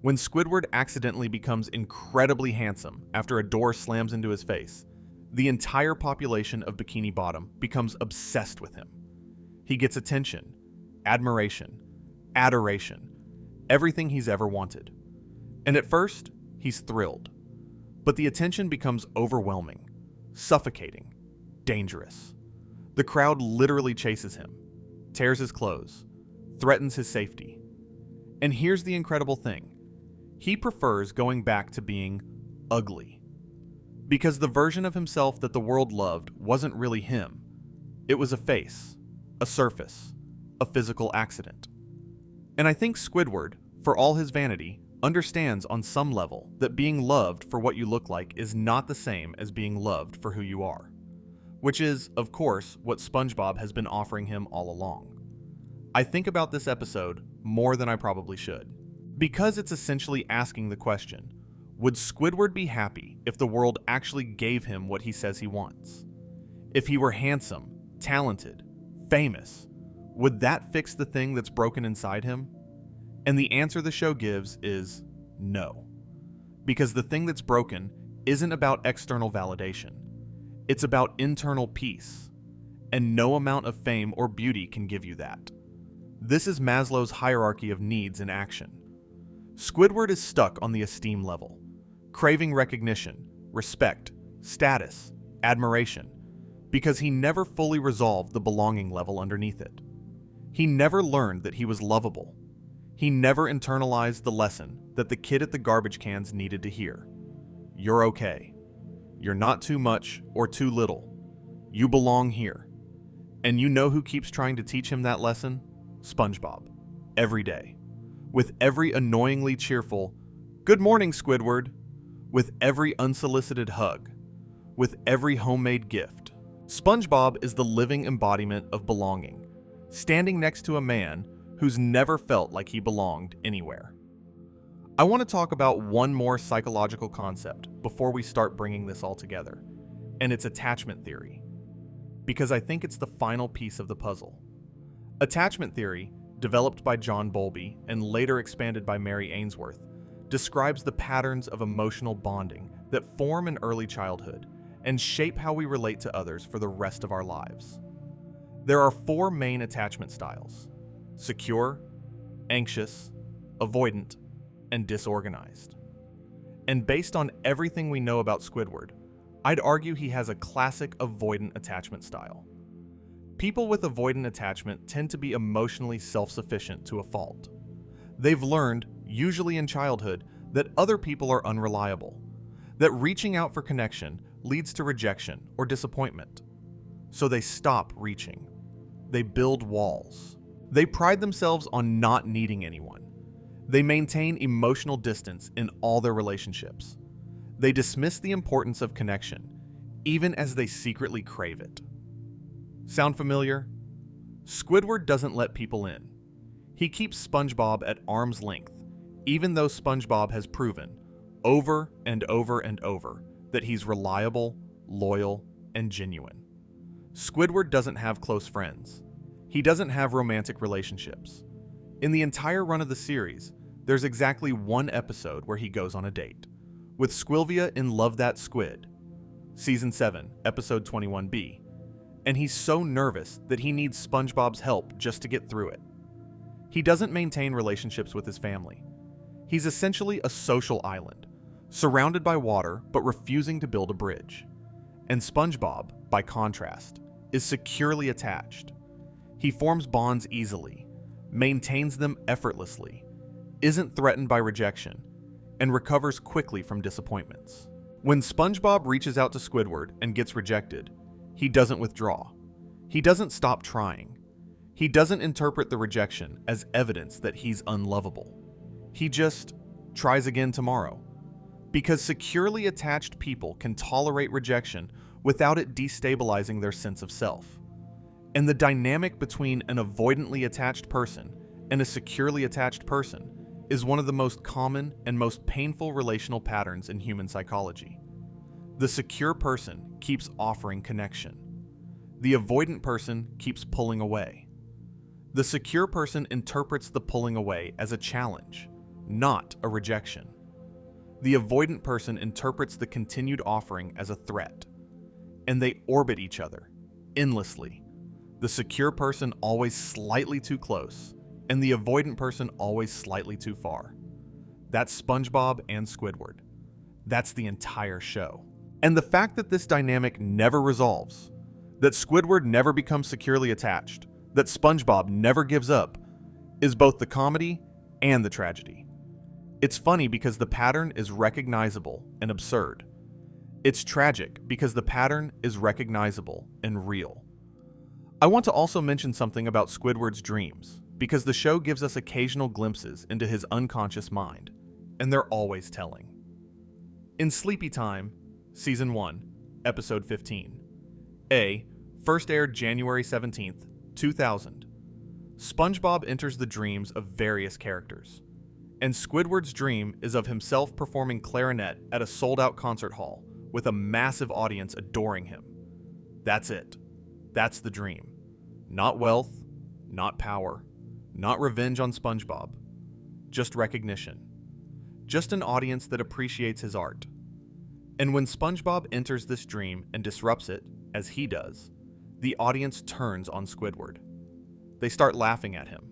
when Squidward accidentally becomes incredibly handsome after a door slams into his face, the entire population of Bikini Bottom becomes obsessed with him. He gets attention, admiration, adoration, everything he's ever wanted. And at first, he's thrilled. But the attention becomes overwhelming, suffocating, dangerous. The crowd literally chases him, tears his clothes, threatens his safety. And here's the incredible thing. He prefers going back to being ugly. Because the version of himself that the world loved wasn't really him. It was a face, a surface, a physical accident. And I think Squidward, for all his vanity, understands on some level that being loved for what you look like is not the same as being loved for who you are, which is, of course, what SpongeBob has been offering him all along. I think about this episode more than I probably should, because it's essentially asking the question, would Squidward be happy if the world actually gave him what he says he wants? If he were handsome, talented, famous, would that fix the thing that's broken inside him? And the answer the show gives is no. Because the thing that's broken isn't about external validation. It's about internal peace. And no amount of fame or beauty can give you that. This is Maslow's hierarchy of needs in action. Squidward is stuck on the esteem level, craving recognition, respect, status, admiration, because he never fully resolved the belonging level underneath it. He never learned that he was lovable. He never internalized the lesson that the kid at the garbage cans needed to hear. You're okay. You're not too much or too little. You belong here. And you know who keeps trying to teach him that lesson? SpongeBob. Every day. With every annoyingly cheerful, "Good morning, Squidward." With every unsolicited hug. With every homemade gift. SpongeBob is the living embodiment of belonging, standing next to a man who's never felt like he belonged anywhere. I want to talk about one more psychological concept before we start bringing this all together, and it's attachment theory, because I think it's the final piece of the puzzle. Attachment theory, developed by John Bowlby and later expanded by Mary Ainsworth, describes the patterns of emotional bonding that form in early childhood and shape how we relate to others for the rest of our lives. There are 4 main attachment styles: secure, anxious, avoidant, and disorganized. And based on everything we know about Squidward, I'd argue he has a classic avoidant attachment style. People with avoidant attachment tend to be emotionally self-sufficient to a fault. They've learned, usually in childhood, that other people are unreliable, that reaching out for connection leads to rejection or disappointment. So they stop reaching. They build walls. They pride themselves on not needing anyone. They maintain emotional distance in all their relationships. They dismiss the importance of connection, even as they secretly crave it. Sound familiar? Squidward doesn't let people in. He keeps SpongeBob at arm's length, even though SpongeBob has proven, over and over and over, that he's reliable, loyal, and genuine. Squidward doesn't have close friends. He doesn't have romantic relationships. In the entire run of the series, there's exactly one episode where he goes on a date, with Squilvia in Love That Squid, Season 7, Episode 21B, and he's so nervous that he needs SpongeBob's help just to get through it. He doesn't maintain relationships with his family. He's essentially a social island, surrounded by water but refusing to build a bridge. And SpongeBob, by contrast, is securely attached. He forms bonds easily, maintains them effortlessly, isn't threatened by rejection, and recovers quickly from disappointments. When SpongeBob reaches out to Squidward and gets rejected, he doesn't withdraw. He doesn't stop trying. He doesn't interpret the rejection as evidence that he's unlovable. He just tries again tomorrow. Because securely attached people can tolerate rejection without it destabilizing their sense of self. And the dynamic between an avoidantly attached person and a securely attached person is one of the most common and most painful relational patterns in human psychology. The secure person keeps offering connection. The avoidant person keeps pulling away. The secure person interprets the pulling away as a challenge, not a rejection. The avoidant person interprets the continued offering as a threat. And they orbit each other, endlessly. The secure person always slightly too close, and the avoidant person always slightly too far. That's SpongeBob and Squidward. That's the entire show. And the fact that this dynamic never resolves, that Squidward never becomes securely attached, that SpongeBob never gives up, is both the comedy and the tragedy. It's funny because the pattern is recognizable and absurd. It's tragic because the pattern is recognizable and real. I want to also mention something about Squidward's dreams, because the show gives us occasional glimpses into his unconscious mind, and they're always telling. In Sleepy Time, Season 1, Episode 15. A. First aired January 17th, 2000. SpongeBob enters the dreams of various characters, and Squidward's dream is of himself performing clarinet at a sold-out concert hall with a massive audience adoring him. That's it. That's the dream. Not wealth, not power, not revenge on SpongeBob. Just recognition. Just an audience that appreciates his art. And when SpongeBob enters this dream and disrupts it, as he does, the audience turns on Squidward. They start laughing at him.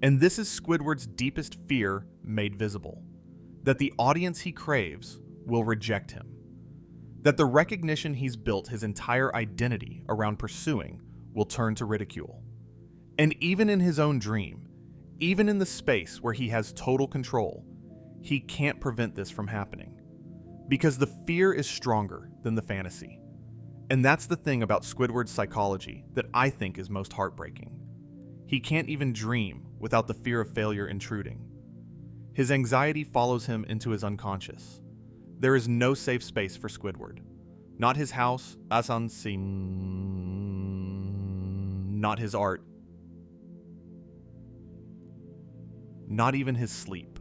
And this is Squidward's deepest fear made visible. That the audience he craves will reject him. That the recognition he's built his entire identity around pursuing will turn to ridicule. And even in his own dream, even in the space where he has total control, he can't prevent this from happening. Because the fear is stronger than the fantasy. And that's the thing about Squidward's psychology that I think is most heartbreaking. He can't even dream without the fear of failure intruding. His anxiety follows him into his unconscious. There is no safe space for Squidward. Not his house, not his art, not even his sleep.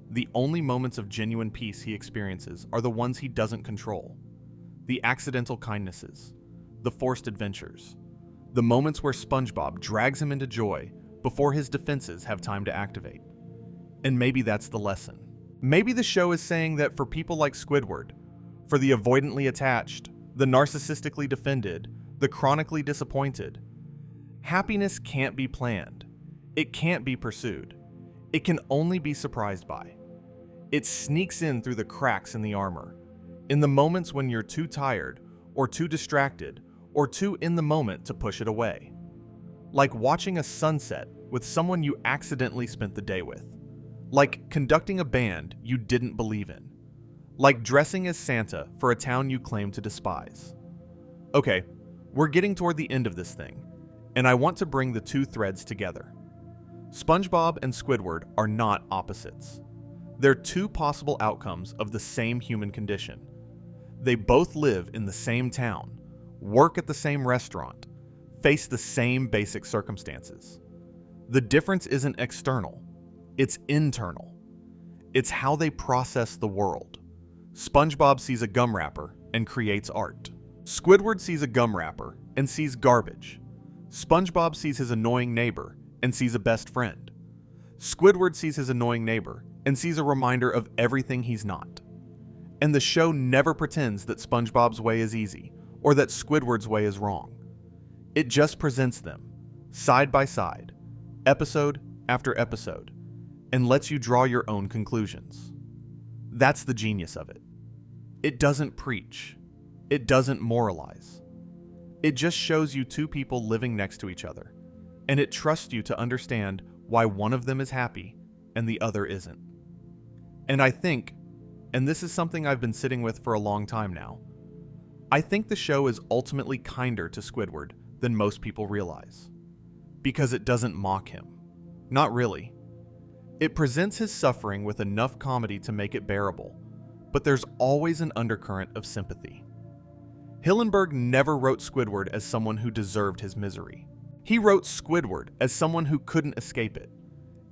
The only moments of genuine peace he experiences are the ones he doesn't control. The accidental kindnesses, the forced adventures, the moments where SpongeBob drags him into joy before his defenses have time to activate. And maybe that's the lesson. Maybe the show is saying that for people like Squidward, for the avoidantly attached, the narcissistically defended, the chronically disappointed, happiness can't be planned. It can't be pursued. It can only be surprised by. It sneaks in through the cracks in the armor, in the moments when you're too tired, or too distracted, or too in the moment to push it away. Like watching a sunset with someone you accidentally spent the day with. Like conducting a band you didn't believe in. Like dressing as Santa for a town you claim to despise. Okay, we're getting toward the end of this thing, and I want to bring the two threads together. SpongeBob and Squidward are not opposites. They're two possible outcomes of the same human condition. They both live in the same town, work at the same restaurant, face the same basic circumstances. The difference isn't external, it's internal. It's how they process the world. SpongeBob sees a gum wrapper and creates art. Squidward sees a gum wrapper and sees garbage. SpongeBob sees his annoying neighbor and sees a best friend. Squidward sees his annoying neighbor and sees a reminder of everything he's not. And the show never pretends that SpongeBob's way is easy or that Squidward's way is wrong. It just presents them, side by side, episode after episode, and lets you draw your own conclusions. That's the genius of it. It doesn't preach. It doesn't moralize. It just shows you two people living next to each other, and it trusts you to understand why one of them is happy and the other isn't. And I think, and this is something I've been sitting with for a long time now, I think the show is ultimately kinder to Squidward than most people realize. Because it doesn't mock him. Not really. It presents his suffering with enough comedy to make it bearable, but there's always an undercurrent of sympathy. Hillenburg never wrote Squidward as someone who deserved his misery. He wrote Squidward as someone who couldn't escape it,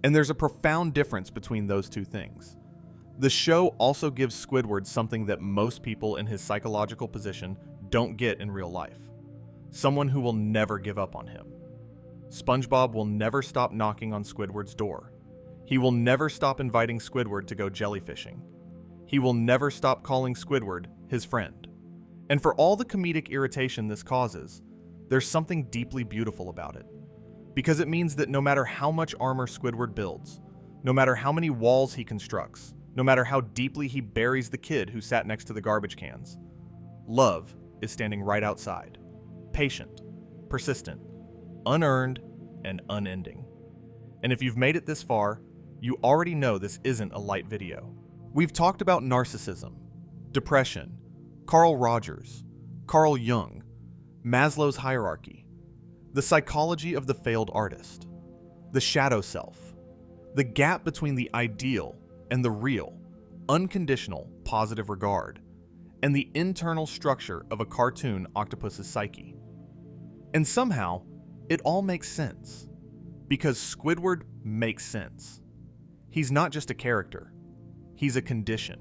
and there's a profound difference between those two things. The show also gives Squidward something that most people in his psychological position don't get in real life. Someone who will never give up on him. SpongeBob will never stop knocking on Squidward's door. He will never stop inviting Squidward to go jellyfishing. He will never stop calling Squidward his friend. And for all the comedic irritation this causes, there's something deeply beautiful about it. Because it means that no matter how much armor Squidward builds, no matter how many walls he constructs, no matter how deeply he buries the kid who sat next to the garbage cans, love is standing right outside, patient, persistent, unearned, and unending. And if you've made it this far, you already know this isn't a light video. We've talked about narcissism, depression, Carl Rogers, Carl Jung, Maslow's hierarchy, the psychology of the failed artist, the shadow self, the gap between the ideal and the real, unconditional, positive regard, and the internal structure of a cartoon octopus's psyche. And somehow, it all makes sense. Because Squidward makes sense. He's not just a character. He's a condition.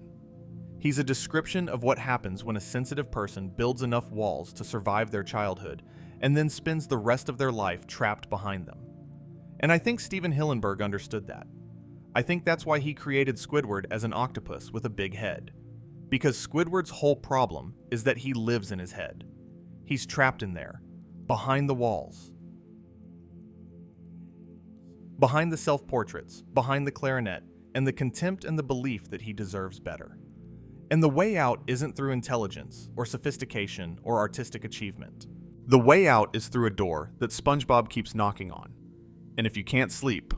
He's a description of what happens when a sensitive person builds enough walls to survive their childhood and then spends the rest of their life trapped behind them. And I think Steven Hillenburg understood that. I think that's why he created Squidward as an octopus with a big head. Because Squidward's whole problem is that he lives in his head. He's trapped in there, behind the walls. Behind the self-portraits, behind the clarinet, and the contempt and the belief that he deserves better. And the way out isn't through intelligence, or sophistication, or artistic achievement. The way out is through a door that SpongeBob keeps knocking on. And if you can't sleep,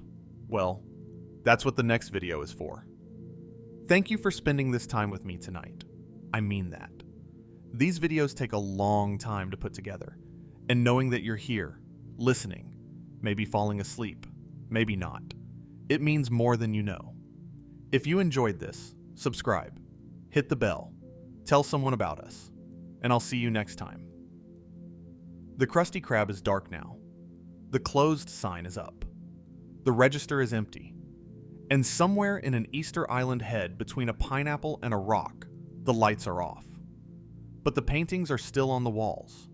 well, that's what the next video is for. Thank you for spending this time with me tonight. I mean that. These videos take a long time to put together, and knowing that you're here, listening, maybe falling asleep, maybe not, it means more than you know. If you enjoyed this, subscribe, hit the bell, tell someone about us, and I'll see you next time. The Krusty Krab is dark now. The closed sign is up. The register is empty. And somewhere in an Easter Island head between a pineapple and a rock, the lights are off. But the paintings are still on the walls.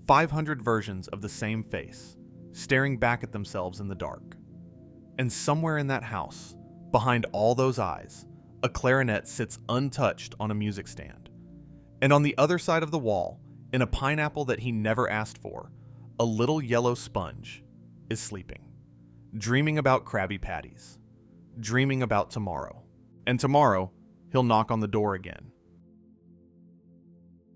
500 versions of the same face, staring back at themselves in the dark. And somewhere in that house, behind all those eyes, a clarinet sits untouched on a music stand. And on the other side of the wall, in a pineapple that he never asked for, a little yellow sponge is sleeping, dreaming about Krabby Patties, dreaming about tomorrow. And tomorrow, he'll knock on the door again.